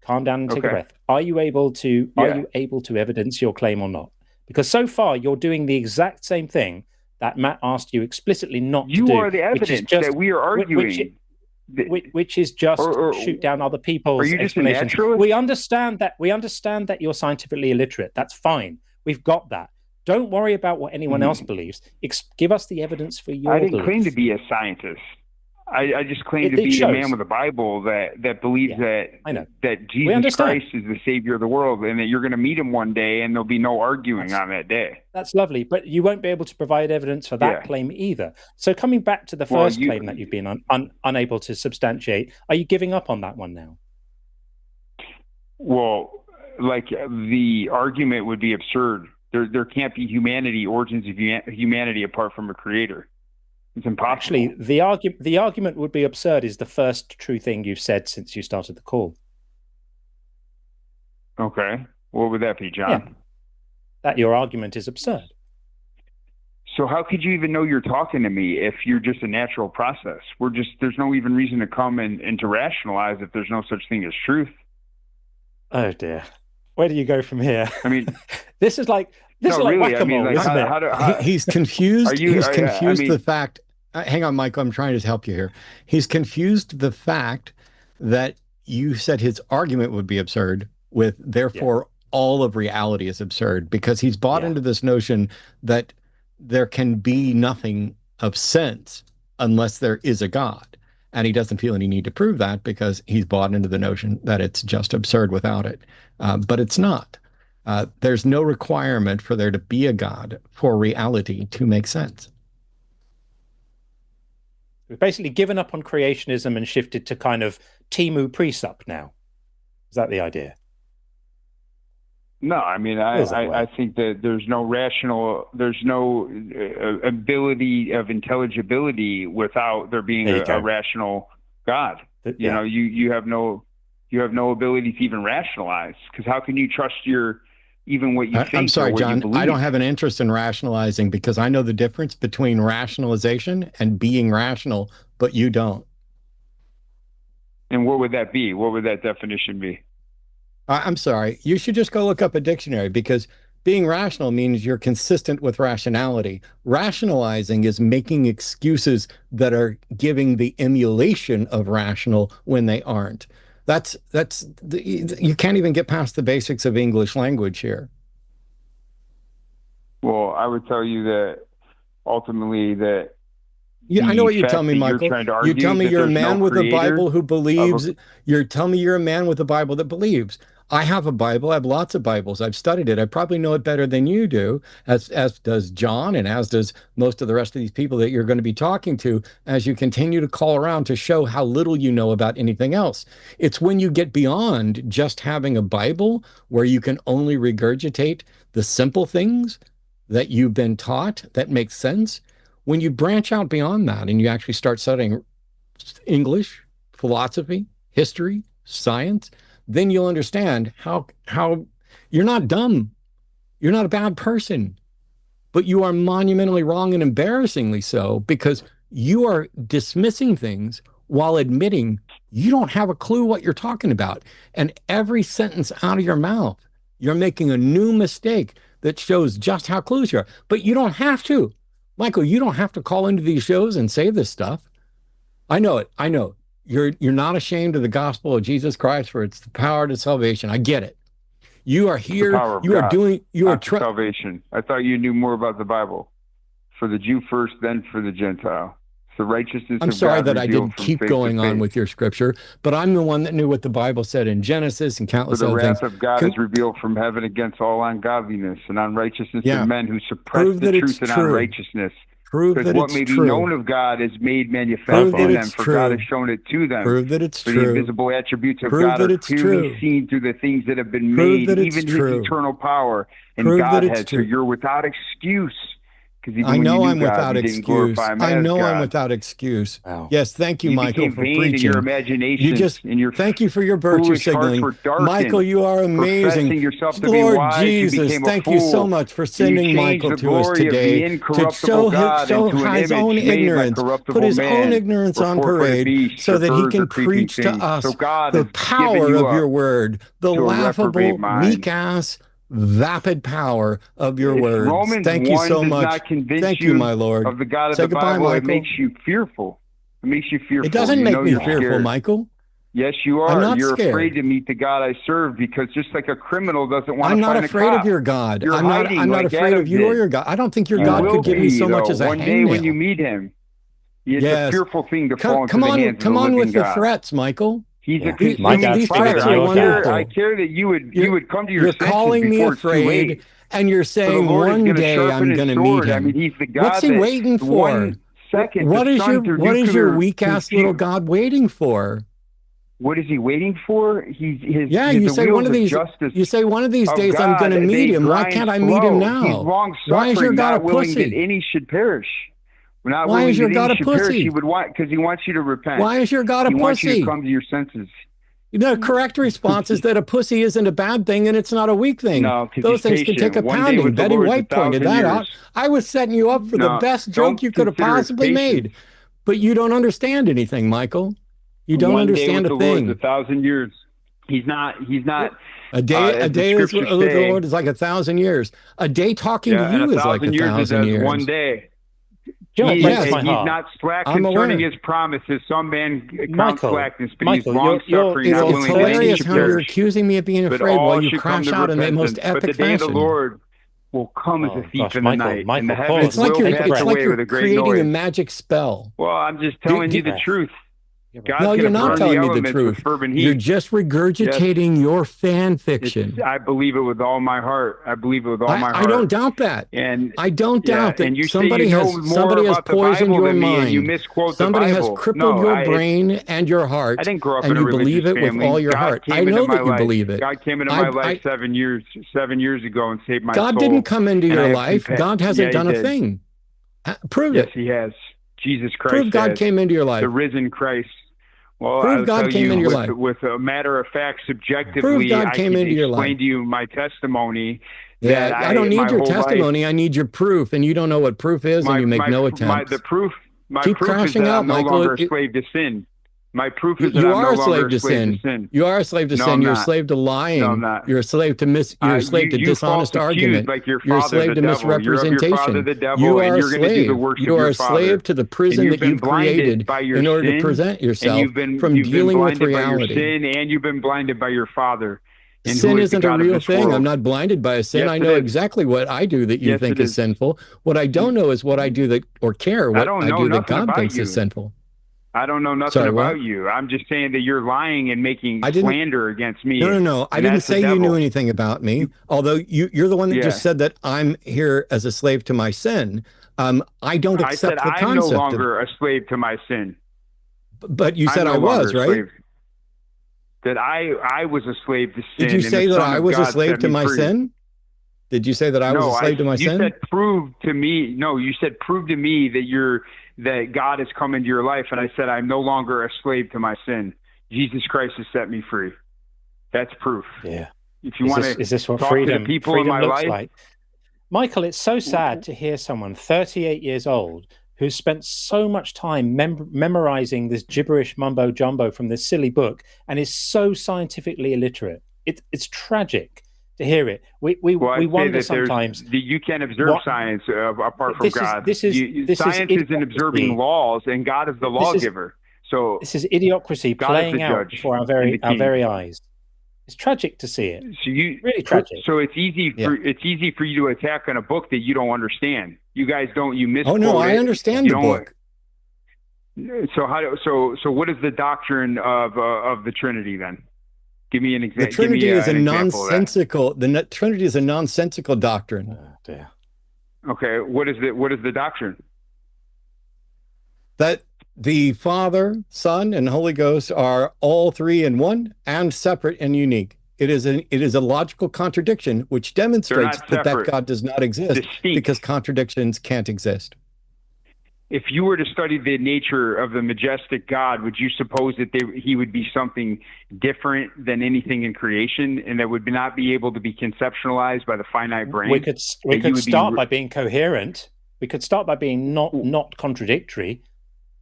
Calm down and take a breath. Are you able to evidence your claim or not? Because so far you're doing the exact same thing that Matt asked you explicitly not to do. You are the evidence that we are arguing. Which is just shoot down other people's explanations. We understand that you're scientifically illiterate. That's fine. We've got that. Don't worry about what anyone else believes. Give us the evidence for your belief. I didn't claim to be a scientist. I just claim to be a man with a Bible that believes that Jesus Christ is the Savior of the world, and that you're going to meet him one day, and there'll be no arguing on that day. That's lovely, but you won't be able to provide evidence for that claim either. So coming back to the first claim that you've been unable to substantiate, are you giving up on that one now? Well, like the argument would be absurd. There can't be origins of humanity apart from a creator. It's impossible. Actually, the argument would be absurd is the first true thing you've said since you started the call. Okay. What would that be, John? Yeah. That your argument is absurd. So how could you even know you're talking to me if you're just a natural process? There's no even reason to come and to rationalize if there's no such thing as truth. Oh dear. Where do you go from here? I mean, this is like whack-a-mole, isn't it? He's confused. He's confused the fact. Hang on, Michael. I'm trying to help you here. He's confused the fact that you said his argument would be absurd with, therefore, all of reality is absurd, because he's bought into this notion that there can be nothing of sense unless there is a God. And he doesn't feel any need to prove that because he's bought into the notion that it's just absurd without it. But it's not. There's no requirement for there to be a God for reality to make sense. We've basically given up on creationism and shifted to kind of Timu Presup now. Is that the idea? No, I mean, I think that there's no ability of intelligibility without there being a rational God. You know, you have no ability to even rationalize, because how can you trust even what you think? I'm sorry, John, I don't have an interest in rationalizing, because I know the difference between rationalization and being rational, but you don't. And what would that be? What would that definition be? I'm sorry. You should just go look up a dictionary, because being rational means you're consistent with rationality. Rationalizing is making excuses that are giving the emulation of rational when they aren't. You can't even get past the basics of English language here. Well, I would tell you that ultimately that. Yeah, I know what you tell me, Michael. You tell me you're a man with a Bible who believes. You tell me you're a man with a Bible that believes. I have a Bible. I have lots of Bibles. I've studied it. I probably know it better than you do, as does John, and as does most of the rest of these people that you're going to be talking to as you continue to call around to show how little you know about anything else. It's when you get beyond just having a Bible, where you can only regurgitate the simple things that you've been taught that make sense. When you branch out beyond that and you actually start studying English, philosophy, history, science, then you'll understand how you're not dumb. You're not a bad person, but you are monumentally wrong, and embarrassingly so, because you are dismissing things while admitting you don't have a clue what you're talking about. And every sentence out of your mouth, you're making a new mistake that shows just how clueless you are. But you don't have to. Michael, you don't have to call into these shows and say this stuff. I know it. I know. You're not ashamed of the gospel of Jesus Christ, for it's the power to salvation. I get it. You are here. You are doing. You are salvation. I thought you knew more about the Bible. For the Jew first, then for the Gentile. The righteousness. I'm sorry that I didn't keep going on with your scripture, but I'm the one that knew what the Bible said in Genesis and countless other things. For the wrath of God is revealed from heaven against all ungodliness and unrighteousness of men who suppress the truth and unrighteousness. Because what may be known of God is made manifest in them, for God has shown it to them. Prove that it's for true. The invisible attributes of God are clearly seen through the things that have been made, even His eternal power. And God has, so you're without excuse. I know I'm without excuse. I know I'm without excuse. Yes, thank you, Michael, for preaching. Your imagination, thank you for your virtue signaling. Michael, you are amazing. Lord Jesus, thank you so much for sending Michael to us today to show his own ignorance, put his own ignorance on parade so that he can preach to us the power of your word, the laughable, meek ass, vapid power of your If words. Romans Thank you 1 so does much. not convince Thank you you, my Lord. of the God of Say the goodbye, Bible, it Michael. makes you fearful. It makes you fearful. It doesn't You make know me you're fearful, scared. Michael. Yes, you are. I'm not You're scared. afraid to meet the God I serve, because just like a criminal doesn't want I'm to not find afraid a cop. of your God. You're I'm hiding not like afraid Adam of you or did. your God. I don't think your You God will could give me be, so much though, as a one day when hangnail. you meet him. It's Yes. a fearful thing to fall into Come the on, hands of come the on living with the God. threats, Michael. He's a These consuming dad's bigger threats than fire. are your wonderful. I care that you would come to your You're senses calling me before it's too afraid, late. and you're So the saying Lord is one going to day sharpen I'm his going to meet sword. I him. mean, he's the God What's he that waiting for? 1 second What the is sun through your nuclear weak-ass little God waiting for? What is he waiting for? He's You say one of these. justice You say one of these of days I'm God, going to meet they him. Why grind can't I meet him slow. He's now? long Why is your suffering, God not a willing that pussy? any should perish. Not Why willing is your that God any a should perish. pussy? He would want, because he wants you to repent. Why is your God a He wants you to pussy? come to your senses. The correct response is that a pussy isn't a bad thing and it's not a weak thing. No, because Those he's things can patient. take a One day pounding. with the Betty Lord is White pointed 1,000 that years. out. I was setting you up for the No, best don't joke you could have consider it possibly patience. made. But you don't understand anything, Michael. You don't One day understand with a the Lord is thing. 1,000 years. He's not. A day as the is with scriptures the say, Lord is like 1,000 years. A day talking to and you is like 1,000 years is 1,000 as years. one day. Do you know what breaks Yes. my He's heart? not slack I'm concerning aware. his promises. Some man count Michael, slackness, but he's Michael, long suffering, not It's willing that any hilarious should how you're perish, accusing me of being but afraid while all you should come crash to out in the most repentance. But the epic day of the fashion. Lord will come as a Oh thief gosh, in the Michael, night, and Michael, the pause. heavens It's like will you're Take a pass breath. away with a great creating a noise. magic spell. Well, I'm just telling you Deep the breath. truth. God's No, going you're to not burn telling the me the elements with truth. fervent You're heat. just regurgitating your fan fiction. I believe it with all my heart. I believe it with all my heart. I don't doubt that. And I don't doubt that and you somebody say you know has more about the poisoned Bible your than me, and you mind. misquote Somebody the has Bible. crippled No, your brain and your heart, I didn't grow up and in a you religious believe it with family. all your God heart. came I into know my that you life. believe it. God came into my life 7 years ago and saved my God soul. didn't come into And I your have life. God hasn't done he a did. thing. Prove Yes, it. he has. Jesus Christ Prove God has. came into your life. The risen Christ. Well, Prove I'll God tell came you into your life. with a matter of fact, Prove subjectively, God I came can into your explain life. to you my testimony. Yeah, that I don't my need your whole testimony. I need your proof, and you don't know what proof is, and you make no attempts. The proof Keep is crashing that out, I'm no Michael. longer a slave to sin. My proof is that You I'm are no a longer slave to sin. You are a slave to No, sin. I'm You're a not. slave to lying. No, I'm not. You're a slave to You're a slave to you dishonest false accuse argument. like your You're a father, slave the to devil. You're of your father, misrepresentation. the devil, You and are a you're going to do the slave. works You of are your a father. slave to the And prison you've that been you've blinded created by your in order to sin, present and yourself you've been from dealing with blinded by your reality. sin, and you've been blinded by your father. And Sin who is the isn't a God of real this thing. I'm world? not blinded by a sin. Yes, I it know is. exactly what I do that you Yes, think it is is. sinful. What I don't know is what I do that, or care I what don't I know do that nothing God about thinks you. is sinful. I don't know nothing Sorry, about what? you. I'm just saying that you're lying and making I didn't. slander against me. No. I And didn't that's the say you knew devil. anything about me. Although you're the one that Yeah. just said that I'm here as a slave to my sin. I don't I said accept the I'm no concept longer a slave to my sin. But you said I'm no I was, longer a right? slave. That I was a slave to sin. Did you and say the that Son I of was a God slave set to me my free. sin? Did you say that I was a slave to my you sin? said prove to me. No, you said prove to me that God has come into your life, and I said I'm no longer a slave to my sin. Jesus Christ has set me free. That's proof. Yeah. If you want to is this what talk freedom, to the people freedom in my looks life, like? Michael, it's so sad to hear someone 38 years old who's spent so much time memorizing this gibberish mumbo jumbo from this silly book and is so scientifically illiterate. It's tragic to hear it. We wonder sometimes you can't observe science apart from God. Science is in observing laws, and God is the lawgiver. So this is idiocracy God playing is the out judge before our and the very king. eyes. It's tragic to see it. So really tragic. So it's easy for you to attack on a book that you don't understand. You guys don't. You misquote. Oh no, I understand the book. So what is the doctrine of the Trinity then? Give me an example. The Trinity is a nonsensical. The Trinity is a nonsensical doctrine. Oh, dear. Okay, what is the doctrine? That the Father, Son, and Holy Ghost are all three in one and separate and unique. It is a logical contradiction, which demonstrates that God does not exist, because contradictions can't exist. If you were to study the nature of the majestic God, would you suppose that he would be something different than anything in creation, and that would not be able to be conceptualized by the finite brain? We could start by being coherent. We could start by being not contradictory.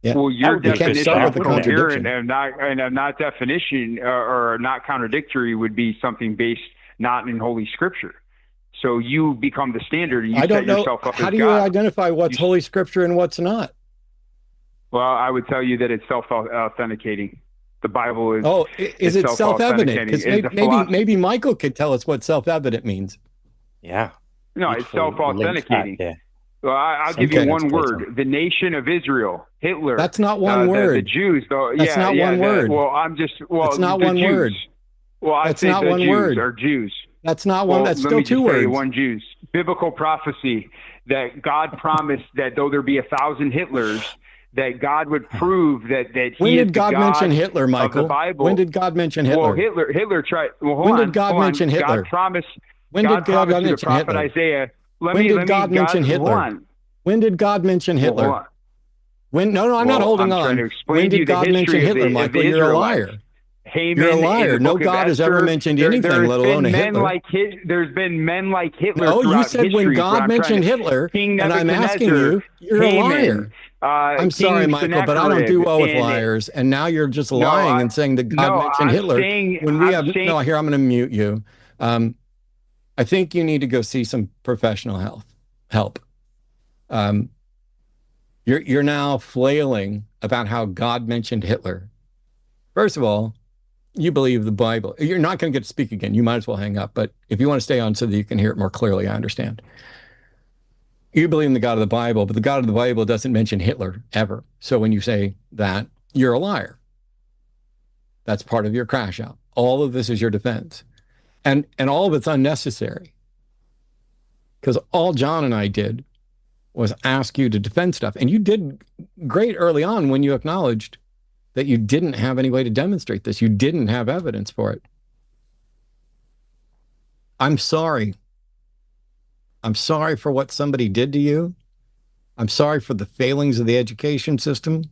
Yeah. Well, your definition of coherent and not definition or not contradictory would be something based not in Holy Scripture. So you become the standard, and you I don't set know. yourself up How as do you God. identify what's Holy Scripture and what's not? Well, I would tell you that it's self-authenticating. The Bible is. Oh, is it self-evident? Because maybe Michael could tell us what self-evident means. Yeah. No, it's self-authenticating. Yeah. Well, I'll give you one word: the nation of Israel, Hitler. That's not one word. The Jews, though. That's not one word. Well, it's not one word. Well, I'd say the Jews are Jews. That's not one. That's still two words. One Jews. Biblical prophecy that God promised that though there be 1,000 Hitlers, that God would prove that he when did is God the God mention Hitler, Michael? Of the Bible. When did God mention Hitler? Well, Hitler tried. Well, when did God mention Hitler? God promised. When did God mention Hitler? Isaiah. When did God mention Hitler? When did God mention Hitler? When? No, I'm not holding on. When did God mention Hitler, Michael? You're a liar. You're a liar. No God has ever mentioned anything, let alone a Hitler. There's been men like Hitler. No, you said when God mentioned Hitler, and I'm asking you, you're a liar. I'm sorry, Michael, but I don't do well with liars. And now you're just lying and saying that God mentioned Hitler when we have. No, here, I'm going to mute you. I think you need to go see some professional help. You're now flailing about how God mentioned Hitler. First of all, you believe the Bible. You're not going to get to speak again. You might as well hang up. But if you want to stay on so that you can hear it more clearly, I understand. You believe in the God of the Bible, but the God of the Bible doesn't mention Hitler ever. So when you say that, you're a liar. That's part of your crash out. All of this is your defense. And all of it's unnecessary. Because all John and I did was ask you to defend stuff. And you did great early on when you acknowledged that you didn't have any way to demonstrate this. You didn't have evidence for it. I'm sorry. I'm sorry for what somebody did to you. I'm sorry for the failings of the education system.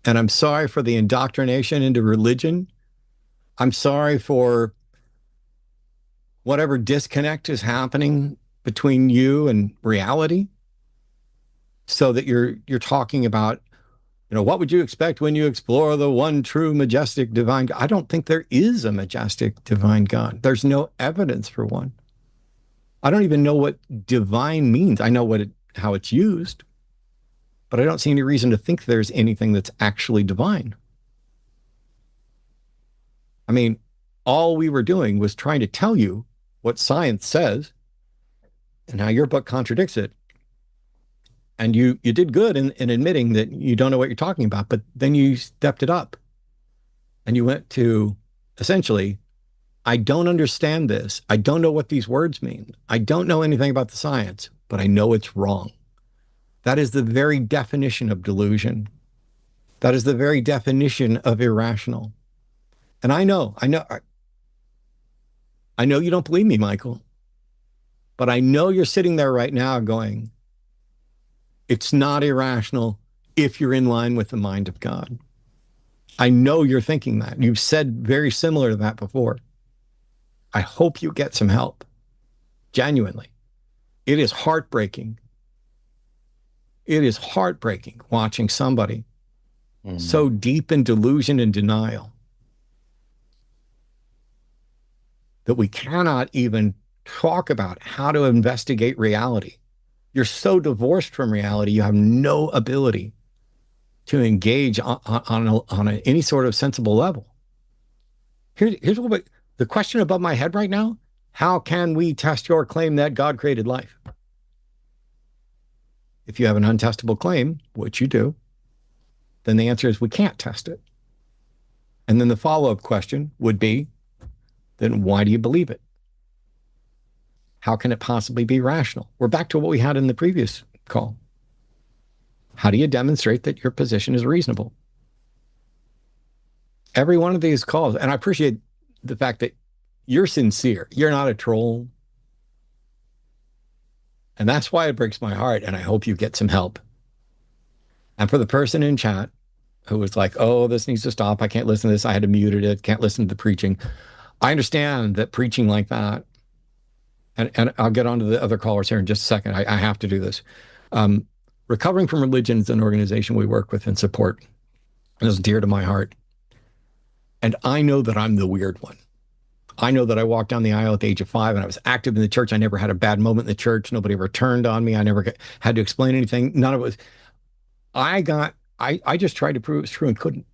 And I'm sorry for the indoctrination into religion. I'm sorry for whatever disconnect is happening between you and reality, so that you're talking about, what would you expect when you explore the one true, majestic, divine God? I don't think there is a majestic, divine God. There's no evidence for one. I don't even know what divine means. I know how it's used, but I don't see any reason to think there's anything that's actually divine. I mean, all we were doing was trying to tell you what science says and how your book contradicts it. And you did good in admitting that you don't know what you're talking about, but then you stepped it up. And you went to, essentially, I don't understand this. I don't know what these words mean. I don't know anything about the science, but I know it's wrong. That is the very definition of delusion. That is the very definition of irrational. And I know you don't believe me, Michael, but I know you're sitting there right now going, it's not irrational if you're in line with the mind of God. I know you're thinking that. You've said very similar to that before. I hope you get some help. Genuinely. It is heartbreaking. It is heartbreaking watching somebody so deep in delusion and denial that we cannot even talk about how to investigate reality. You're so divorced from reality, you have no ability to engage on any sort of sensible level. Here's what the question above my head right now: how can we test your claim that God created life? If you have an untestable claim, which you do, then the answer is we can't test it. And then the follow-up question would be, then why do you believe it? How can it possibly be rational? We're back to what we had in the previous call. How do you demonstrate that your position is reasonable? Every one of these calls, and I appreciate the fact that you're sincere. You're not a troll. And that's why it breaks my heart, and I hope you get some help. And for the person in chat who was like, oh, this needs to stop. I can't listen to this. I had to mute it. Can't listen to the preaching. I understand that preaching like that, and I'll get on to the other callers here in just a second. I have to do this. Recovering from Religion is an organization we work with and support. It is dear to my heart. And I know that I'm the weird one. I know that I walked down the aisle at the age of 5 and I was active in the church. I never had a bad moment in the church. Nobody ever turned on me. I never had to explain anything. None of it was, I just tried to prove it was true and couldn't.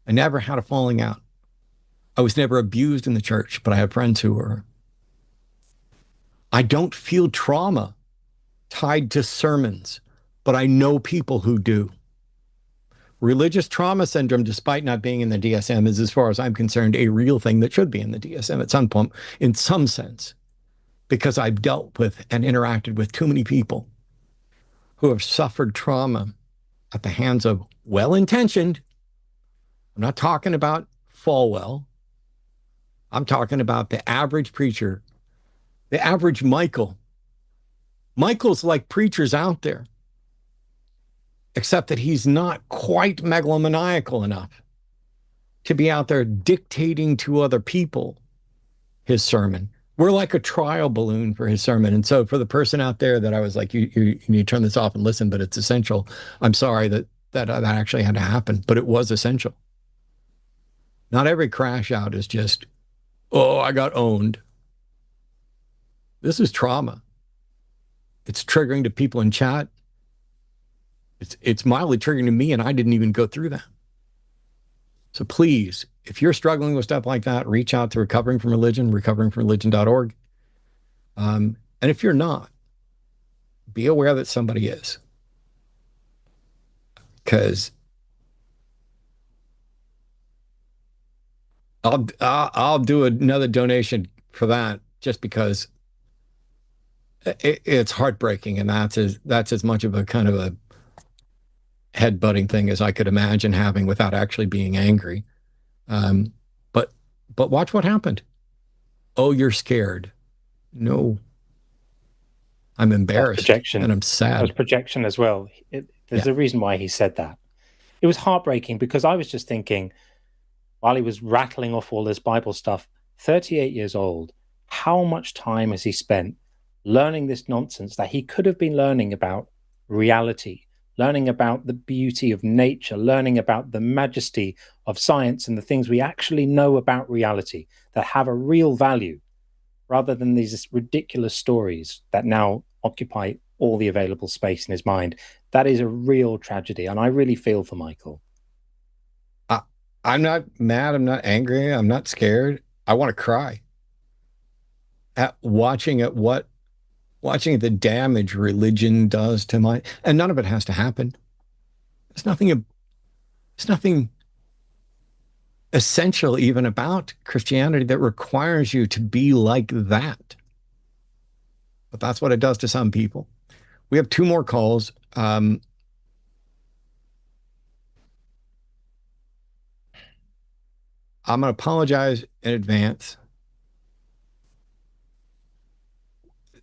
I never had a falling out. I was never abused in the church, but I have friends who were. I don't feel trauma tied to sermons, but I know people who do. Religious trauma syndrome, despite not being in the DSM, is, as far as I'm concerned, a real thing that should be in the DSM at some point, in some sense, because I've dealt with and interacted with too many people who have suffered trauma at the hands of well-intentioned. I'm not talking about Falwell. I'm talking about the average preacher, the average Michael. Michael's like preachers out there, except that he's not quite megalomaniacal enough to be out there dictating to other people his sermon. We're like a trial balloon for his sermon. And so for the person out there that I was like, you need to turn this off and listen, but it's essential. I'm sorry that actually had to happen, but it was essential. Not every crash out is just, oh, I got owned. This is trauma. It's triggering to people in chat. It's mildly triggering to me, and I didn't even go through that. So please, if you're struggling with stuff like that, reach out to Recovering from Religion, recoveringfromreligion.org. And if you're not, be aware that somebody is. Because I'll do another donation for that, just because it's heartbreaking, and that's as much of a kind of a head-butting thing as I could imagine having without actually being angry. But watch what happened. Oh, you're scared. No. I'm embarrassed. Projection. And I'm sad. That was projection as well. There's a reason why he said that. It was heartbreaking because I was just thinking, while he was rattling off all this Bible stuff, 38 years old, how much time has he spent learning this nonsense that he could have been learning about reality, learning about the beauty of nature, learning about the majesty of science and the things we actually know about reality that have a real value, rather than these ridiculous stories that now occupy all the available space in his mind. That is a real tragedy, and I really feel for Michael. I'm not mad. I'm not angry. I'm not scared. I want to cry at watching the damage religion does to my, and none of it has to happen. There's nothing essential even about Christianity that requires you to be like that. But that's what it does to some people. We have 2 more calls. I'm going to apologize in advance.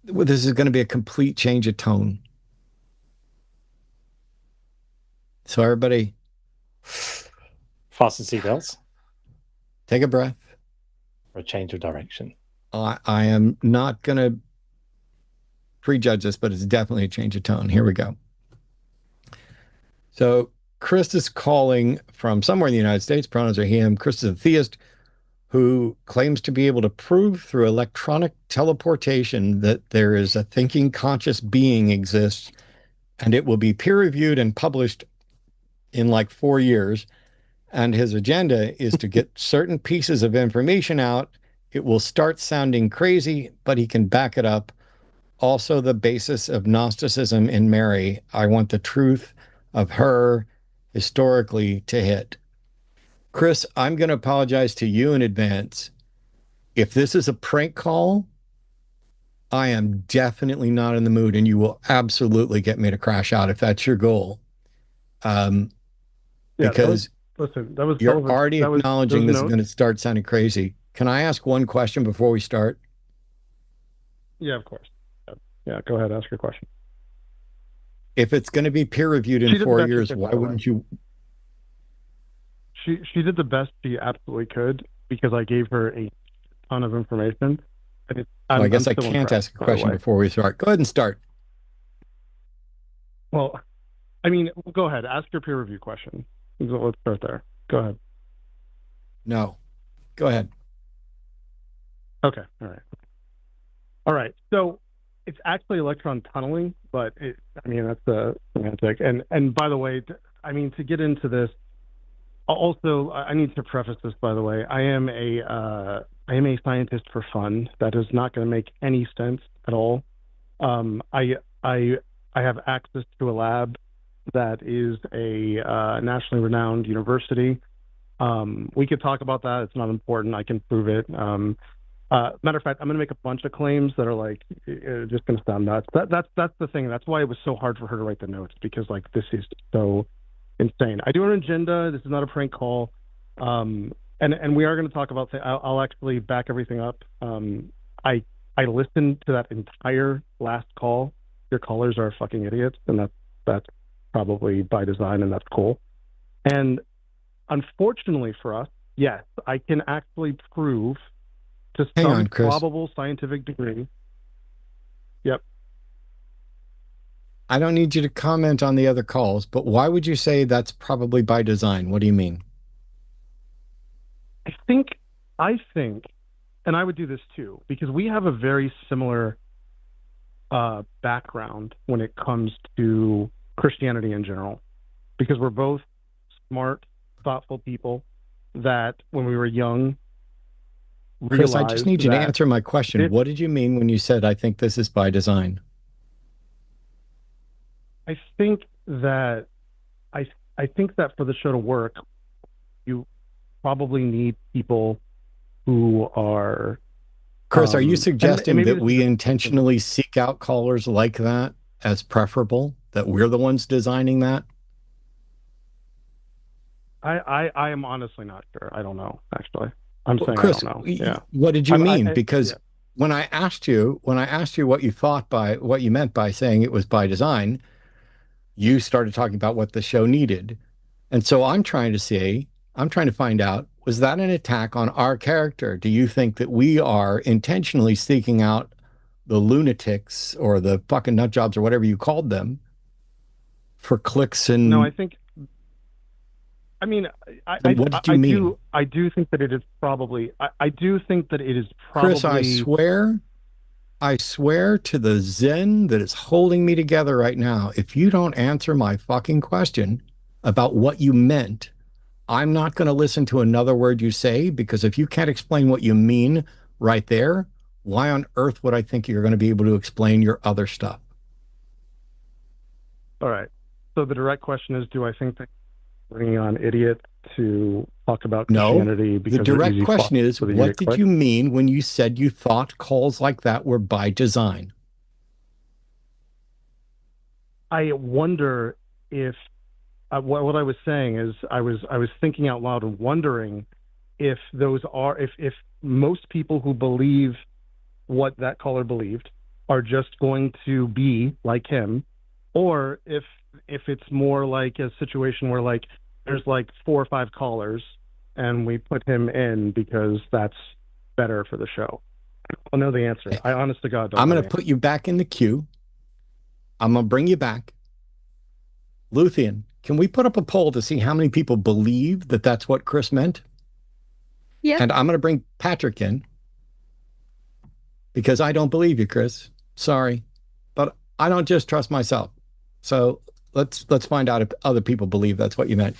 This is going to be a complete change of tone. So everybody, fasten seatbelts. Take a breath. For a change of direction. I am not going to prejudge this, but it's definitely a change of tone. Here we go. So Chris is calling from somewhere in the United States. Pronouns are he, him. Chris is a theist who claims to be able to prove through electronic teleportation that there is a thinking conscious being exists, and it will be peer-reviewed and published in like 4 years. And his agenda is to get certain pieces of information out. It will start sounding crazy, but he can back it up. Also, the basis of Gnosticism in Mary. I want the truth of her historically to hit. Chris, I'm going to apologize to you in advance. If this is a prank call, I am definitely not in the mood, and you will absolutely get me to crash out if that's your goal. Because you're already acknowledging this is going to start sounding crazy. Can I ask one question before we start? Yeah, of course. Yeah, go ahead. Ask your question. If it's going to be peer-reviewed in 4 years, why wouldn't you? She did the best she absolutely could, because I gave her a ton of information. I guess I can't ask a question before we start. Go ahead and start. Well, I mean, go ahead. Ask your peer review question. Let's start there. Go ahead. No. Go ahead. Okay. All right. So it's actually electron tunneling, but that's the semantic. And by the way, to get into this, also I need to preface this, by the way. I am a scientist for fun. That is not going to make any sense at all. I have access to a lab that is a nationally renowned university. We could talk about that. It's not important. I can prove it. Matter of fact, I'm going to make a bunch of claims that are like just going to sound nuts. That's the thing. That's why it was so hard for her to write the notes, because like this is so insane. I do have an agenda. This is not a prank call. And we are going to talk about. I'll actually back everything up. I listened to that entire last call. Your callers are fucking idiots, and that's probably by design, and that's cool. And unfortunately for us, yes, I can actually prove to some probable scientific degree. Yep. I don't need you to comment on the other calls, but why would you say that's probably by design? What do you mean? I think, and I would do this too, because we have a very similar background when it comes to Christianity in general, because we're both smart, thoughtful people that when we were young, Chris, I just need you to answer my question. What did you mean when you said, I think this is by design? I think that for the show to work, you probably need people who are. Chris, are you suggesting that we intentionally seek out callers like that as preferable, that we're the ones designing that? I am honestly not sure. I don't know, actually. I'm saying Chris, I don't know. Yeah. What did you mean? Because when I asked you what you meant by saying it was by design, you started talking about what the show needed. And so I'm trying to find out, was that an attack on our character? Do you think that we are intentionally seeking out the lunatics or the fucking nut jobs or whatever you called them for clicks and... No, I think... what did you mean? I do think that it is probably... I do think that it is probably... Chris, I swear to the Zen that is holding me together right now, if you don't answer my fucking question about what you meant, I'm not going to listen to another word you say, because if you can't explain what you mean right there, why on earth would I think you're going to be able to explain your other stuff? All right. So the direct question is, do I think that bringing on idiots to talk about Christianity? No, the direct question is, what did you mean when you said you thought calls like that were by design? I wonder if what I was saying is I was thinking out loud and wondering if if most people who believe what that caller believed are just going to be like him, or if it's more like a situation where like there's like 4 or 5 callers and we put him in because that's better for the show. I don't know the answer. I honest to God don't know. I'm going to put you back in the queue. I'm going to bring you back. Luthien, can we put up a poll to see how many people believe that that's what Chris meant? Yeah. And I'm going to bring Patrick in because I don't believe you, Chris. Sorry. But I don't just trust myself. So let's find out if other people believe that's what you meant.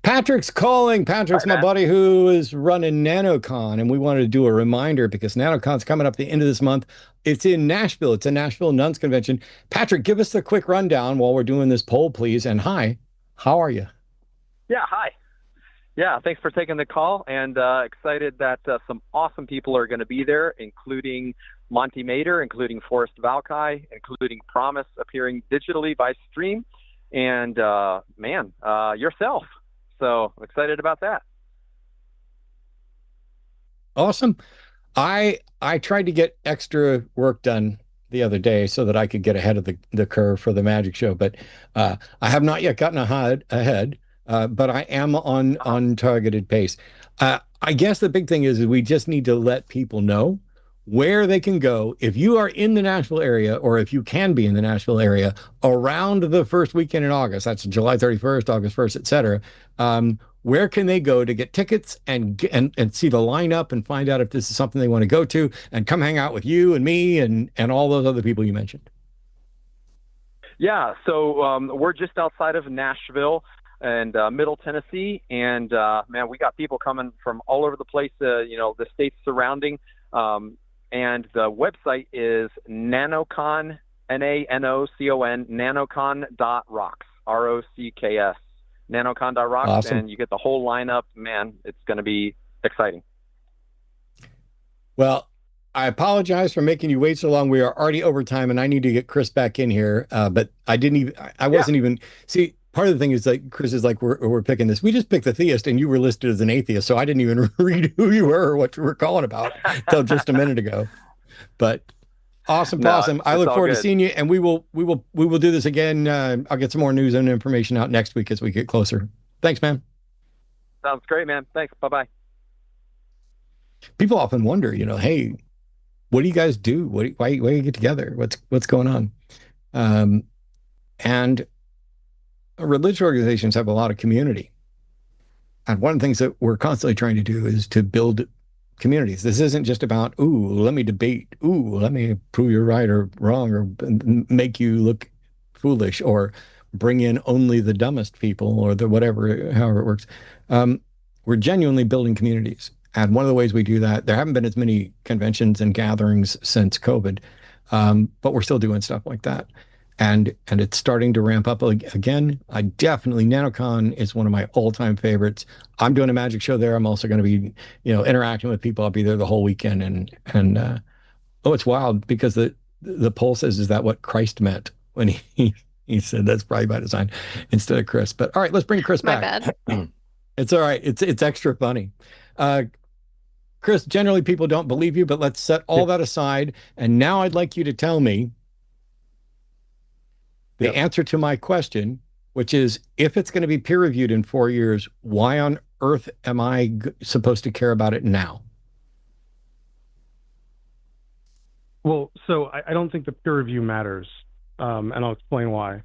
Patrick's calling. Patrick's my buddy who is running NanoCon, and we wanted to do a reminder because NanoCon's coming up at the end of this month. It's in Nashville. It's a Nashville Nuns Convention. Patrick, give us the quick rundown while we're doing this poll, please. And hi, how are you? Yeah, hi. Yeah, thanks for taking the call, and excited that some awesome people are going to be there, including Monty Mader, including Forrest Valkai, including Promise appearing digitally by stream, and yourself. So I'm excited about that. Awesome. I tried to get extra work done the other day so that I could get ahead of the curve for the magic show, but I have not yet gotten ahead, but I am on targeted pace. I guess the big thing is we just need to let people know where they can go if you are in the Nashville area, or if you can be in the Nashville area around the first weekend in August. That's July 31st, August 1st, etc. Where can they go to get tickets and see the lineup and find out if this is something they want to go to and come hang out with you and me and all those other people you mentioned? Yeah, so we're just outside of Nashville and Middle Tennessee, and man, we got people coming from all over the place. The states surrounding. And the website is nanocon, Nanocon, nanocon.rocks, ROCKS, nanocon.rocks. Awesome. And you get the whole lineup. Man, it's going to be exciting. Well, I apologize for making you wait so long. We are already over time, and I need to get Chris back in here. But I didn't even, I wasn't even, see, part of the thing is like, Chris is like, we're picking this. We just picked the theist, and you were listed as an atheist. So I didn't even read who you were or what you were calling about until just a minute ago. But awesome. I look forward to seeing you, and we will do this again. I'll get some more news and information out next week as we get closer. Thanks, man. Sounds great, man. Thanks. Bye-bye. People often wonder, hey, what do you guys do? Why you get together? What's going on? And religious organizations have a lot of community. And one of the things that we're constantly trying to do is to build communities. This isn't just about, ooh, let me debate. Ooh, let me prove you're right or wrong, or make you look foolish, or bring in only the dumbest people, or the whatever, however it works. We're genuinely building communities. And one of the ways we do that, there haven't been as many conventions and gatherings since COVID, but we're still doing stuff like that. And it's starting to ramp up again. I definitely, NanoCon is one of my all-time favorites. I'm doing a magic show there. I'm also going to be, interacting with people. I'll be there the whole weekend. And it's wild because the poll says, is that what Christ meant when he said that's probably by design instead of Chris. But all right, let's bring Chris back. My bad. It's all right. It's extra funny. Chris, generally people don't believe you, but let's set all that aside. And now I'd like you to tell me the answer to my question, which is, if it's going to be peer reviewed in 4 years, why on earth am I supposed to care about it now? Well, so I don't think the peer review matters, and I'll explain why.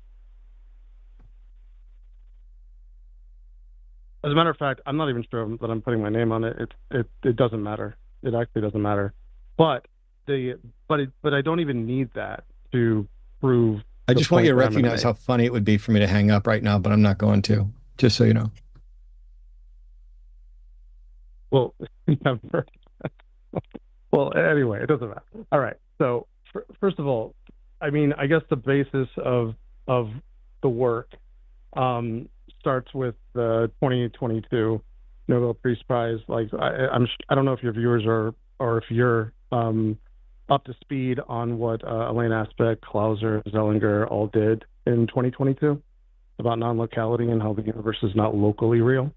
As a matter of fact, I'm not even sure that I'm putting my name on it. It doesn't matter. It actually doesn't matter. But I don't even need that to prove. I just want you to recognize how funny it would be for me to hang up right now, but I'm not going to. Just so you know. Well, well, anyway, it doesn't matter. All right. So first of all, I mean, I guess the basis of the work starts with the 2022 Nobel Peace Prize. Like, I don't know if your viewers are, or if you're up to speed on what Elaine Aspect, Clauser, Zellinger all did in 2022 about non-locality and how the universe is not locally real.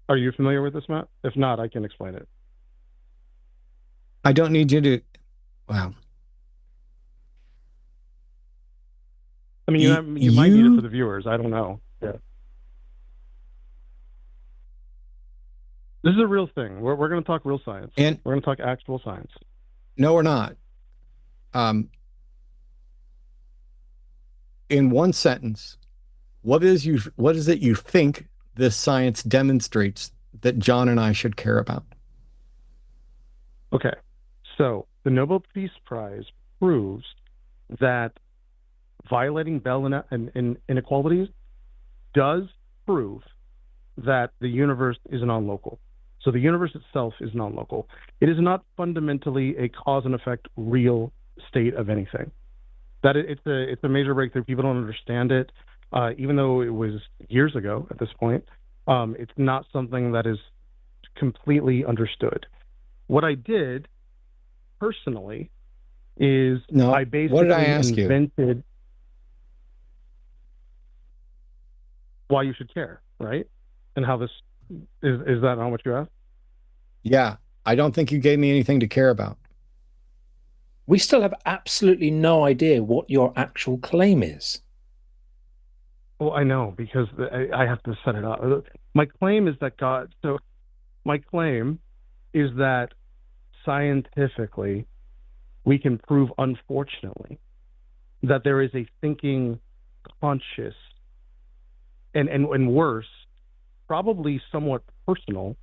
Are you familiar with this, Matt? If not, I can explain it. I don't need you to. Wow. I mean, you might need it for the viewers. I don't know. Yeah. This is a real thing. We're going to talk real science. And we're going to talk actual science. No, we're not. In one sentence, what is it you think this science demonstrates that John and I should care about? Okay. So the Nobel Peace Prize proves that violating Bell inequalities does prove that the universe is non-local. So the universe itself is non-local. It is not fundamentally a cause and effect real state of anything. That it's a major breakthrough. People don't understand it, even though it was years ago at this point. It's not something that is completely understood. What I did personally is I basically what did I ask invented you? Why you should care, right? And how this is that not what you asked? Yeah, I don't think you gave me anything to care about. We still have absolutely no idea what your actual claim is. Well, I know, because I have to set it up. My claim is that God. So My claim is that scientifically, we can prove, unfortunately, that there is a thinking, conscious, and worse, probably somewhat personal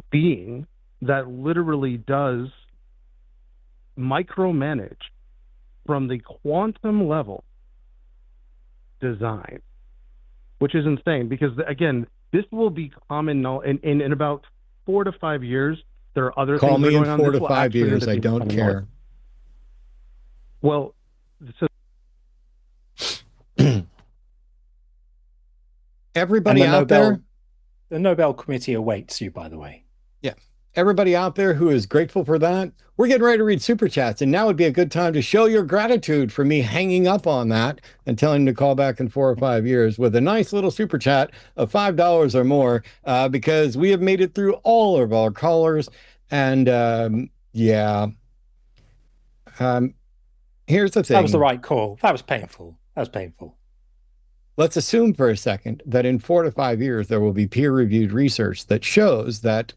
being that literally does micromanage from the quantum level design, which is insane because, again, this will be common knowledge. In about 4 to 5 years, there are other Call things that are me in going on. 4 This to will 5 actually end years. up I being don't common care. knowledge. Well, everybody out there, the Nobel Committee awaits you, by the way. yeah, everybody out there who is grateful for that, we're getting ready to read super chats, and now would be a good time to show your gratitude for me hanging up on that and telling you to call back in 4 or 5 years with a nice little super chat of $5 or more, because we have made it through all of our callers, and yeah. Here's the thing. That was the right call. That was painful. That was painful. Let's assume for a second that in 4 to 5 years, there will be peer-reviewed research that shows that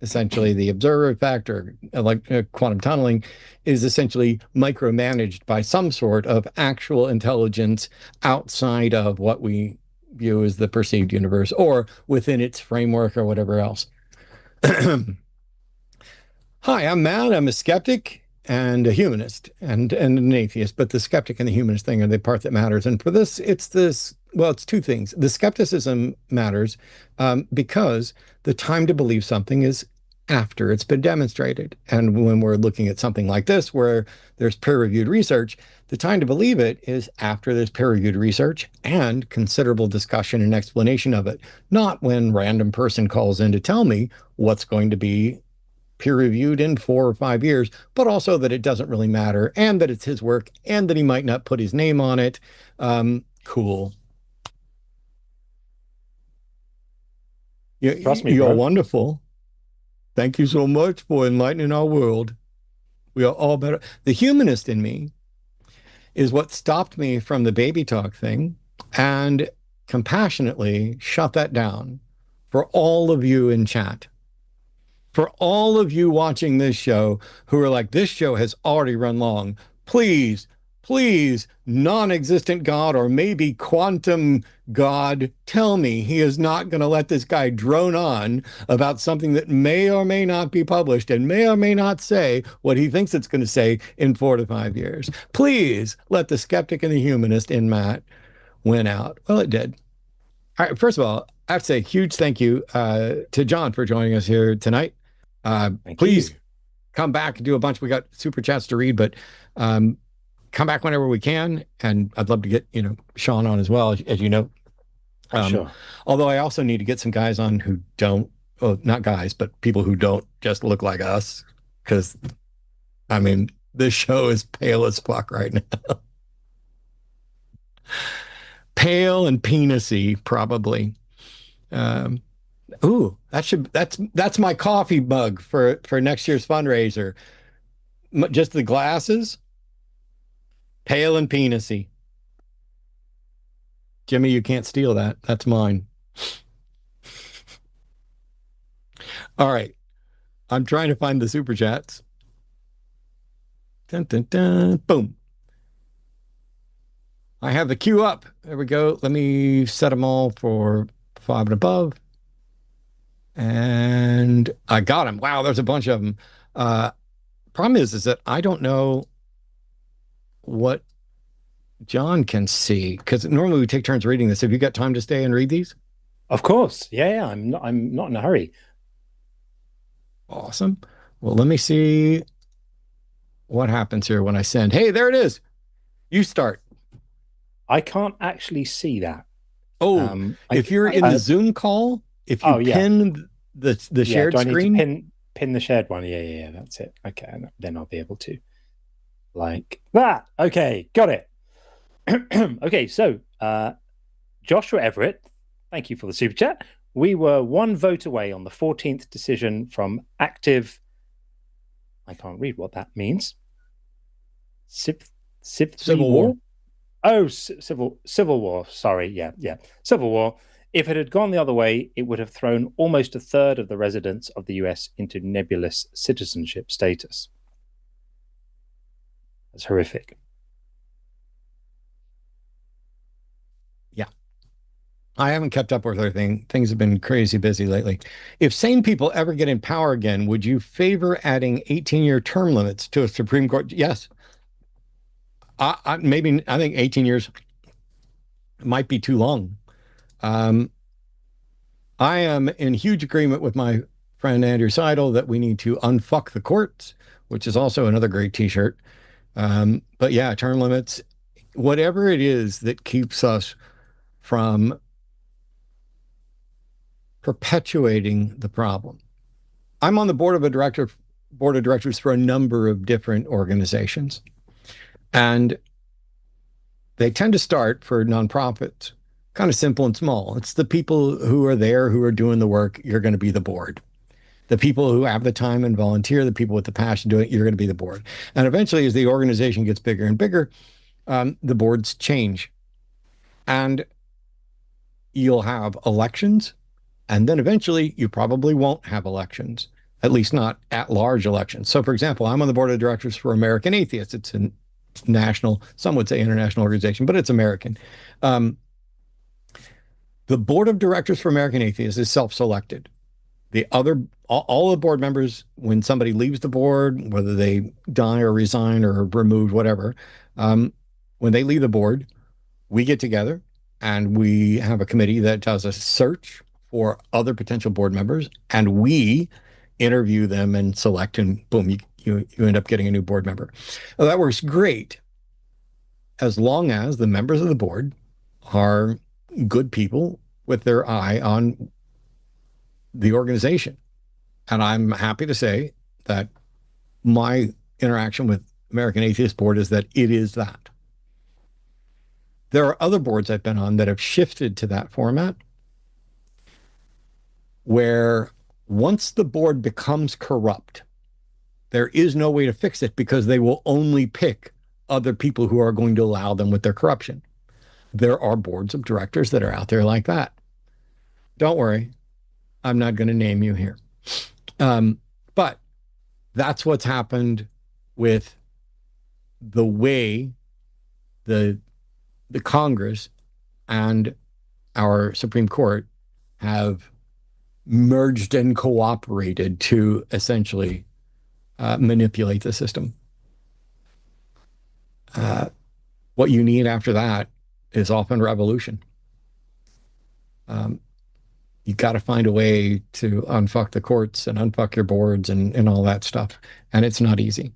essentially the observer effect, or like quantum tunneling, is essentially micromanaged by some sort of actual intelligence outside of what we view as the perceived universe or within its framework or whatever else. Hi, I'm Matt. I'm a skeptic and a humanist and an atheist, but the skeptic and the humanist thing are the part that matters. And for this, it's two things. The skepticism matters because the time to believe something is after it's been demonstrated. And when we're looking at something like this, where there's peer-reviewed research, the time to believe it is after there's peer-reviewed research and considerable discussion and explanation of it, not when random person calls in to tell me what's going to be peer-reviewed in 4 or 5 years, but also that it doesn't really matter and that it's his work and that he might not put his name on it. Cool. Trust me, you're bro. wonderful. Thank you so much for enlightening our world. We are all better. The humanist in me is what stopped me from the baby talk thing and compassionately shut that down for all of you in chat. For all of you watching this show who are like, this show has already run long, please, please, non-existent God or maybe quantum God, tell me he is not going to let this guy drone on about something that may or may not be published and may or may not say what he thinks it's going to say in 4 to 5 years. Please let the skeptic and the humanist in Matt win out. Well, it did. All right, first of all, I have to say a huge thank you to John for joining us here tonight. Please come back and do a bunch. We got super chats to read, but come back whenever we can. And I'd love to get, Sean on as well, as you know. Sure. Although I also need to get some guys on who don't, well, not guys, but people who don't just look like us. Because, I mean, this show is pale as fuck right now. Pale and penisy, probably. Ooh, that's my coffee mug for next year's fundraiser. Just the glasses, pale and penisy. Jimmy, you can't steal that. That's mine. All right. I'm trying to find the super chats. Dun, dun, dun. Boom. I have the queue up. There we go. Let me set them all for 5 and above. And I got them. Wow, there's a bunch of them. Problem is that I don't know what John can see, because normally we take turns reading this. Have you got time to stay and read these? Of course. Yeah. I'm not in a hurry. Awesome. Well, let me see what happens here when I send. Hey, there it is. You start. I can't actually see that. Oh, if you're in the Zoom call, if you pin the shared do I screen, need to pin the shared one. Yeah, that's it. Okay, and then I'll be able to, like that. Okay, got it. Okay, so Joshua Everett, thank you for the super chat. We were 1 vote away on the 14th decision from active. I can't read what that means. Civil War. Oh, civil war. Sorry, yeah. Civil war If it had gone the other way, it would have thrown almost a third of the residents of the US into nebulous citizenship status. That's horrific. Yeah. I haven't kept up with everything. Things have been crazy busy lately. If sane people ever get in power again, would you favor adding 18-year term limits to a Supreme Court? Yes. I think 18 years might be too long. I am in huge agreement with my friend Andrew Seidel that we need to unfuck the courts, which is also another great t-shirt. But yeah, term limits, whatever it is that keeps us from perpetuating the problem. I'm on the board of directors for a number of different organizations, and they tend to start for nonprofits kind of simple and small. It's the people who are there who are doing the work. You're going to be the board. The people who have the time and volunteer, the people with the passion doing it, you're going to be the board. And eventually, as the organization gets bigger and bigger, the boards change, and you'll have elections. And then eventually you probably won't have elections, at least not at-large elections. So for example, I'm on the board of directors for American Atheists. It's a national, some would say international organization, but it's American. The board of directors for American Atheists is self-selected. All the board members, when somebody leaves the board, whether they die or resign or removed, whatever, when they leave the board, we get together and we have a committee that does a search for other potential board members, and we interview them and select, and boom, you end up getting a new board member. Well, that works great as long as the members of the board are good people with their eye on the organization. And I'm happy to say that my interaction with American Atheist Board is that it is that. There are other boards I've been on that have shifted to that format, where once the board becomes corrupt, there is no way to fix it because they will only pick other people who are going to allow them with their corruption. There are boards of directors that are out there like that. Don't worry, I'm not going to name you here. But that's what's happened with the way the Congress and our Supreme Court have merged and cooperated to essentially manipulate the system. What you need after that is often revolution. You've got to find a way to unfuck the courts and unfuck your boards and all that stuff. And it's not easy.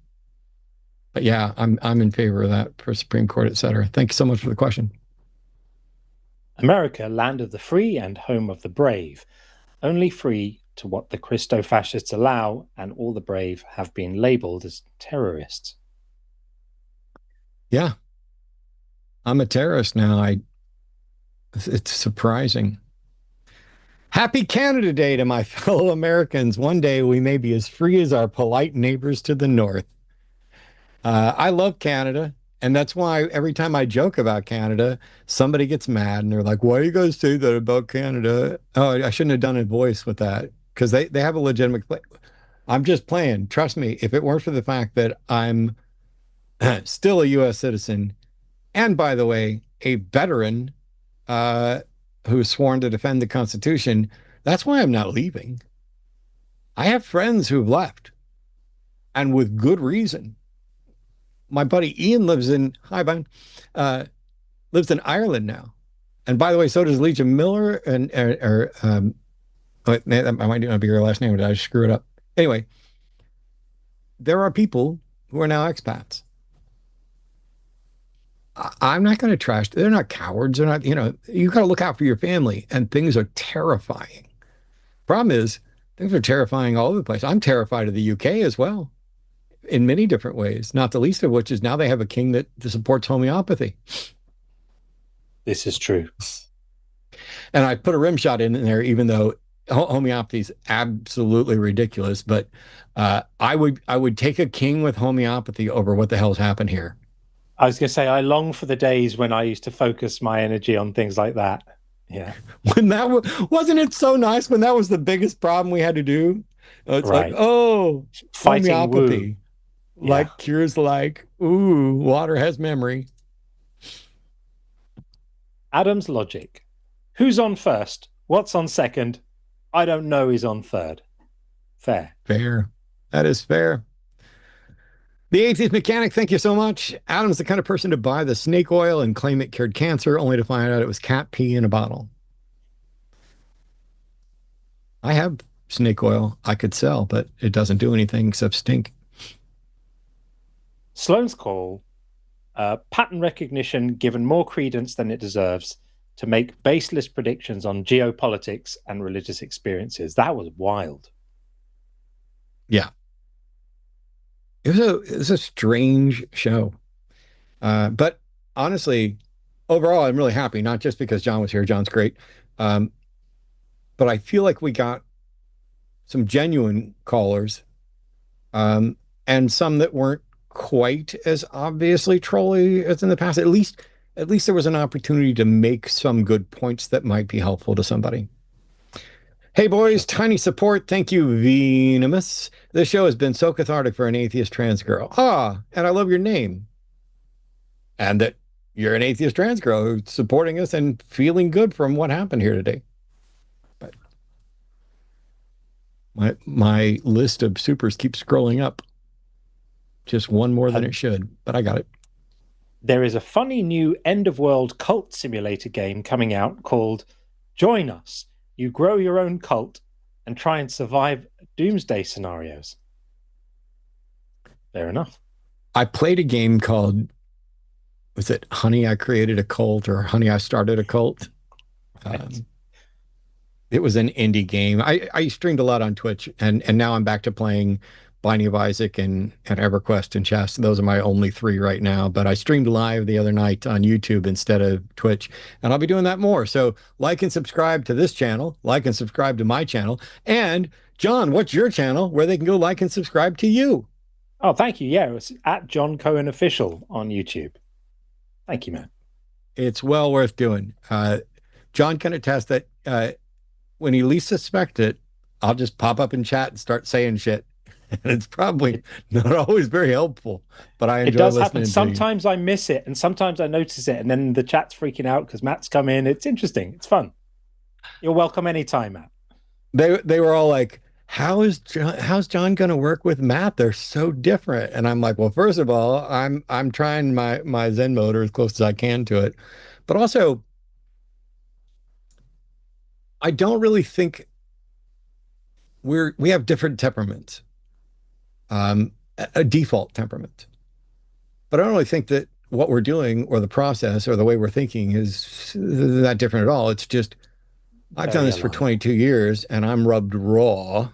But yeah, I'm in favor of that for Supreme Court, et cetera. Thank you so much for the question. America, land of the free and home of the brave. Only free to what the Christo-fascists allow, and all the brave have been labeled as terrorists. Yeah. I'm a terrorist now. It's surprising. Happy Canada Day to my fellow Americans. One day we may be as free as our polite neighbors to the north. I love Canada, and that's why every time I joke about Canada, somebody gets mad and they're like, why do you guys say that about Canada? Oh, I shouldn't have done a voice with that, because they have a legitimate play. I'm just playing. Trust me, if it weren't for the fact that I'm still a U.S. citizen, and by the way, a veteran who's sworn to defend the Constitution, that's why I'm not leaving. I have friends who've left, and with good reason. My buddy Ian lives in Ireland now. And by the way, so does Legion Miller and that might not be her last name, did I screw it up? Anyway, there are people who are now expats. I'm not going to trash. They're not cowards. They're not, you got to look out for your family, and things are terrifying. Problem is, things are terrifying all over the place. I'm terrified of the UK as well, in many different ways, not the least of which is now they have a king that supports homeopathy. This is true. And I put a rim shot in there, even though homeopathy is absolutely ridiculous. But I would take a king with homeopathy over what the hell's happened here. I was going to say, I long for the days when I used to focus my energy on things like that. Yeah. When that wasn't it so nice when that was the biggest problem we had to do? It's like, Right. oh, Fighting homeopathy, woo. like Yeah. cures like, ooh, water has memory. Adam's logic. Who's on first? What's on second? I don't know. He's on third. Fair. Fair. That is fair. The Atheist Mechanic, thank you so much. Adam's the kind of person to buy the snake oil and claim it cured cancer, only to find out it was cat pee in a bottle. I have snake oil I could sell, but it doesn't do anything except stink. Sloan's call. Pattern recognition given more credence than it deserves to make baseless predictions on geopolitics and religious experiences. That was wild. Yeah. It was a strange show. But honestly, overall, I'm really happy, not just because John was here. John's great. But I feel like we got some genuine callers, and some that weren't quite as obviously trolly as in the past. At least there was an opportunity to make some good points that might be helpful to somebody. Hey boys, tiny support. Thank you, Venomous. This show has been so cathartic for an atheist trans girl. Ah, and I love your name. And that you're an atheist trans girl who's supporting us and feeling good from what happened here today. But my list of supers keeps scrolling up. Just one more than it should, but I got it. There is a funny new end-of-world cult simulator game coming out called Join Us. You grow your own cult and try and survive doomsday scenarios. Fair enough. I played a game called, was it Honey, I Created a Cult or Honey, I Started a Cult? It was an indie game. I streamed a lot on Twitch, and now I'm back to playing Binding of Isaac and EverQuest and chess. Those are my only three right now, but I streamed live the other night on YouTube instead of Twitch, and I'll be doing that more. So like and subscribe to this channel, like and subscribe to my channel. And John, what's your channel where they can go like and subscribe to you? Oh, thank you. Yeah, it's at John Cohen Official on YouTube. Thank you, man. It's well worth doing. John can attest that when you least suspect it, I'll just pop up in chat and start saying shit. And it's probably not always very helpful, but I enjoy listening. It does happen. Sometimes I miss it, and sometimes I notice it, and then the chat's freaking out because Matt's come in. It's interesting. It's fun. You're welcome anytime, Matt. They were all like, how's John going to work with Matt? They're so different. And I'm like, well, first of all, I'm trying my Zen motor as close as I can to it, but also I don't really think we have different temperaments. A default temperament. But I don't really think that what we're doing or the process or the way we're thinking is that different at all. It's just, I've done this for 22 years and I'm rubbed raw.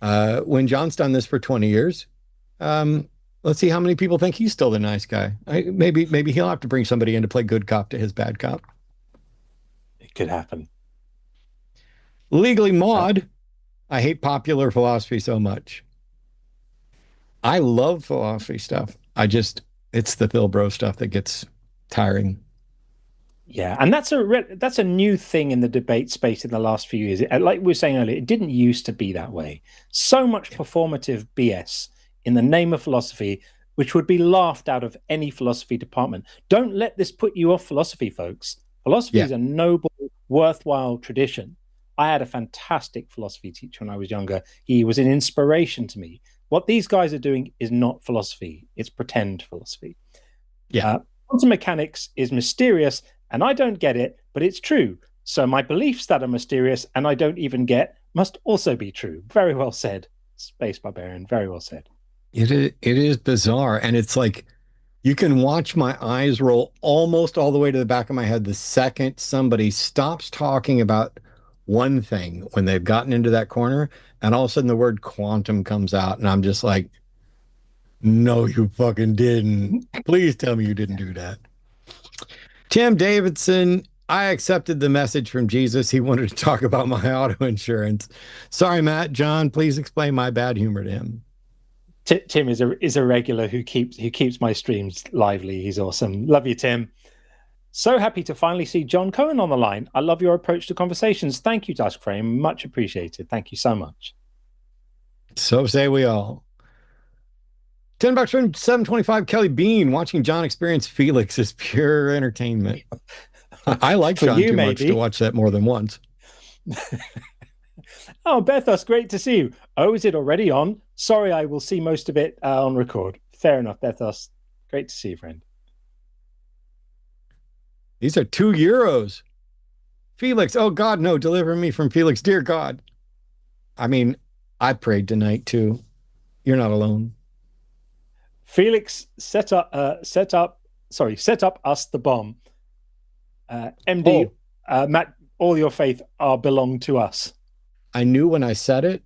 When John's done this for 20 years, let's see how many people think he's still the nice guy. Maybe he'll have to bring somebody in to play good cop to his bad cop. It could happen. Legally Maud, I hate popular philosophy so much. I love philosophy stuff. It's the Phil Bro stuff that gets tiring. Yeah, and that's a new thing in the debate space in the last few years. Like we were saying earlier, it didn't used to be that way. So much performative BS in the name of philosophy, which would be laughed out of any philosophy department. Don't let this put you off philosophy, folks. Philosophy is a noble, worthwhile tradition. I had a fantastic philosophy teacher when I was younger. He was an inspiration to me. What these guys are doing is not philosophy. It's pretend philosophy. Yeah. Quantum mechanics is mysterious, and I don't get it, but it's true. So my beliefs that are mysterious and I don't even get must also be true. Very well said, Space Barbarian. Very well said. It is bizarre. And it's like, you can watch my eyes roll almost all the way to the back of my head the second somebody stops talking about one thing when they've gotten into that corner, and all of a sudden the word quantum comes out, and I'm just like, no, you fucking didn't. Please tell me you didn't do that. Tim Davidson, I accepted the message from Jesus. He wanted to talk about my auto insurance. Sorry, Matt. John, please explain my bad humor to him. Tim is a regular who keeps my streams lively. He's awesome. Love you, Tim. So happy to finally see John Cohen on the line. I love your approach to conversations. Thank you, Duskframe. Much appreciated. Thank you so much. So say we all. $10 from 725 Kelly Bean. Watching John experience Felix is pure entertainment. I like John too much to watch that more than once. Oh, Bethos, great to see you. Oh, is it already on? Sorry, I will see most of it on record. Fair enough, Bethos. Great to see you, friend. These are €2. Felix, oh God, no, deliver me from Felix, dear God. I mean, I prayed tonight too. You're not alone. Felix, set up us the bomb. MD, Matt, all your faith are belong to us. I knew when I said it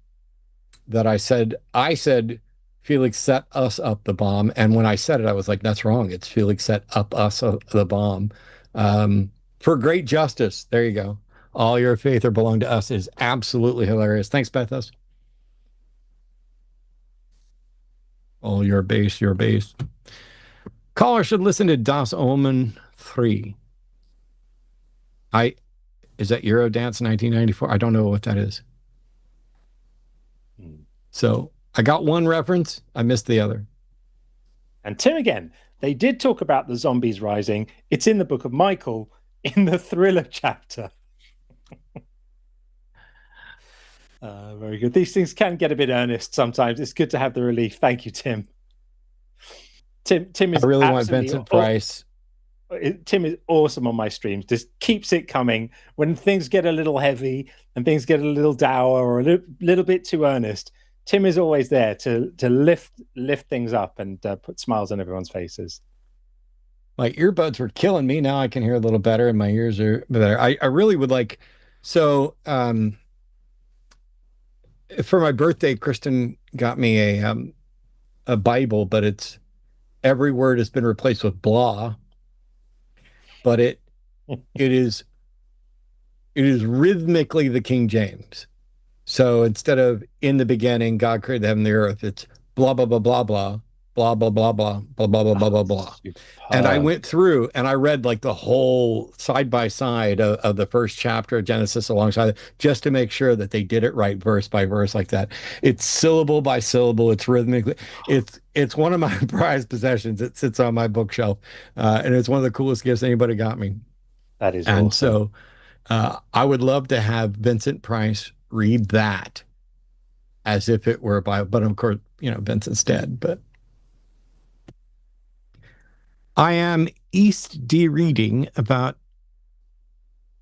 that I said Felix set us up the bomb. And when I said it, I was like, that's wrong. It's Felix set up us the bomb. For great justice. There you go. All your faith or belong to us is absolutely hilarious. Thanks, Bethos. All your base, your base. Caller should listen to Das Omen 3. Is that Eurodance 1994? I don't know what that is. So I got one reference. I missed the other. And Tim again, they did talk about the zombies rising. It's in the book of Michael in the thriller chapter. Very good. These things can get a bit earnest sometimes. It's good to have the relief. Thank you, Tim. Tim is I really want Vincent Price. Tim is awesome on my streams. Just keeps it coming when things get a little heavy and things get a little dour or a little bit too earnest. Tim is always there to lift things up and put smiles on everyone's faces. My earbuds were killing me. Now I can hear a little better and my ears are better. I really would like, so for my birthday, Kristen got me a Bible, but it's every word has been replaced with blah. But it is rhythmically the King James. So instead of in the beginning, God created the heaven and the earth, it's blah, blah, blah, blah, blah, blah, blah, blah, blah, blah, blah, blah, blah, blah, blah. And I went through and I read like the whole side by side of the first chapter of Genesis alongside it, just to make sure that they did it right, verse by verse like that. It's syllable by syllable. It's rhythmically. It's one of my prized possessions. It sits on my bookshelf. And it's one of the coolest gifts anybody got me. That is and awesome. So I would love to have Vincent Price read that as if it were a Bible. But of course, Vincent's dead. But I am East D reading about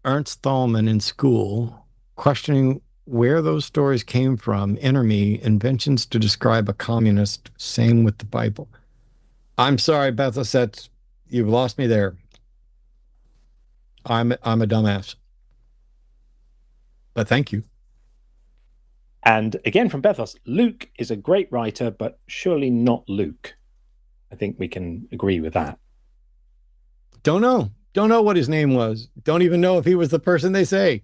Ernst Thalmann in school, questioning where those stories came from. Enter me, inventions to describe a communist. Same with the Bible. I'm sorry, Bethel, you've lost me there. I'm a dumbass. But thank you. And again from Bethos, Luke is a great writer, but surely not Luke. I think we can agree with that. Don't know what his name was. Don't even know if he was the person they say.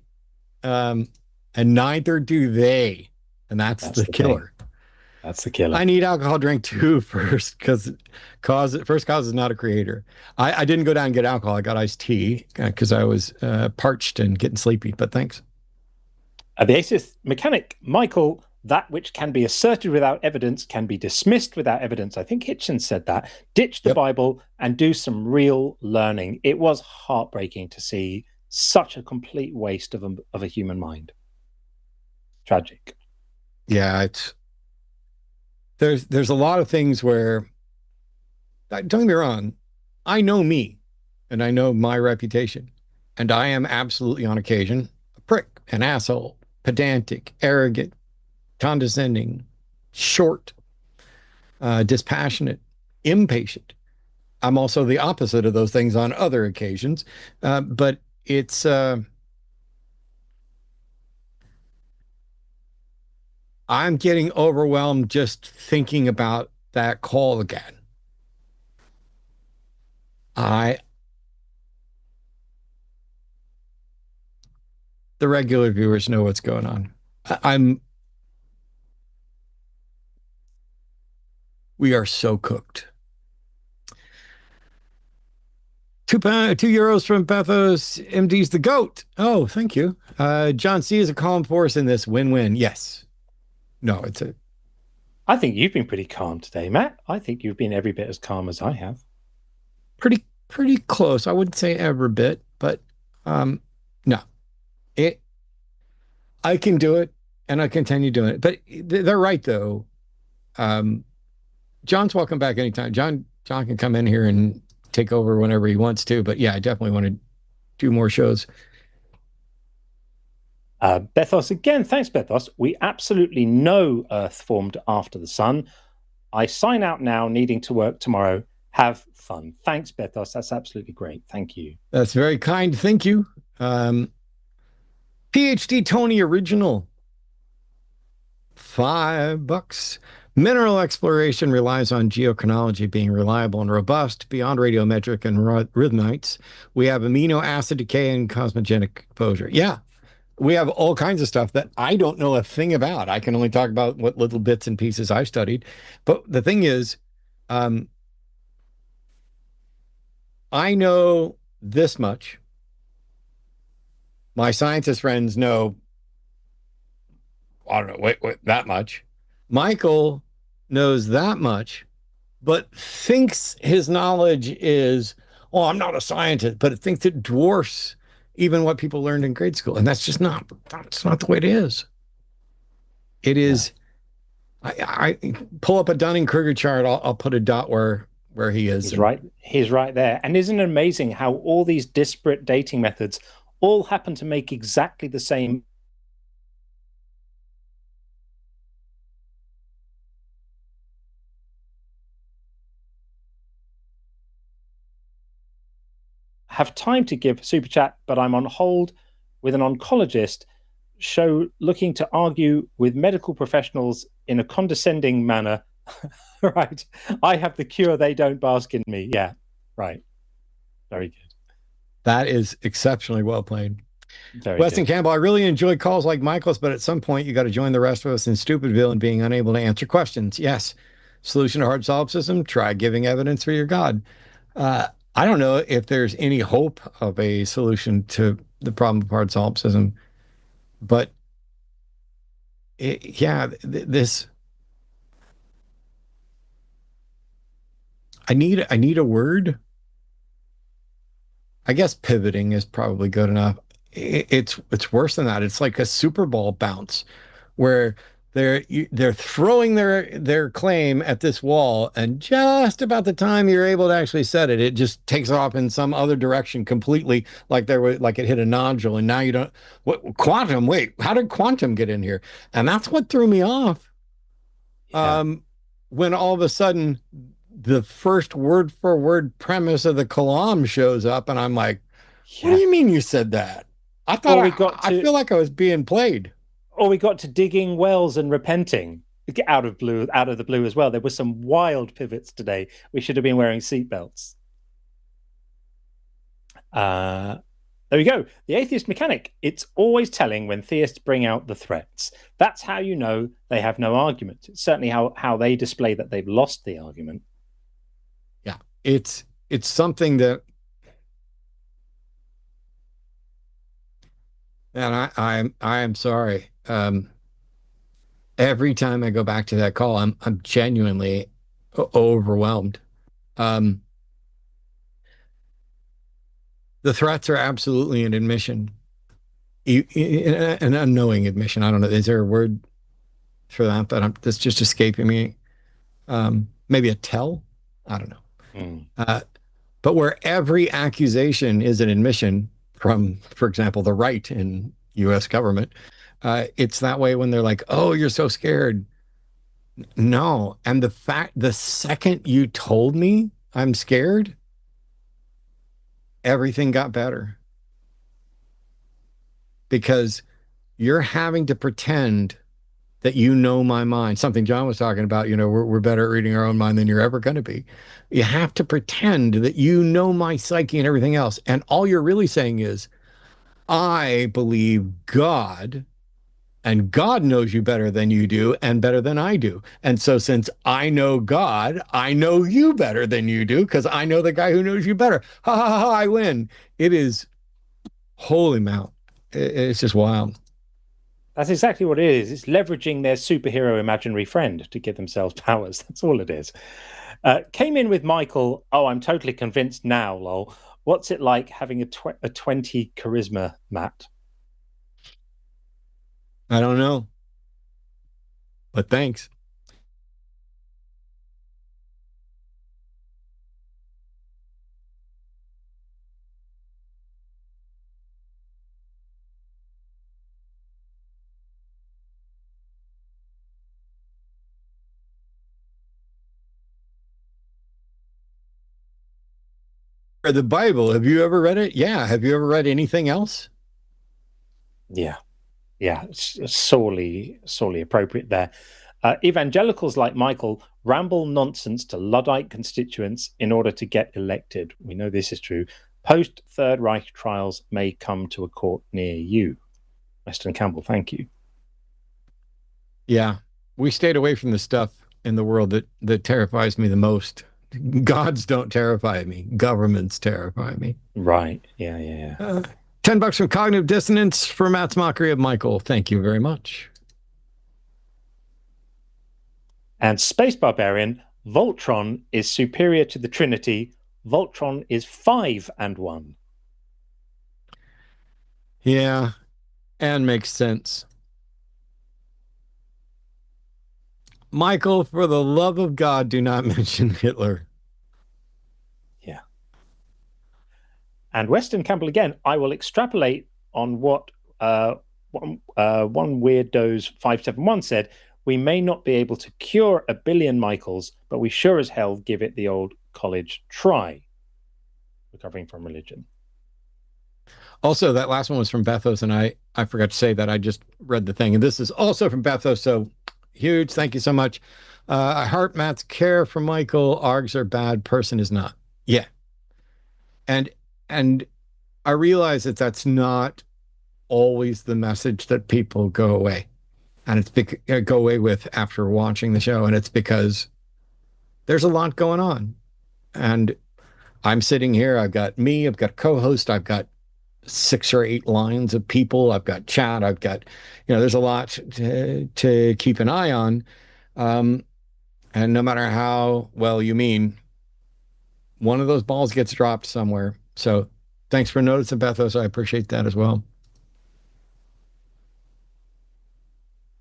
And neither do they. And that's the killer. That's the killer. I need alcohol drink too first, because first cause is not a creator. I didn't go down and get alcohol. I got iced tea because I was parched and getting sleepy, but thanks. The atheist mechanic, Michael, that which can be asserted without evidence can be dismissed without evidence. I think Hitchens said that. Ditch the Bible and do some real learning. It was heartbreaking to see such a complete waste of a human mind. Tragic. Yeah, there's a lot of things where, don't get me wrong, I know me and I know my reputation, and I am absolutely on occasion a prick, an asshole, pedantic, arrogant, condescending, short, dispassionate, impatient. I'm also the opposite of those things on other occasions, but it's I'm getting overwhelmed just thinking about that call again. The regular viewers know what's going on. We are so cooked. €2 from Bethos. MD's the GOAT. Oh, thank you. John C is a calm force in this win-win. Yes. No, it's a. I think you've been pretty calm today, Matt. I think you've been every bit as calm as I have. Pretty close. I wouldn't say every bit, but no. I can do it and I continue doing it. But they're right though. John's welcome back anytime. John can come in here and take over whenever he wants to. But yeah, I definitely want to do more shows. Bethos again. Thanks, Bethos. We absolutely know Earth formed after the sun. I sign out now, needing to work tomorrow. Have fun. Thanks, Bethos. That's absolutely great. Thank you. That's very kind. Thank you. PhD Tony Original. $5. Mineral exploration relies on geochronology being reliable and robust beyond radiometric and rhythmites. We have amino acid decay and cosmogenic exposure. Yeah, we have all kinds of stuff that I don't know a thing about. I can only talk about what little bits and pieces I've studied. But the thing is, I know this much. My scientist friends know, I don't know, wait, that much. Michael knows that much, but thinks his knowledge is, oh, I'm not a scientist, but it thinks it dwarfs even what people learned in grade school. And that's not the way it is. It is, yeah. I pull up a Dunning-Kruger chart, I'll put a dot where he is. He's right there. And isn't it amazing how all these disparate dating methods all happen to make exactly the same have time to give super chat, but I'm on hold with an oncologist show looking to argue with medical professionals in a condescending manner. Right. I have the cure. They don't bask in me. Yeah. Right. Very good. That is exceptionally well played. Weston Campbell, I really enjoy calls like Michael's, but at some point you got to join the rest of us in Stupidville and being unable to answer questions. Yes. Solution to hard solipsism, try giving evidence for your God. I don't know if there's any hope of a solution to the problem of hard solipsism, but this. I need a word. I guess pivoting is probably good enough. It's worse than that. It's like a Super Bowl bounce where they're throwing their claim at this wall, and just about the time you're able to actually set it, it just takes off in some other direction completely, like it hit a nodule, and now you don't. Quantum? Wait, how did quantum get in here? And that's what threw me off. Yeah. When all of a sudden the first word for word premise of the Kalam shows up, and I'm like, what do you mean you said that? I thought I feel like I was being played. Or we got to digging wells and repenting out of the blue as well. There were some wild pivots today. We should have been wearing seatbelts. There we go. The atheist mechanic. It's always telling when theists bring out the threats. That's how you know they have no argument. It's certainly how they display that they've lost the argument. Yeah, it's something that, and I am sorry. Every time I go back to that call, I'm genuinely overwhelmed. The threats are absolutely an admission, an unknowing admission. I don't know. Is there a word for that that's just escaping me? Maybe a tell? I don't know. But where every accusation is an admission from, for example, the right in U.S. government, it's that way when they're like, oh, you're so scared. No. And the second you told me I'm scared, everything got better. Because you're having to pretend that you know my mind. Something John was talking about, we're better at reading our own mind than you're ever going to be. You have to pretend that you know my psyche and everything else. And all you're really saying is, I believe God And God knows you better than you do and better than I do. And so since I know God, I know you better than you do because I know the guy who knows you better. Ha ha ha, I win. It is holy mount. It's just wild. That's exactly what it is. It's leveraging their superhero imaginary friend to give themselves powers. That's all it is. Came in with Michael. Oh, I'm totally convinced now, lol. What's it like having a 20 charisma, Matt? I don't know. But thanks. The Bible, have you ever read it? Yeah. Have you ever read anything else? Yeah. It's sorely appropriate there. Evangelicals like Michael ramble nonsense to Luddite constituents in order to get elected. We know this is true. Post Third Reich trials may come to a court near you. Weston Campbell, thank you. Yeah. We stayed away from the stuff in the world that terrifies me the most. Gods don't terrify me. Governments terrify me. Right. Yeah. $10 from Cognitive Dissonance for Matt's mockery of Michael. Thank you very much. And Space Barbarian, Voltron is superior to the Trinity. Voltron is 5 and 1. Yeah, and makes sense. Michael, for the love of God, do not mention Hitler. Yeah. And Weston Campbell again, I will extrapolate on what one Weirdos 571 said. We may not be able to cure a billion Michaels, but we sure as hell give it the old college try. Recovering from religion. Also, that last one was from Bethos, and I forgot to say that I just read the thing. And this is also from Bethos, so huge. Thank you so much. I heart Matt's care for Michael. Args are bad. Person is not. Yeah. And I realize that that's not always the message that people go away. And it's go away with after watching the show. And it's because there's a lot going on. And I'm sitting here. I've got me. I've got co-host. I've got 6 or 8 lines of people. I've got chat. I've got, there's a lot to keep an eye on. And no matter how well you mean, one of those balls gets dropped somewhere. So thanks for noticing, Bethos. I appreciate that as well.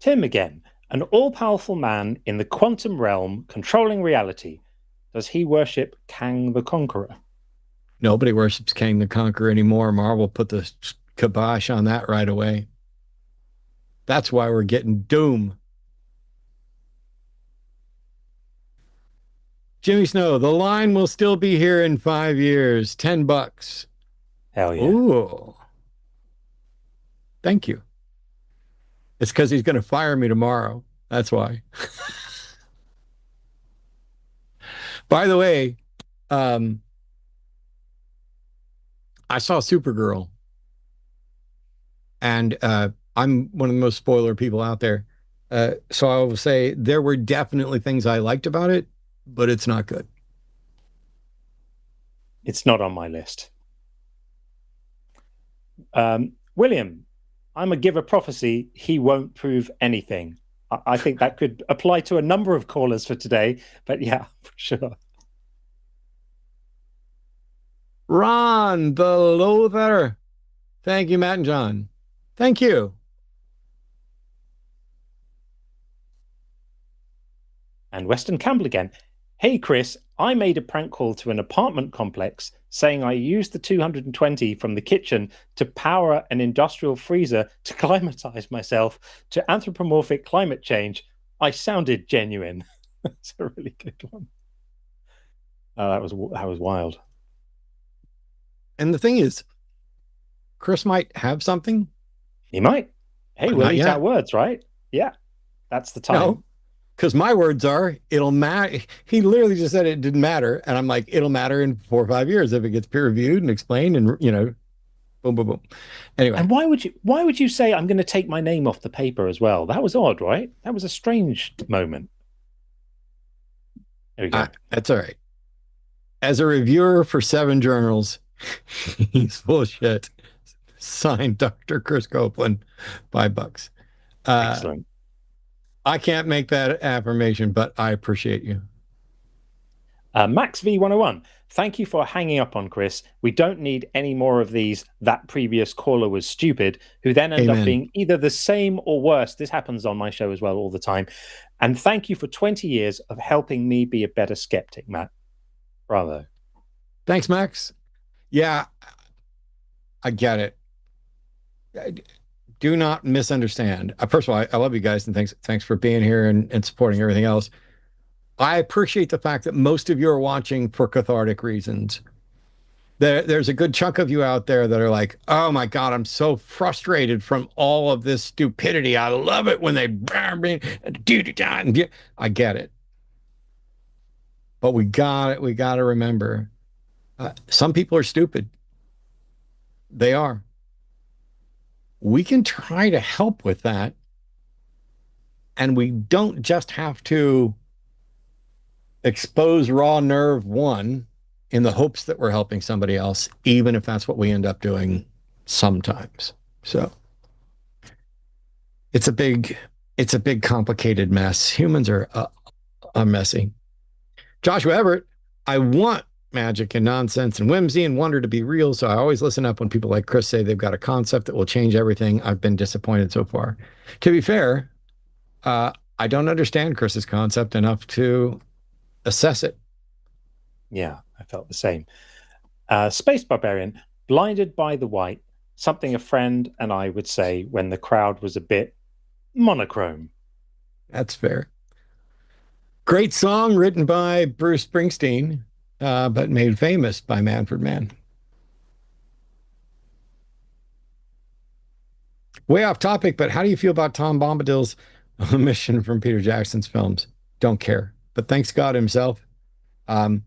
Tim again, an all-powerful man in the quantum realm controlling reality. Does he worship Kang the Conqueror? Nobody worships Kang the Conqueror anymore. Marvel put the kibosh on that right away. That's why we're getting Doom. Jimmy Snow, the line will still be here in 5 years. $10. Hell yeah. Ooh. Thank you. It's because he's going to fire me tomorrow. That's why. By the way, I saw Supergirl. And I'm one of the most spoiler people out there. So I will say there were definitely things I liked about it, but it's not good. It's not on my list. William, I'm a giver prophecy. He won't prove anything. I think that could apply to a number of callers for today, but yeah, for sure. Ron, the Loather. Thank you, Matt and John. Thank you. And Weston Campbell again. Hey, Chris, I made a prank call to an apartment complex saying I used the 220 from the kitchen to power an industrial freezer to climatize myself to anthropomorphic climate change. I sounded genuine. That's a really good one. That was wild. And the thing is, Chris might have something. He might. Hey, we'll eat our words, right? Yeah, that's the time. No, because my words are, it'll matter. He literally just said it didn't matter. And I'm like, it'll matter in 4 or 5 years if it gets peer reviewed and explained and, Boom, boom, boom. Anyway. And why would you say I'm going to take my name off the paper as well? That was odd, right? That was a strange moment. There we go. That's all right. As a reviewer for 7 journals, he's full of shit. Signed, Dr. Chris Copeland, $5. Excellent. I can't make that affirmation, but I appreciate you. Max V101, thank you for hanging up on Chris. We don't need any more of these. That previous caller was stupid, who then end up being either the same or worse. This happens on my show as well all the time. And thank you for 20 years of helping me be a better skeptic, Matt. Bravo. Thanks, Max. Yeah, I get it. Do not misunderstand. First of all, I love you guys, and thanks for being here and supporting everything else. I appreciate the fact that most of you are watching for cathartic reasons. There's a good chunk of you out there that are like, oh my God, I'm so frustrated from all of this stupidity. I love it when they I get it. But we got to remember, some people are stupid. They are. We can try to help with that. And we don't just have to expose raw nerve 1 in the hopes that we're helping somebody else, even if that's what we end up doing sometimes. So it's a big complicated mess. Humans are messy. Joshua Everett, I want magic and nonsense and whimsy and wonder to be real, so I always listen up when people like Chris say they've got a concept that will change everything. I've been disappointed so far. To be fair, I don't understand Chris's concept enough to assess it. Yeah, I felt the same. Space Barbarian, blinded by the white, something a friend and I would say when the crowd was a bit monochrome. That's fair. Great song written by Bruce Springsteen, but made famous by Manfred Mann. Way off topic, but how do you feel about Tom Bombadil's omission from Peter Jackson's films? Don't care, but thanks God himself. I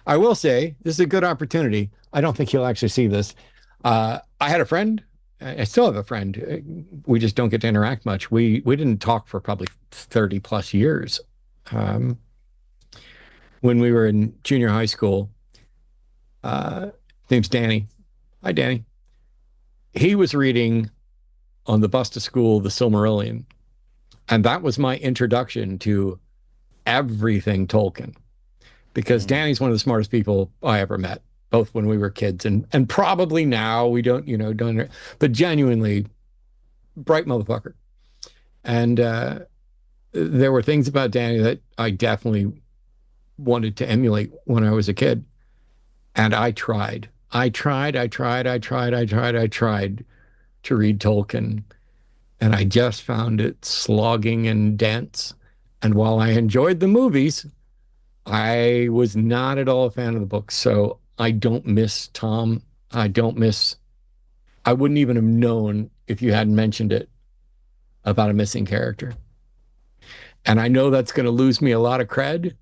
will say this is a good opportunity. I don't think he'll actually see this. I had a friend. I still have a friend. We just don't get to interact much. We didn't talk for probably 30 plus years. When we were in junior high school, name's Danny. Hi, Danny. He was reading on the bus to school, The Silmarillion. And that was my introduction to everything Tolkien, because Danny's one of the smartest people I ever met, both when we were kids and probably now. We don't, but genuinely bright motherfucker. And there were things about Danny that I definitely wanted to emulate when I was a kid. And I tried to read Tolkien, and I just found it slogging and dense. And while I enjoyed the movies, I was not at all a fan of the books. So I don't miss Tom. I wouldn't even have known if you hadn't mentioned it about a missing character. And I know that's going to lose me a lot of cred,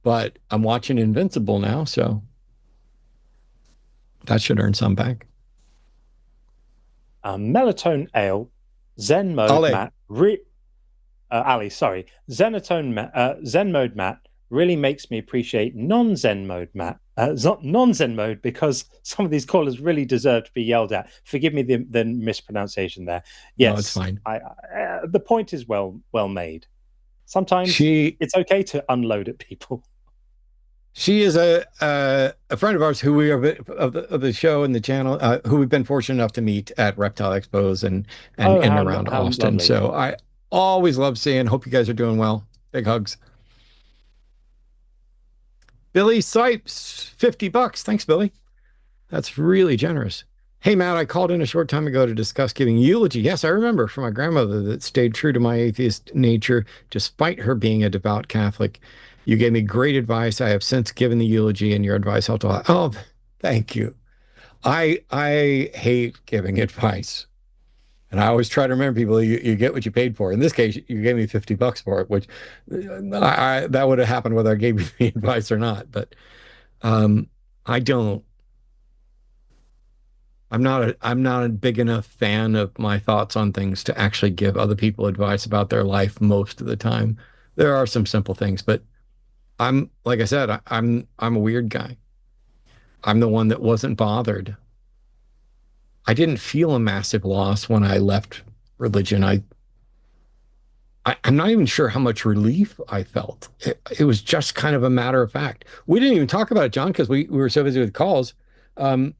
but I'm watching Invincible now, so that should earn some back. Melatonin Ale, Zen Mode Ale. Matt, Ali, sorry. Zen Mode Matt really makes me appreciate non-Zen Mode Matt, non-Zen Mode, because some of these callers really deserve to be yelled at. Forgive me the mispronunciation there. Yes, no, it's fine. The point is well made. Sometimes it's okay to unload at people. She is a friend of ours who we are of the show and the channel, who we've been fortunate enough to meet at Reptile Expos and in and around Austin. Lovely. So I always love seeing. Hope you guys are doing well. Big hugs. Billy Sipes, $50. Thanks, Billy. That's really generous. Hey, Matt, I called in a short time ago to discuss giving eulogy. Yes, I remember, from my grandmother that stayed true to my atheist nature despite her being a devout Catholic. You gave me great advice. I have since given the eulogy, and your advice helped a lot. Oh, thank you. I hate giving advice. And I always try to remember people, you get what you paid for. In this case, you gave me $50 for it, which that would have happened whether I gave you the advice or not. But I don't I'm not a big enough fan of my thoughts on things to actually give other people advice about their life most of the time. There are some simple things, but like I said, I'm a weird guy. I'm the one that wasn't bothered. I didn't feel a massive loss when I left religion. I'm not even sure how much relief I felt. It was just kind of a matter of fact. We didn't even talk about it, John, because we were so busy with calls. Um,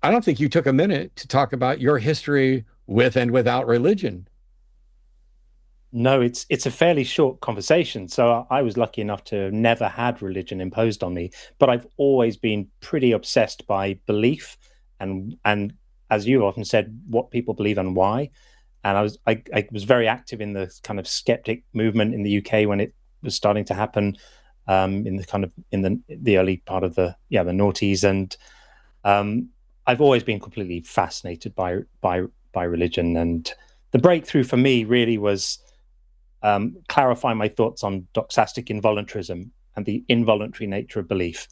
I don't think you took a minute to talk about your history with and without religion. No, it's a fairly short conversation. So I was lucky enough to have never had religion imposed on me, but I've always been pretty obsessed by belief and as you often said, what people believe and why. And I was very active in the kind of skeptic movement in the UK when it was starting to happen, in the kind of in the early part of the noughties. And I've always been completely fascinated by religion. And the breakthrough for me really was clarify my thoughts on doxastic involuntarism and the involuntary nature of belief.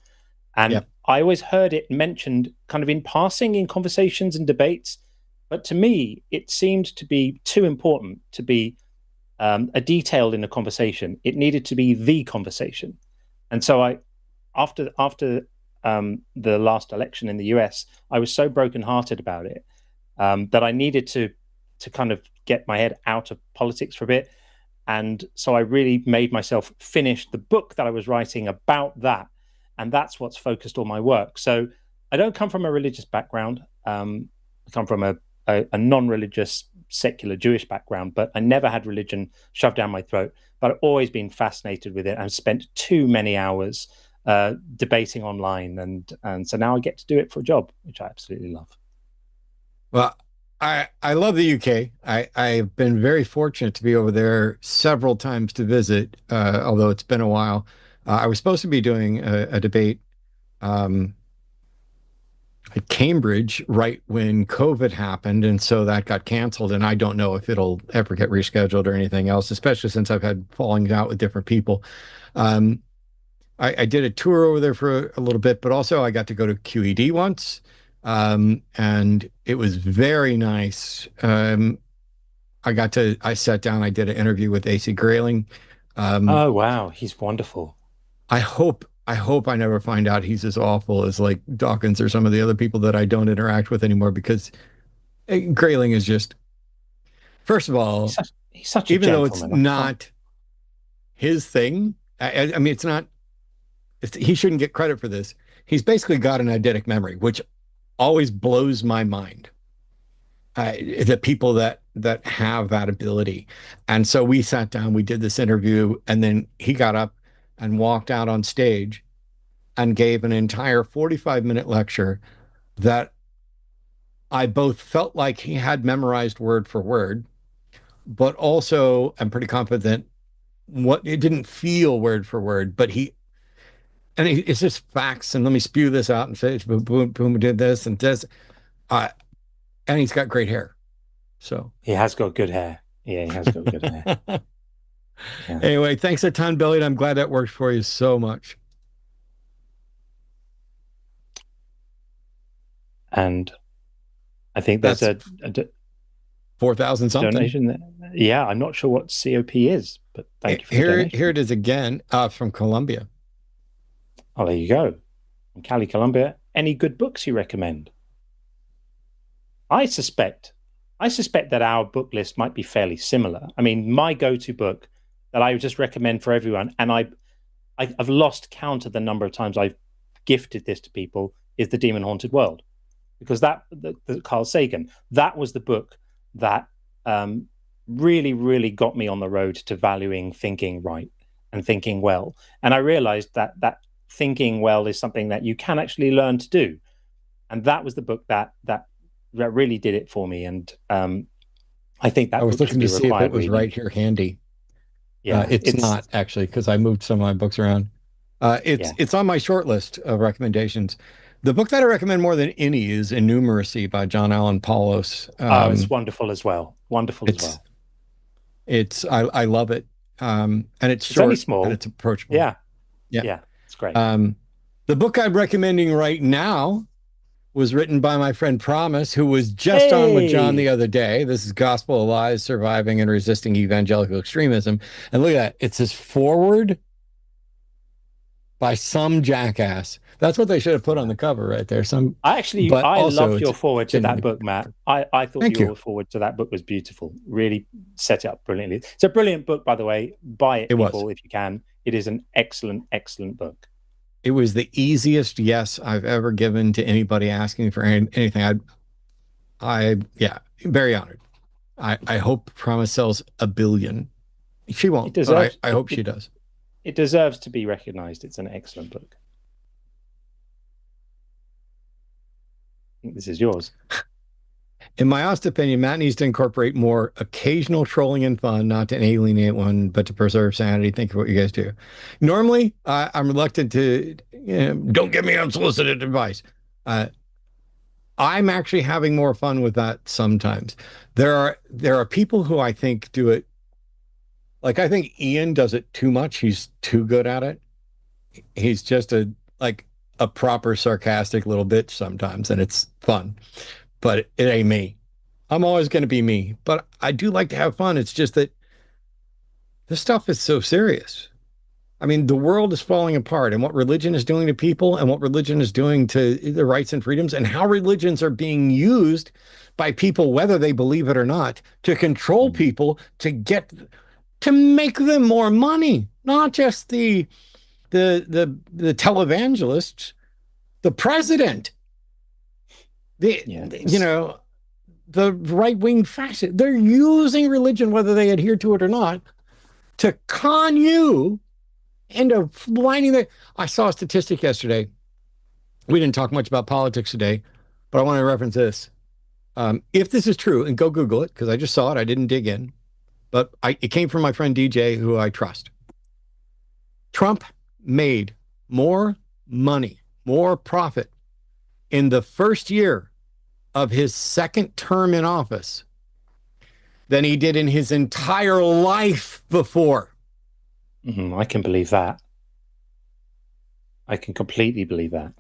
And Yep. I always heard it mentioned kind of in passing in conversations and debates, but to me, it seemed to be too important to be a detail in a conversation. It needed to be the conversation. And so after the last election in the US, I was so brokenhearted about it that I needed to kind of get my head out of politics for a bit. And so I really made myself finish the book that I was writing about that. And that's what's focused all my work. So I don't come from a religious background. I come from a non-religious, secular Jewish background, but I never had religion shoved down my throat. But I've always been fascinated with it and spent too many hours debating online. And so now I get to do it for a job, which I absolutely love. Well, I love the UK. I've been very fortunate to be over there several times to visit, although it's been a while. I was supposed to be doing a debate at Cambridge right when COVID happened, and so that got canceled. And I don't know if it'll ever get rescheduled or anything else, especially since I've had fallings out with different people. Um, I did a tour over there for a little bit, but also I got to go to QED once. And it was very nice. I sat down, I did an interview with AC Grayling. Oh, wow. He's wonderful. I hope I never find out he's as awful as like Dawkins or some of the other people that I don't interact with anymore, because Grayling is just, first of all, he's such a even though it's gentleman. not his thing, I mean, he shouldn't get credit for this. He's basically got an eidetic memory, which always blows my mind. The people that have that ability. And so we sat down, we did this interview, and then he got up and walked out on stage and gave an entire 45-minute lecture that I both felt like he had memorized word for word, but also I'm pretty confident it didn't feel word for word, but it's just facts. And let me spew this out and say, boom, boom, boom, did this and this. And he's got great hair. So he has got good hair. Yeah, he has got good hair. Yeah. Anyway, thanks a ton, Billy. And I'm glad that worked for you so much. And I think there's a 4,000 something donation there. Yeah, I'm not sure what COP is, but thank you for the donation. Here it is again, from Colombia. Oh, there you go. From Cali, Colombia. Any good books you recommend? I suspect that our book list might be fairly similar. I mean, my go-to book that I would just recommend for everyone, and I've lost count of the number of times I've gifted this to people, is The Demon Haunted World, because the Carl Sagan, that was the book that really, really got me on the road to valuing thinking right and thinking well. And I realized that thinking well is something that you can actually learn to do. And that was the book that really did it for me. And I think that I was looking to see if it was right here handy. Yeah, it's not actually, because I moved some of my books around. It's on my short list of recommendations. The book that I recommend more than any is Innumeracy by John Allen Paulos. It's wonderful as well. I love it. And it's short, only small, and it's approachable. Yeah, it's great. The book I'm recommending right now, was written by my friend Promise, who was just on with John the Hey! other day. This is Gospel of Lies, Surviving and Resisting Evangelical Extremism. And look at that. It says forward by some jackass. That's what they should have put on the cover right there. I loved your forward to that book, Matt. I thought your forward to that book was beautiful. Really set it up brilliantly. It's a brilliant book, by the way. Buy it, people, if you can. It is an excellent, excellent book. It was the easiest yes I've ever given to anybody asking for anything. Yeah, very honored. I hope Promise sells 1 billion. She won't, but I hope she does. It deserves to be recognized. It's an excellent book. I think this is yours. In my honest opinion, Matt needs to incorporate more occasional trolling and fun, not to alienate one, but to preserve sanity. Think of what you guys do. Normally, I'm reluctant to, don't give me unsolicited advice. I'm actually having more fun with that sometimes. There are people who I think do it. Like, I think Ian does it too much. He's too good at it. He's just a proper sarcastic little bitch sometimes, and it's fun. But it ain't me. I'm always going to be me. But I do like to have fun. It's just that this stuff is so serious. I mean, the world is falling apart, and what religion is doing to people and what religion is doing to their rights and freedoms, and how religions are being used by people, whether they believe it or not, to control people, to make them more money, not just the televangelists, the president. The right-wing fascists, they're using religion, whether they adhere to it or not, to con you into lining I saw a statistic yesterday. We didn't talk much about politics today, but I want to reference this. If this is true, and go Google it, because I just saw it, I didn't dig in, but it came from my friend DJ, who I trust. Trump made more money, more profit in the first year of his second term in office than he did in his entire life before. I can believe that. I can completely believe that.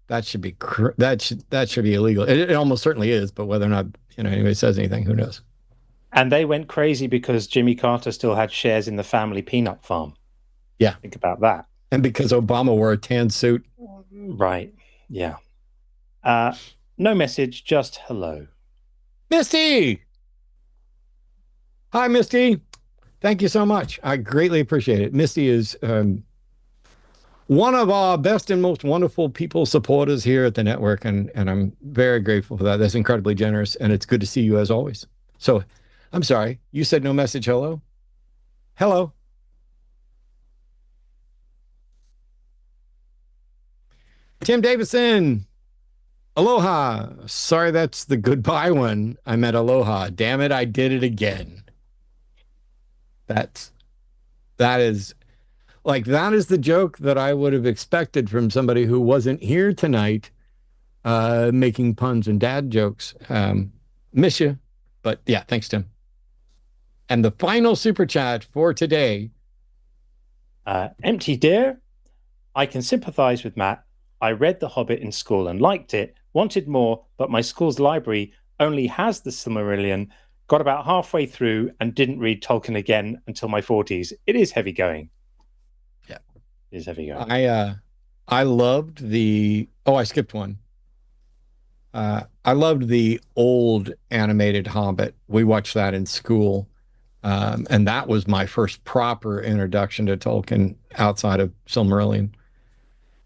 That should be that should be illegal. It almost certainly is, but whether or not anybody says anything, who knows? And they went crazy because Jimmy Carter still had shares in the family peanut farm. Yeah, think about that. And because Obama wore a tan suit. Right. Yeah. No message, just hello. Misty! Hi, Misty. Thank you so much. I greatly appreciate it. Misty is one of our best and most wonderful people supporters here at the network, and I'm very grateful for that. That's incredibly generous, and it's good to see you as always. So, I'm sorry. You said no message, hello? Hello? Tim Davidson. Aloha. Sorry, that's the goodbye one. I meant aloha. Damn it, I did it again. That is the joke that I would have expected from somebody who wasn't here tonight, making puns and dad jokes. Miss you. But yeah, thanks, Tim. And the final super chat for today. Empty Deer. I can sympathize with Matt. I read The Hobbit in school and liked it, wanted more, but my school's library only has the Silmarillion, got about halfway through and didn't read Tolkien again until my 40s. It is heavy going. Yeah. It is heavy going. I loved I skipped one. I loved the old animated Hobbit. We watched that in school. And that was my first proper introduction to Tolkien outside of Silmarillion.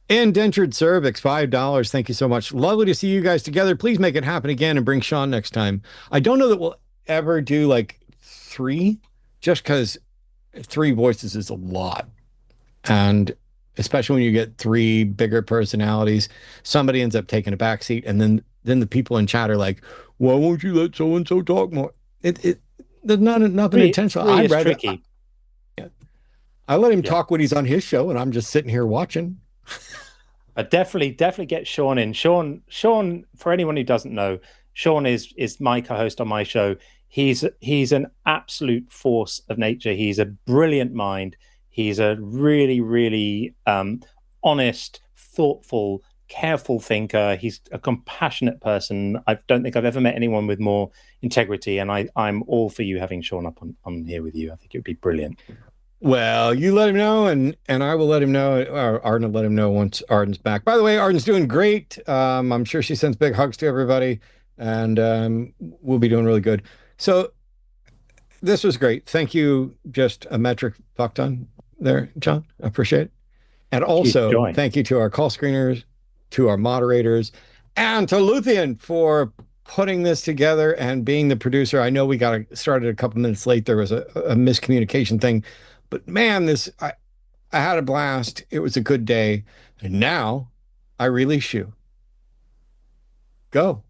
Indentured Cervix, $5. Thank you so much. Lovely to see you guys together. Please make it happen again and bring Sean next time. I don't know that we'll ever do like 3, just because 3 voices is a lot. And especially when you get 3 bigger personalities, somebody ends up taking a back seat, and then the people in chat are like, why won't you let so-and-so talk more? There's nothing intentional. I'd rather tricky. I let him talk when he's on his show, and I'm just sitting here watching. I definitely get Sean in. Sean, for anyone who doesn't know, Sean is my co-host on my show. He's an absolute force of nature. He's a brilliant mind. He's a really, really honest, thoughtful, careful thinker. He's a compassionate person. I don't think I've ever met anyone with more integrity, and I'm all for you having Sean up on here with you. I think it would be brilliant. Well, you let him know, and I will let him know, or Arden will let him know once Arden's back. By the way, Arden's doing great. I'm sure she sends big hugs to everybody, and we'll be doing really good. So this was great. Thank you. Just a metric fuck ton there, John. I appreciate it. And also, thank you to our call screeners, to our moderators, and to Luthien for putting this together and being the producer. I know we got started a couple minutes late. There was a miscommunication thing. But man, I had a blast. It was a good day. And now I release you. Go.